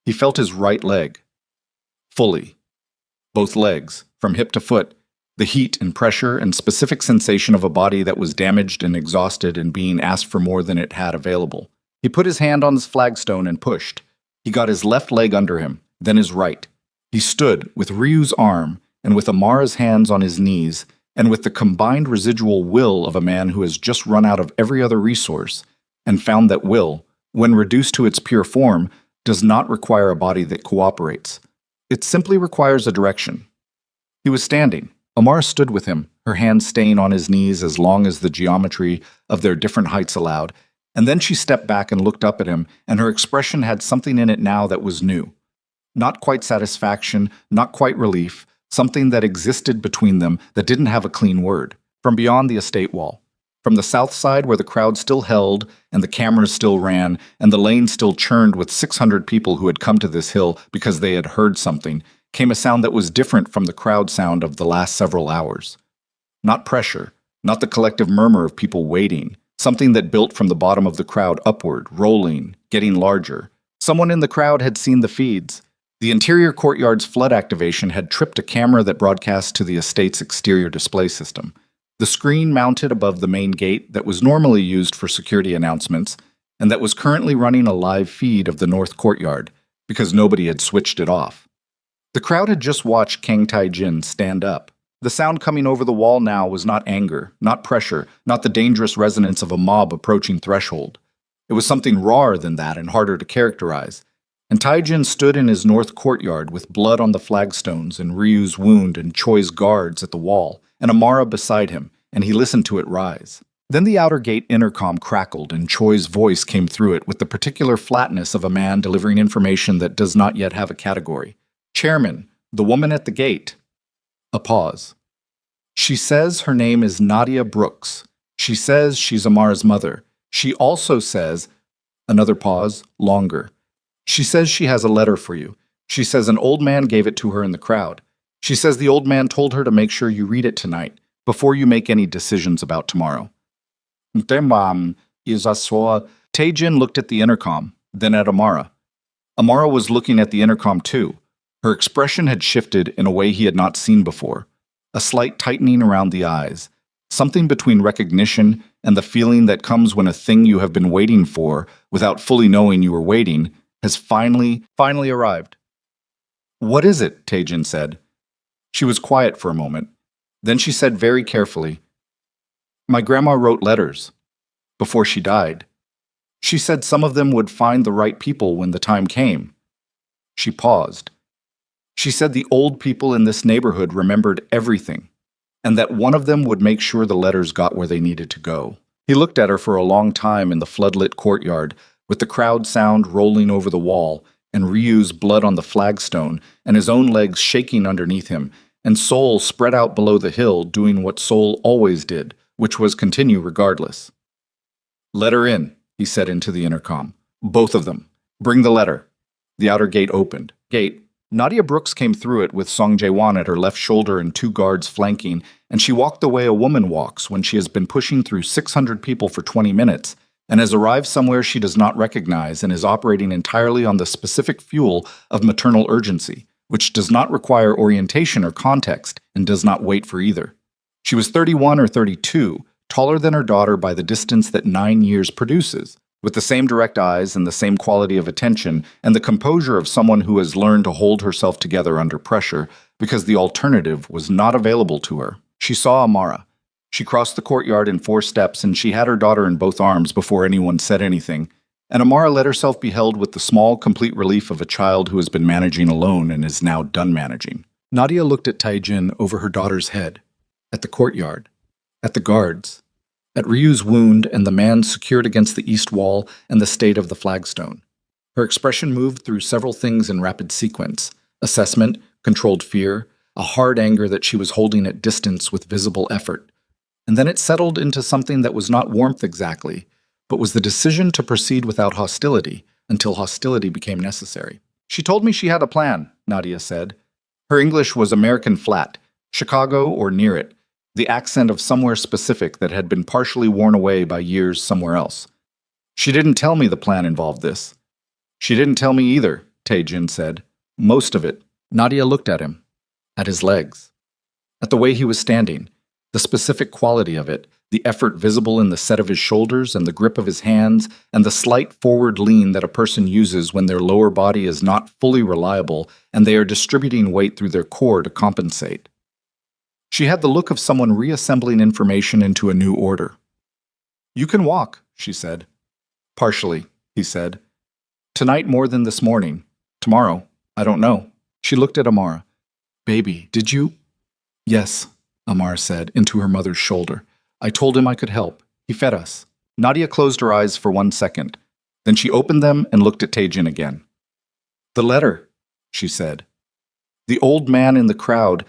He felt his right leg. Fully. Both legs, from hip to foot, the heat and pressure and specific sensation of a body that was damaged and exhausted and being asked for more than it had available. He put his hand on his flagstone and pushed. He got his left leg under him, then his right. He stood with Ryu's arm and with Amara's hands on his knees, and with the combined residual will of a man who has just run out of every other resource, and found that will, when reduced to its pure form, does not require a body that cooperates. It simply requires a direction. He was standing. Amara stood with him, her hands staying on his knees as long as the geometry of their different heights allowed, and then she stepped back and looked up at him, and her expression had something in it now that was new. Not quite satisfaction, not quite relief, something that existed between them that didn't have a clean word. From beyond the estate wall, from the south side where the crowd still held, and the cameras still ran, and the lane still churned with 600 people who had come to this hill because they had heard something, came a sound that was different from the crowd sound of the last several hours. Not pressure, not the collective murmur of people waiting, something that built from the bottom of the crowd upward, rolling, getting larger. Someone in the crowd had seen the feeds. The interior courtyard's flood activation had tripped a camera that broadcast to the estate's exterior display system. The screen mounted above the main gate that was normally used for security announcements, and that was currently running a live feed of the north courtyard, because nobody had switched it off. The crowd had just watched Kang Tae-jin stand up. The sound coming over the wall now was not anger, not pressure, not the dangerous resonance of a mob approaching threshold. It was something rawer than that and harder to characterize. And Tae-jin stood in his north courtyard with blood on the flagstones and Ryu's wound and Choi's guards at the wall, and Amara beside him, and he listened to it rise. Then the outer gate intercom crackled and Choi's voice came through it with the particular flatness of a man delivering information that does not yet have a category. Chairman, the woman at the gate. A pause. She says her name is Nadia Brooks. She says she's Amara's mother. She also says, another pause, longer. She says she has a letter for you. She says an old man gave it to her in the crowd. She says the old man told her to make sure you read it tonight, before you make any decisions about tomorrow. Taejin looked at the intercom, then at Amara. Amara was looking at the intercom too. Her expression had shifted in a way he had not seen before. A slight tightening around the eyes. Something between recognition and the feeling that comes when a thing you have been waiting for, without fully knowing you were waiting, has finally arrived. What is it? Taejin said. She was quiet for a moment. Then she said very carefully, my grandma wrote letters. Before she died. She said some of them would find the right people when the time came. She paused. She said the old people in this neighborhood remembered everything, and that one of them would make sure the letters got where they needed to go. He looked at her for a long time in the floodlit courtyard, with the crowd sound rolling over the wall, and Ryu's blood on the flagstone, and his own legs shaking underneath him, and Seoul spread out below the hill doing what Seoul always did, which was continue regardless. Let her in, he said into the intercom. Both of them. Bring the letter. The outer gate opened. Nadia Brooks came through it with Song Jae-won at her left shoulder and 2 guards flanking, and she walked the way a woman walks when she has been pushing through 600 people for 20 minutes, and has arrived somewhere she does not recognize and is operating entirely on the specific fuel of maternal urgency, which does not require orientation or context and does not wait for either. She was 31 or 32, taller than her daughter by the distance that 9 years produces, with the same direct eyes and the same quality of attention and the composure of someone who has learned to hold herself together under pressure because the alternative was not available to her. She saw Amara. She crossed the courtyard in 4 steps and she had her daughter in both arms before anyone said anything, and Amara let herself be held with the small, complete relief of a child who has been managing alone and is now done managing. Nadia looked at Taejin over her daughter's head, at the courtyard, at the guards, at Ryu's wound and the man secured against the east wall and the state of the flagstone. Her expression moved through several things in rapid sequence: assessment, controlled fear, a hard anger that she was holding at distance with visible effort. And then it settled into something that was not warmth exactly, but was the decision to proceed without hostility until hostility became necessary. She told me she had a plan, Nadia said. Her English was American flat, Chicago or near it, the accent of somewhere specific that had been partially worn away by years somewhere else. She didn't tell me the plan involved this. She didn't tell me either, Taejin said. Most of it. Nadia looked at him, at his legs, at the way he was standing, the specific quality of it, the effort visible in the set of his shoulders and the grip of his hands, and the slight forward lean that a person uses when their lower body is not fully reliable and they are distributing weight through their core to compensate. She had the look of someone reassembling information into a new order. You can walk, she said. Partially, he said. Tonight more than this morning. Tomorrow, I don't know. She looked at Amara. Baby, did you? Yes, Amara said, into her mother's shoulder. I told him I could help. He fed us. Nadia closed her eyes for 1 second. Then she opened them and looked at Taejin again. The letter, she said. The old man in the crowd.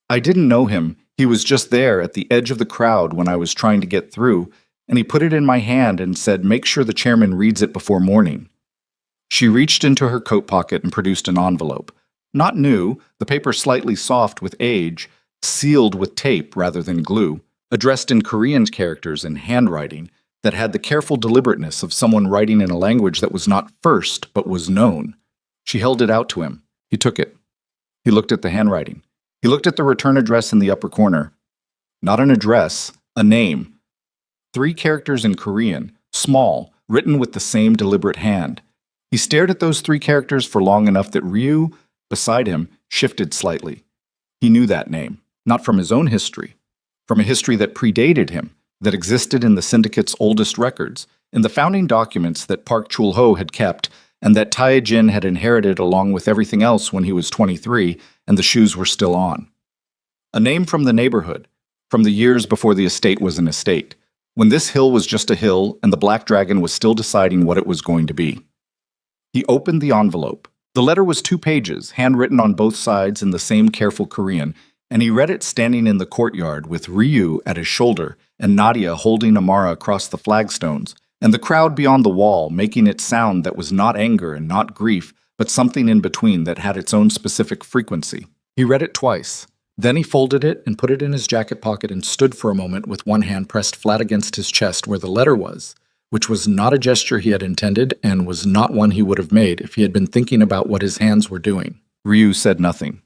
I didn't know him. He was just there at the edge of the crowd when I was trying to get through, and he put it in my hand and said, make sure the chairman reads it before morning. She reached into her coat pocket and produced an envelope. Not new, the paper slightly soft with age, sealed with tape rather than glue, addressed in Korean characters and handwriting that had the careful deliberateness of someone writing in a language that was not first but was known. She held it out to him. He took it. He looked at the handwriting. He looked at the return address in the upper corner. Not an address, a name. 3 characters in Korean, small, written with the same deliberate hand. He stared at those 3 characters for long enough that Ryu, beside him, shifted slightly. He knew that name, not from his own history, from a history that predated him, that existed in the syndicate's oldest records, in the founding documents that Park Chul-ho had kept, and that Tae-jin had inherited along with everything else when he was 23 and the shoes were still on. A name from the neighborhood, from the years before the estate was an estate, when this hill was just a hill and the Black Dragon was still deciding what it was going to be. He opened the envelope, The letter was 2 pages, handwritten on both sides in the same careful Korean, and he read it standing in the courtyard with Ryu at his shoulder and Nadia holding Amara across the flagstones, and the crowd beyond the wall making it sound that was not anger and not grief, but something in between that had its own specific frequency. He read it twice. Then he folded it and put it in his jacket pocket and stood for a moment with one hand pressed flat against his chest where the letter was, which was not a gesture he had intended and was not one he would have made if he had been thinking about what his hands were doing. Ryu said nothing.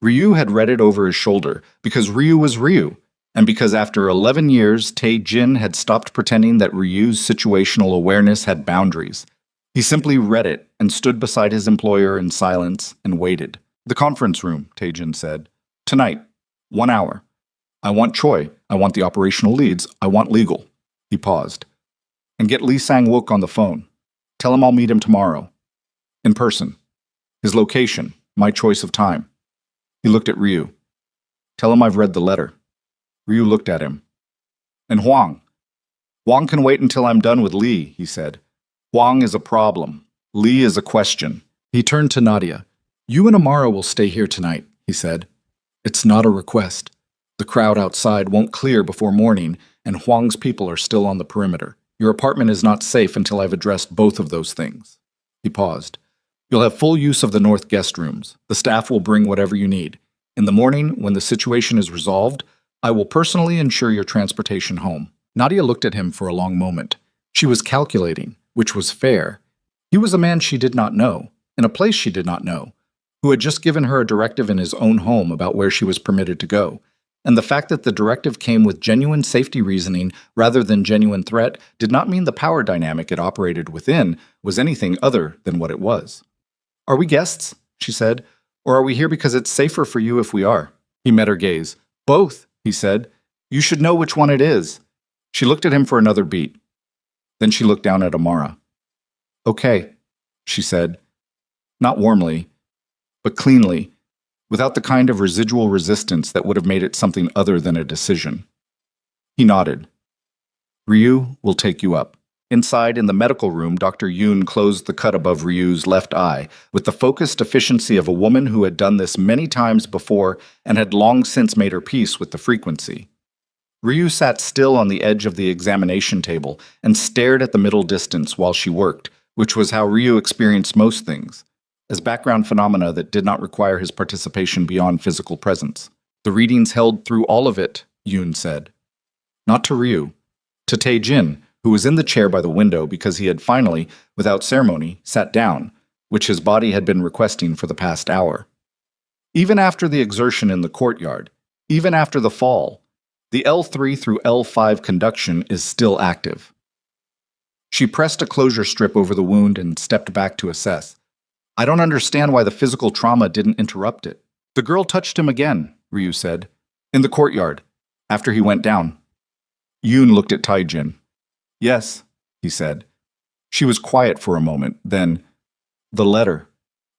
Ryu had read it over his shoulder because Ryu was Ryu, and because after 11 years, Tae-jin had stopped pretending that Ryu's situational awareness had boundaries. He simply read it and stood beside his employer in silence and waited. "The conference room," Tae-jin said. "Tonight, 1 hour. I want Choi. I want the operational leads. I want legal." He paused. "And get Lee Sang-wook on the phone. Tell him I'll meet him tomorrow. In person. His location, my choice of time." He looked at Ryu. "Tell him I've read the letter." Ryu looked at him. "And Hwang. Hwang can wait until I'm done with Lee," he said. "Hwang is a problem. Lee is a question." He turned to Nadia. "You and Amara will stay here tonight," he said. "It's not a request. The crowd outside won't clear before morning, and Hwang's people are still on the perimeter. Your apartment is not safe until I've addressed both of those things." He paused. "You'll have full use of the north guest rooms. The staff will bring whatever you need. In the morning, when the situation is resolved, I will personally ensure your transportation home." Nadia looked at him for a long moment. She was calculating, which was fair. He was a man she did not know, in a place she did not know, who had just given her a directive in his own home about where she was permitted to go. And the fact that the directive came with genuine safety reasoning rather than genuine threat did not mean the power dynamic it operated within was anything other than what it was. "Are we guests?" she said. "Or are we here because it's safer for you if we are?" He met her gaze. "Both," he said. "You should know which one it is." She looked at him for another beat. Then she looked down at Amara. "Okay," she said. Not warmly, but cleanly, without the kind of residual resistance that would have made it something other than a decision. He nodded. "Ryu will take you up." Inside, in the medical room, Dr. Yoon closed the cut above Ryu's left eye with the focused efficiency of a woman who had done this many times before and had long since made her peace with the frequency. Ryu sat still on the edge of the examination table and stared at the middle distance while she worked, which was how Ryu experienced most things, as background phenomena that did not require his participation beyond physical presence. "The readings held through all of it," Yoon said. Not to Ryu. To Tae-jin, who was in the chair by the window because he had finally, without ceremony, sat down, which his body had been requesting for the past hour. Even after the exertion in the courtyard, even after the fall, the L3 through L5 conduction is still active. She pressed a closure strip over the wound and stepped back to assess. "I don't understand why the physical trauma didn't interrupt it." "The girl touched him again," Ryu said. "In the courtyard, after he went down." Yoon looked at Tae-jin. "Yes," he said. She was quiet for a moment, then, "The letter.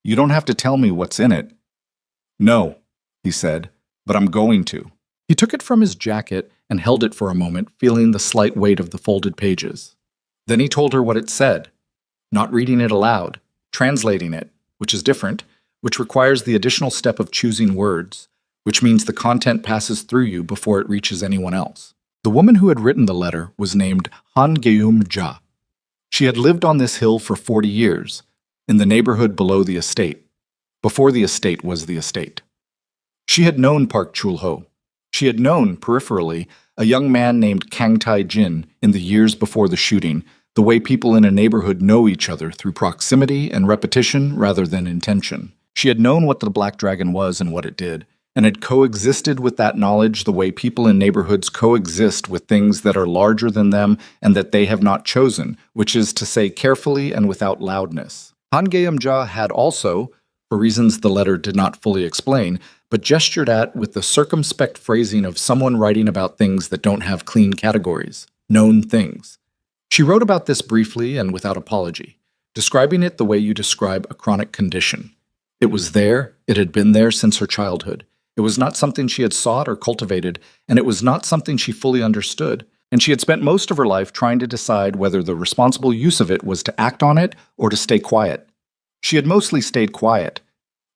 You don't have to tell me what's in it." "No," he said, "but I'm going to." He took it from his jacket and held it for a moment, feeling the slight weight of the folded pages. Then he told her what it said, not reading it aloud, translating it, which is different, which requires the additional step of choosing words, which means the content passes through you before it reaches anyone else. The woman who had written the letter was named Han Geum-ja. She had lived on this hill for 40 years, in the neighborhood below the estate, before the estate was the estate. She had known Park Chul-ho. She had known, peripherally, a young man named Kang Tae-jin in the years before the shooting, the way people in a neighborhood know each other through proximity and repetition rather than intention. She had known what the Black Dragon was and what it did, and had coexisted with that knowledge the way people in neighborhoods coexist with things that are larger than them and that they have not chosen, which is to say carefully and without loudness. Han Geum-ja had also, for reasons the letter did not fully explain, but gestured at with the circumspect phrasing of someone writing about things that don't have clean categories, known things. She wrote about this briefly and without apology, describing it the way you describe a chronic condition. It was there, it had been there since her childhood. It was not something she had sought or cultivated, and it was not something she fully understood, and she had spent most of her life trying to decide whether the responsible use of it was to act on it or to stay quiet. She had mostly stayed quiet,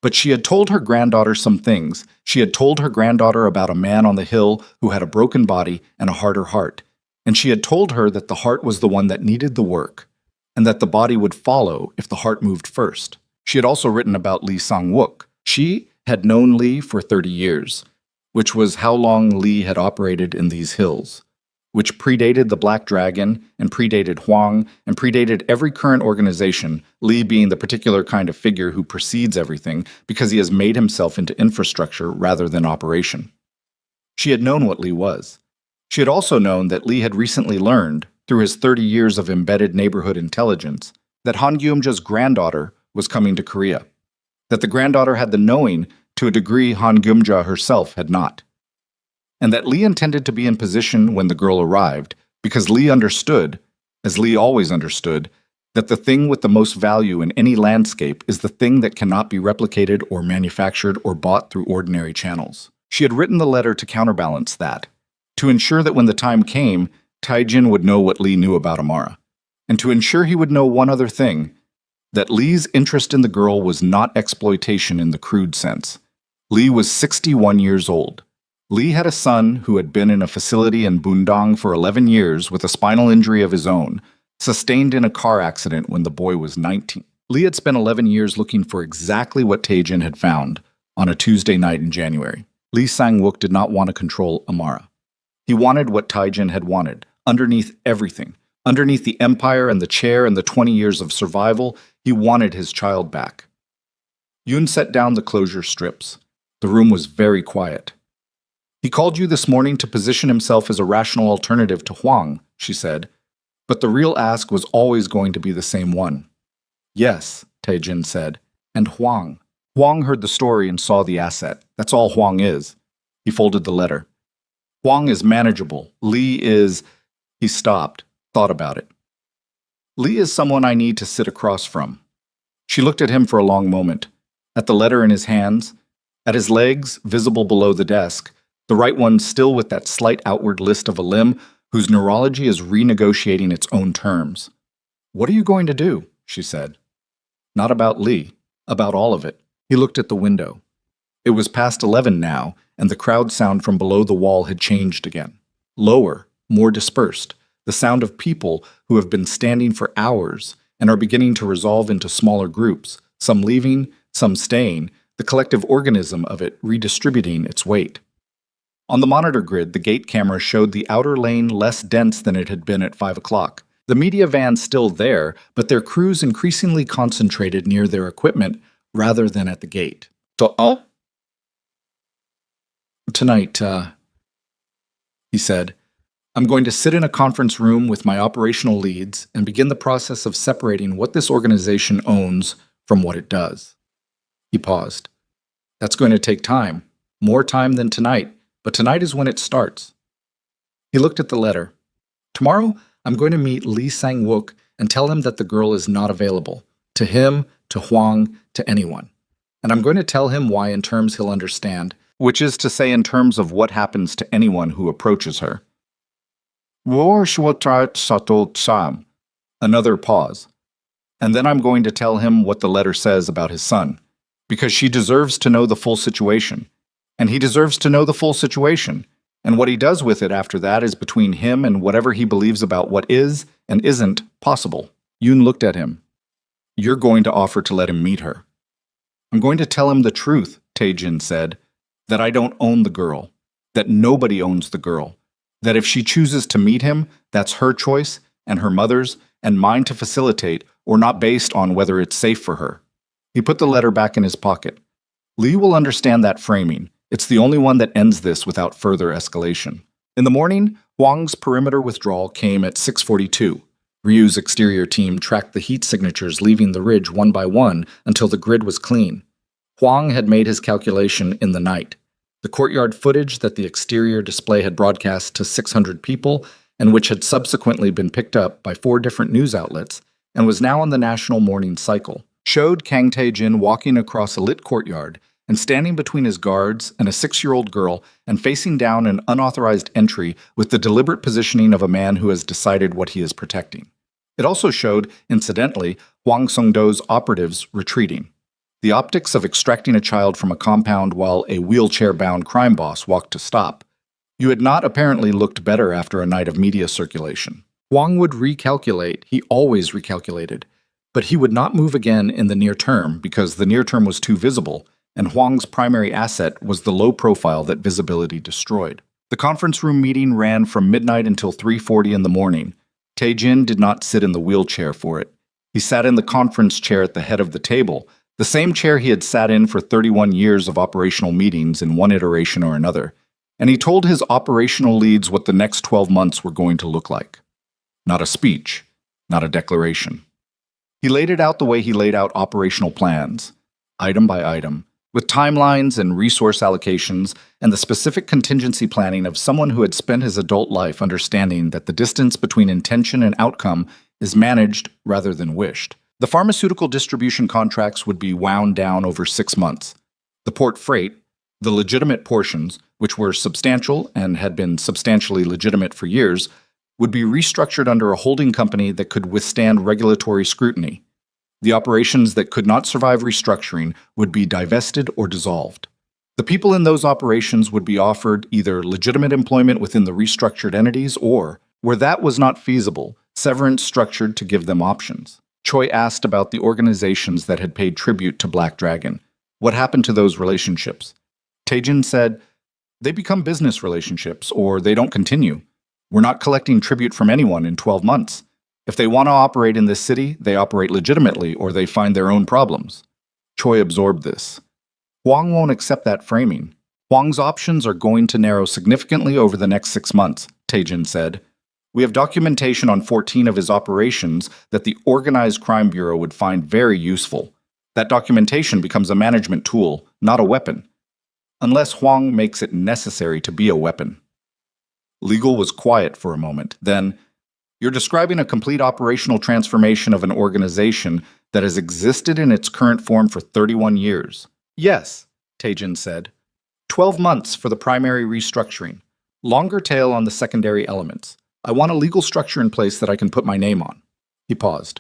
but she had told her granddaughter some things. She had told her granddaughter about a man on the hill who had a broken body and a harder heart, and she had told her that the heart was the one that needed the work, and that the body would follow if the heart moved first. She had also written about Lee Sang-wook. She had known Lee for 30 years, which was how long Lee had operated in these hills, which predated the Black Dragon and predated Huang and predated every current organization, Lee being the particular kind of figure who precedes everything because he has made himself into infrastructure rather than operation. She had known what Lee was. She had also known that Lee had recently learned, through his 30 years of embedded neighborhood intelligence, that Han Gyumja's granddaughter was coming to Korea, that the granddaughter had the knowing to a degree Han Gyumja herself had not, and that Lee intended to be in position when the girl arrived because Lee understood, as Lee always understood, that the thing with the most value in any landscape is the thing that cannot be replicated or manufactured or bought through ordinary channels. She had written the letter to counterbalance that, to ensure that when the time came, Taijin would know what Lee knew about Amara, and to ensure he would know one other thing, that Lee's interest in the girl was not exploitation in the crude sense. Lee was 61 years old. Lee had a son who had been in a facility in Bundang for 11 years with a spinal injury of his own, sustained in a car accident when the boy was 19. Lee had spent 11 years looking for exactly what Taijin had found on a Tuesday night in January. Lee Sang-wook did not want to control Amara. He wanted what Taijin had wanted, underneath everything. Underneath the empire and the chair and the 20 years of survival, he wanted his child back. Yoon set down the closure strips. The room was very quiet. He called you this morning to position himself as a rational alternative to Huang, she said, but the real ask was always going to be the same one. Yes, Taijin said, and Huang. Huang heard the story and saw the asset. That's all Huang is. He folded the letter. Huang is manageable. Lee is... He stopped, thought about it. Lee is someone I need to sit across from. She looked at him for a long moment, at the letter in his hands, at his legs, visible below the desk, the right one still with that slight outward list of a limb whose neurology is renegotiating its own terms. What are you going to do? She said. Not about Lee, about all of it. He looked at the window. It was past 11 now, and the crowd sound from below the wall had changed again. Lower, more dispersed, the sound of people who have been standing for hours and are beginning to resolve into smaller groups, some leaving, some staying, the collective organism of it redistributing its weight. On the monitor grid, the gate camera showed the outer lane less dense than it had been at 5 o'clock. The media vans still there, but their crews increasingly concentrated near their equipment rather than at the gate. Tonight, he said, I'm going to sit in a conference room with my operational leads and begin the process of separating what this organization owns from what it does. He paused. That's going to take time, more time than tonight, but tonight is when it starts. He looked at the letter. Tomorrow, I'm going to meet Lee Sang-wook and tell him that the girl is not available, to him, to Huang, to anyone. And I'm going to tell him why in terms he'll understand, which is to say in terms of what happens to anyone who approaches her. Another pause. And then I'm going to tell him what the letter says about his son, because she deserves to know the full situation. And he deserves to know the full situation. And what he does with it after that is between him and whatever he believes about what is and isn't possible. Yoon looked at him. You're going to offer to let him meet her. I'm going to tell him the truth, Taejin said, that I don't own the girl, that nobody owns the girl, that if she chooses to meet him, that's her choice and her mother's and mine to facilitate, or not based on whether it's safe for her. He put the letter back in his pocket. Lee will understand that framing. It's the only one that ends this without further escalation. In the morning, Huang's perimeter withdrawal came at 6:42. Ryu's exterior team tracked the heat signatures leaving the ridge one by one until the grid was clean. Huang had made his calculation in the night. The courtyard footage that the exterior display had broadcast to 600 people and which had subsequently been picked up by 4 different news outlets and was now on the national morning cycle, showed Kang Tae-jin walking across a lit courtyard and standing between his guards and a 6-year-old girl and facing down an unauthorized entry with the deliberate positioning of a man who has decided what he is protecting. It also showed, incidentally, Huang Songdo's operatives retreating. The optics of extracting a child from a compound while a wheelchair-bound crime boss walked to stop. You had not apparently looked better after a night of media circulation. Huang would recalculate. He always recalculated. But he would not move again in the near term because the near term was too visible, and Huang's primary asset was the low profile that visibility destroyed. The conference room meeting ran from midnight until 3:40 in the morning. Tae-jin did not sit in the wheelchair for it. He sat in the conference chair at the head of the table, the same chair he had sat in for 31 years of operational meetings in one iteration or another, and he told his operational leads what the next 12 months were going to look like. Not a speech, not a declaration. He laid it out the way he laid out operational plans, item by item, with timelines and resource allocations and the specific contingency planning of someone who had spent his adult life understanding that the distance between intention and outcome is managed rather than wished. The pharmaceutical distribution contracts would be wound down over 6 months. The port freight, the legitimate portions, which were substantial and had been substantially legitimate for years, would be restructured under a holding company that could withstand regulatory scrutiny. The operations that could not survive restructuring would be divested or dissolved. The people in those operations would be offered either legitimate employment within the restructured entities or, where that was not feasible, severance structured to give them options. Choi asked about the organizations that had paid tribute to Black Dragon. What happened to those relationships? Tae-jin said, "They become business relationships, or they don't continue. We're not collecting tribute from anyone in 12 months. If they want to operate in this city, they operate legitimately, or they find their own problems." Choi absorbed this. Huang won't accept that framing. Huang's options are going to narrow significantly over the next 6 months, Tae-jin said. We have documentation on 14 of his operations that the Organized Crime Bureau would find very useful. That documentation becomes a management tool, not a weapon. Unless Huang makes it necessary to be a weapon. Legal was quiet for a moment. Then, "You're describing a complete operational transformation of an organization that has existed in its current form for 31 years. Yes, Tae-jin said. 12 months for the primary restructuring. Longer tail on the secondary elements. I want a legal structure in place that I can put my name on." He paused.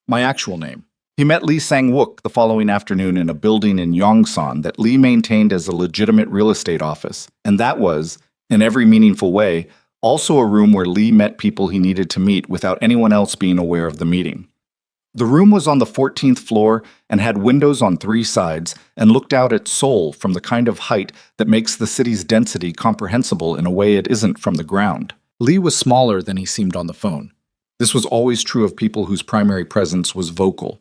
"My actual name." He met Lee Sang-wook the following afternoon in a building in Yongsan that Lee maintained as a legitimate real estate office, and that was, in every meaningful way, also a room where Lee met people he needed to meet without anyone else being aware of the meeting. The room was on the 14th floor and had windows on 3 sides and looked out at Seoul from the kind of height that makes the city's density comprehensible in a way it isn't from the ground. Lee was smaller than he seemed on the phone. This was always true of people whose primary presence was vocal.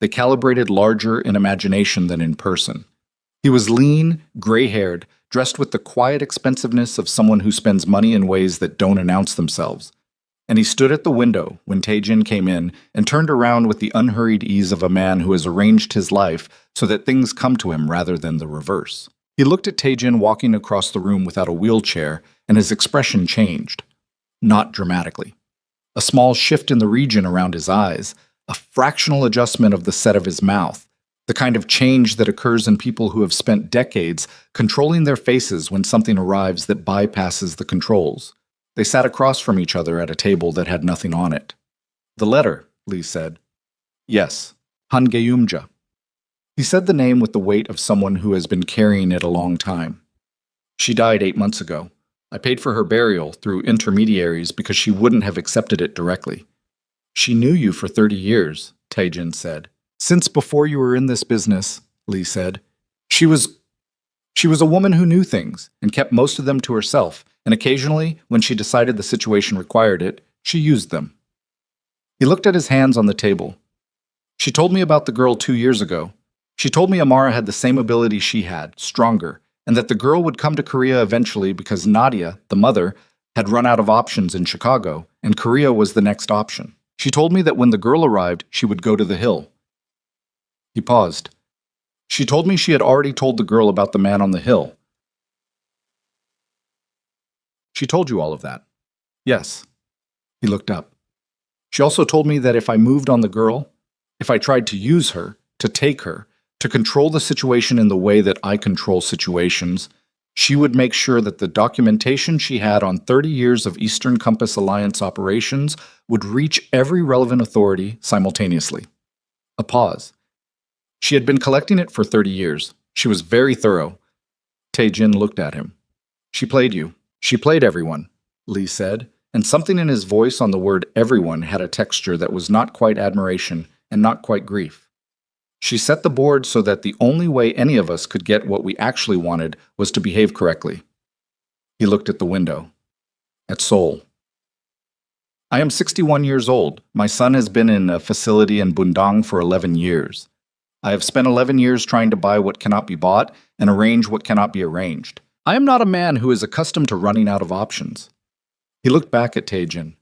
They calibrated larger in imagination than in person. He was lean, gray-haired, dressed with the quiet expensiveness of someone who spends money in ways that don't announce themselves. And he stood at the window when Tae-jin came in and turned around with the unhurried ease of a man who has arranged his life so that things come to him rather than the reverse. He looked at Tae-jin walking across the room without a wheelchair, and his expression changed. Not dramatically. A small shift in the region around his eyes, a fractional adjustment of the set of his mouth, the kind of change that occurs in people who have spent decades controlling their faces when something arrives that bypasses the controls. They sat across from each other at a table that had nothing on it. "The letter," Lee said. "Yes, Han Geumja." He said the name with the weight of someone who has been carrying it a long time. "She died 8 months ago. I paid for her burial through intermediaries because she wouldn't have accepted it directly." "She knew you for 30 years, Tae-jin said. "Since before you were in this business," Lee said. She was a woman who knew things and kept most of them to herself, and occasionally, when she decided the situation required it, she used them." He looked at his hands on the table. "She told me about the girl 2 years ago. She told me Amara had the same ability she had, stronger, and that the girl would come to Korea eventually because Nadia, the mother, had run out of options in Chicago, and Korea was the next option. She told me that when the girl arrived, she would go to the hill." He paused. "She told me she had already told the girl about the man on the hill." "She told you all of that?" "Yes." He looked up. "She also told me that if I moved on the girl, if I tried to use her, to take her, to control the situation in the way that I control situations, She would make sure that the documentation she had on 30 years of Eastern Compass Alliance operations would reach every relevant authority simultaneously. A pause. She had been collecting it for 30 years. She was very thorough. Tae-jin looked at him. She played you. She played everyone, Lee said, and something in his voice on the word everyone had a texture that was not quite admiration and not quite grief. She set the board so that the only way any of us could get what we actually wanted was to behave correctly. He looked at the window. At Seoul. I am 61 years old. My son has been in a facility in Bundang for 11 years. I have spent 11 years trying to buy what cannot be bought and arrange what cannot be arranged. I am not a man who is accustomed to running out of options. He looked back at Tae-jin.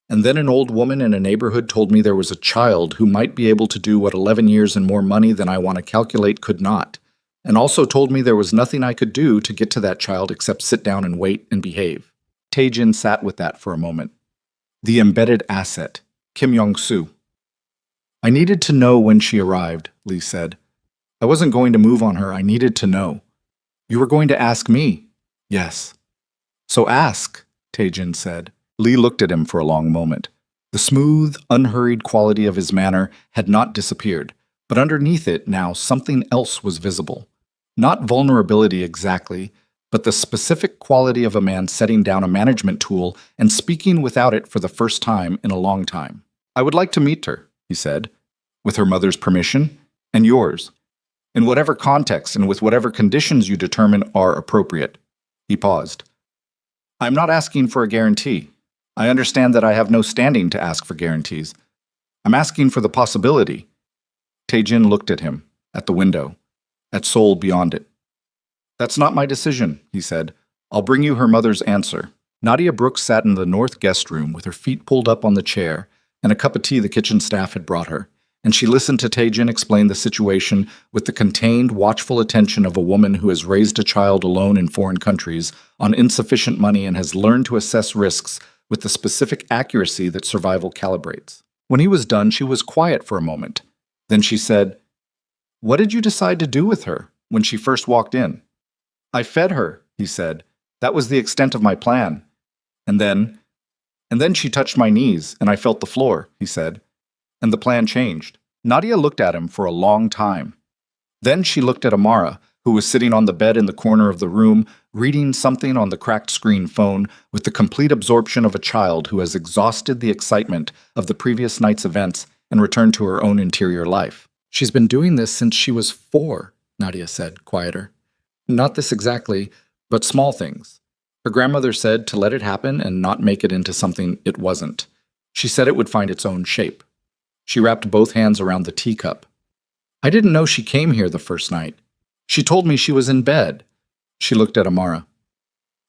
And then an old woman in a neighborhood told me there was a child who might be able to do what 11 years and more money than I want to calculate could not, and also told me there was nothing I could do to get to that child except sit down and wait and behave. Tae-jin sat with that for a moment. The embedded asset, Kim Yong-soo. I needed to know when she arrived, Lee said. I wasn't going to move on her, I needed to know. You were going to ask me? Yes. So ask, Tae-jin said. Lee looked at him for a long moment. The smooth, unhurried quality of his manner had not disappeared, but underneath it now something else was visible. Not vulnerability exactly, but the specific quality of a man setting down a management tool and speaking without it for the first time in a long time. I would like to meet her, he said, with her mother's permission and yours, in whatever context and with whatever conditions you determine are appropriate. He paused. I am not asking for a guarantee. I understand that I have no standing to ask for guarantees. I'm asking for the possibility. Tae-jin looked at him, at the window, at Seoul beyond it. That's not my decision, he said. I'll bring you her mother's answer. Nadia Brooks sat in the north guest room with her feet pulled up on the chair and a cup of tea the kitchen staff had brought her, and she listened to Tae-jin explain the situation with the contained, watchful attention of a woman who has raised a child alone in foreign countries on insufficient money and has learned to assess risks with the specific accuracy that survival calibrates. When he was done, she was quiet for a moment. Then she said, What did you decide to do with her when she first walked in? I fed her, he said. That was the extent of my plan. And then she touched my knees, and I felt the floor, he said. And the plan changed. Nadia looked at him for a long time. Then she looked at Amara, who was sitting on the bed in the corner of the room, reading something on the cracked screen phone with the complete absorption of a child who has exhausted the excitement of the previous night's events and returned to her own interior life. She's been doing this since she was 4, Nadia said, quieter. Not this exactly, but small things. Her grandmother said to let it happen and not make it into something it wasn't. She said it would find its own shape. She wrapped both hands around the teacup. I didn't know she came here the first night. She told me she was in bed. She looked at Amara.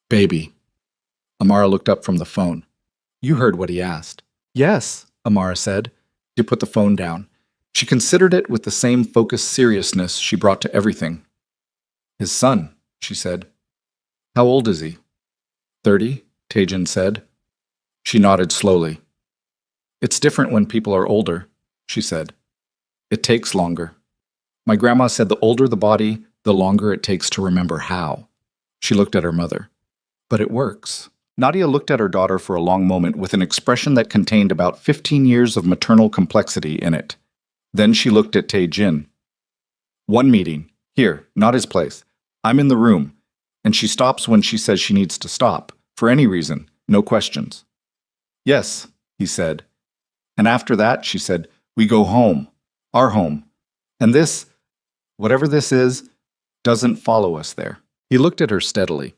Baby. Amara looked up from the phone. You heard what he asked. Yes, Amara said. She put the phone down. She considered it with the same focused seriousness she brought to everything. His son, she said. How old is he? 30, Tae-jin said. She nodded slowly. It's different when people are older, she said. It takes longer. My grandma said the older the body, the longer it takes to remember how. She looked at her mother. But it works. Nadia looked at her daughter for a long moment with an expression that contained about 15 years of maternal complexity in it. Then she looked at Tae-jin. One meeting. Here, not his place. I'm in the room. And she stops when she says she needs to stop. For any reason. No questions. Yes, he said. And after that, she said, we go home. Our home. And this, whatever this is, doesn't follow us there. He looked at her steadily.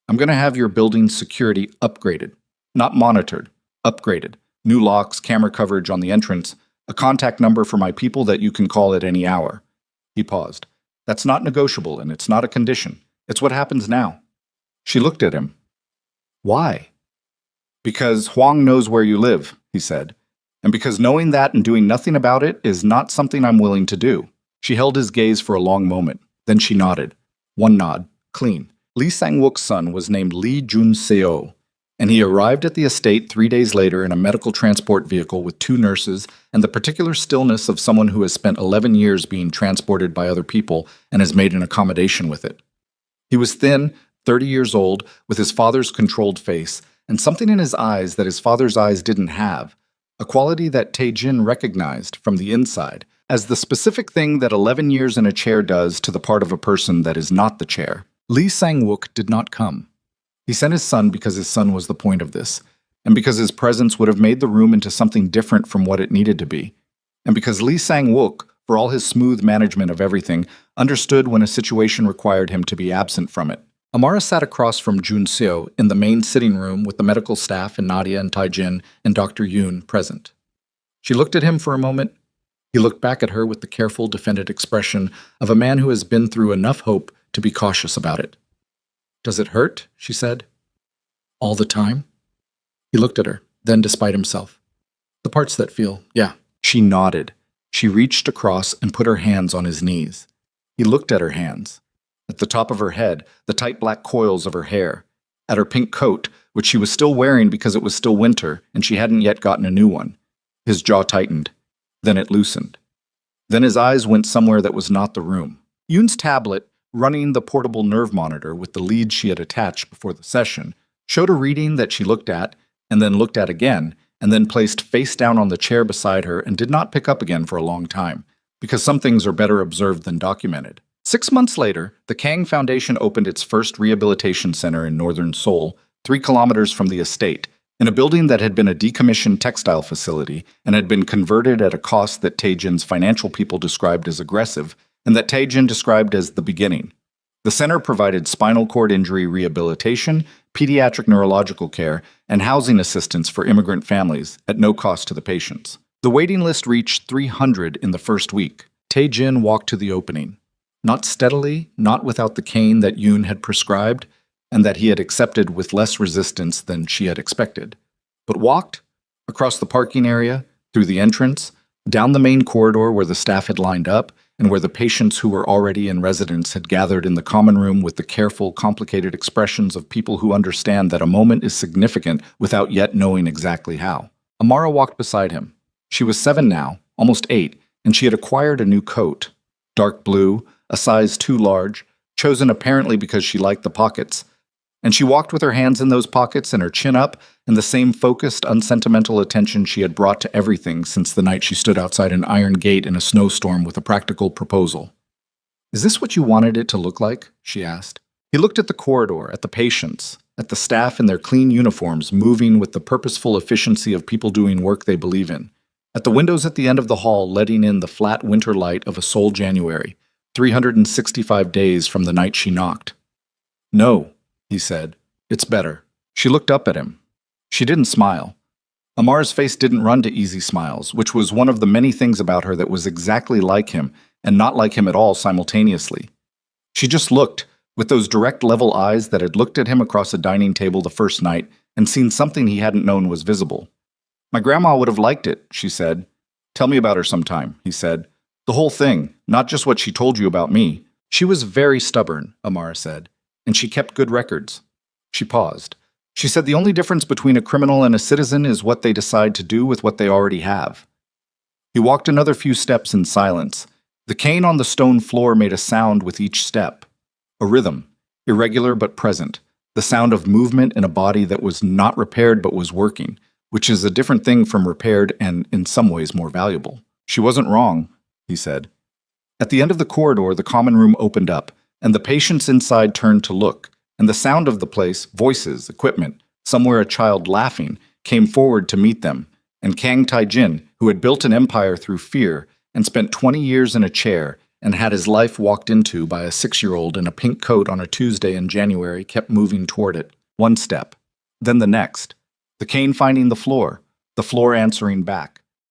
I'm going to have your building's security upgraded. Not monitored. Upgraded. New locks, camera coverage on the entrance, a contact number for my people that you can call at any hour. He paused. That's not negotiable, and it's not a condition. It's what happens now. She looked at him. Why? Because Huang knows where you live, he said. And because knowing that and doing nothing about it is not something I'm willing to do. She held his gaze for a long moment. Then she nodded. One nod. Clean. Lee Sang-wook's son was named Lee Jun-seo, and he arrived at the estate 3 days later in a medical transport vehicle with 2 nurses and the particular stillness of someone who has spent 11 years being transported by other people and has made an accommodation with it. He was thin, 30 years old, with his father's controlled face, and something in his eyes that his father's eyes didn't have, a quality that Tae-jin recognized from the inside as the specific thing that 11 years in a chair does to the part of a person that is not the chair. Lee Sang-wook did not come. He sent his son because his son was the point of this, and because his presence would have made the room into something different from what it needed to be, and because Lee Sang-wook, for all his smooth management of everything, understood when a situation required him to be absent from it. Amara sat across from Jun-seo in the main sitting room with the medical staff and Nadia and Tae-jin and Dr. Yoon present. She looked at him for a moment. He looked back at her with the careful, defended expression of a man who has been through enough hope to be cautious about it. "Does it hurt?" she said. "All the time?" He looked at her, then despite himself. "The parts that feel, yeah." She nodded. She reached across and put her hands on his knees. He looked at her hands. At the top of her head, the tight black coils of her hair. At her pink coat, which she was still wearing because it was still winter and she hadn't yet gotten a new one. His jaw tightened. Then it loosened. Then his eyes went somewhere that was not the room. Yoon's tablet, running the portable nerve monitor with the lead she had attached before the session, showed a reading that she looked at, and then looked at again, and then placed face down on the chair beside her and did not pick up again for a long time, because some things are better observed than documented. 6 months later, the Kang Foundation opened its first rehabilitation center in northern Seoul, 3 kilometers from the estate, in a building that had been a decommissioned textile facility and had been converted at a cost that Tae-jin's financial people described as aggressive, and that Tae-jin described as the beginning. The center provided spinal cord injury rehabilitation, pediatric neurological care, and housing assistance for immigrant families at no cost to the patients. The waiting list reached 300 in the first week. Tae-jin walked to the opening. Not steadily, not without the cane that Yoon had prescribed, and that he had accepted with less resistance than she had expected, but walked across the parking area, through the entrance, down the main corridor where the staff had lined up, and where the patients who were already in residence had gathered in the common room with the careful, complicated expressions of people who understand that a moment is significant without yet knowing exactly how. Amara walked beside him. She was 7 now, almost 8, and she had acquired a new coat. Dark blue, a size too large, chosen apparently because she liked the pockets. And she walked with her hands in those pockets and her chin up, and the same focused, unsentimental attention she had brought to everything since the night she stood outside an iron gate in a snowstorm with a practical proposal. "Is this what you wanted it to look like?" she asked. He looked at the corridor, at the patients, at the staff in their clean uniforms moving with the purposeful efficiency of people doing work they believe in, at the windows at the end of the hall letting in the flat winter light of a Seoul January, 365 days from the night she knocked. "No," he said. "It's better." She looked up at him. She didn't smile. Amar's face didn't run to easy smiles, which was one of the many things about her that was exactly like him and not like him at all simultaneously. She just looked, with those direct level eyes that had looked at him across a dining table the first night and seen something he hadn't known was visible. "My grandma would have liked it," she said. "Tell me about her sometime," he said. "The whole thing, not just what she told you about me." "She was very stubborn," Amara said, "and she kept good records." She paused. She said the only difference between a criminal and a citizen is what they decide to do with what they already have. He walked another few steps in silence. The cane on the stone floor made a sound with each step. A rhythm, irregular but present. The sound of movement in a body that was not repaired but was working, which is a different thing from repaired and, in some ways, more valuable. "She wasn't wrong," he said. At the end of the corridor, the common room opened up, and the patients inside turned to look, and the sound of the place, voices, equipment, somewhere a child laughing, came forward to meet them, and Kang Tae-jin, who had built an empire through fear and spent 20 years in a chair and had his life walked into by a 6-year-old in a pink coat on a Tuesday in January, kept moving toward it, one step, then the next, the cane finding the floor answering back.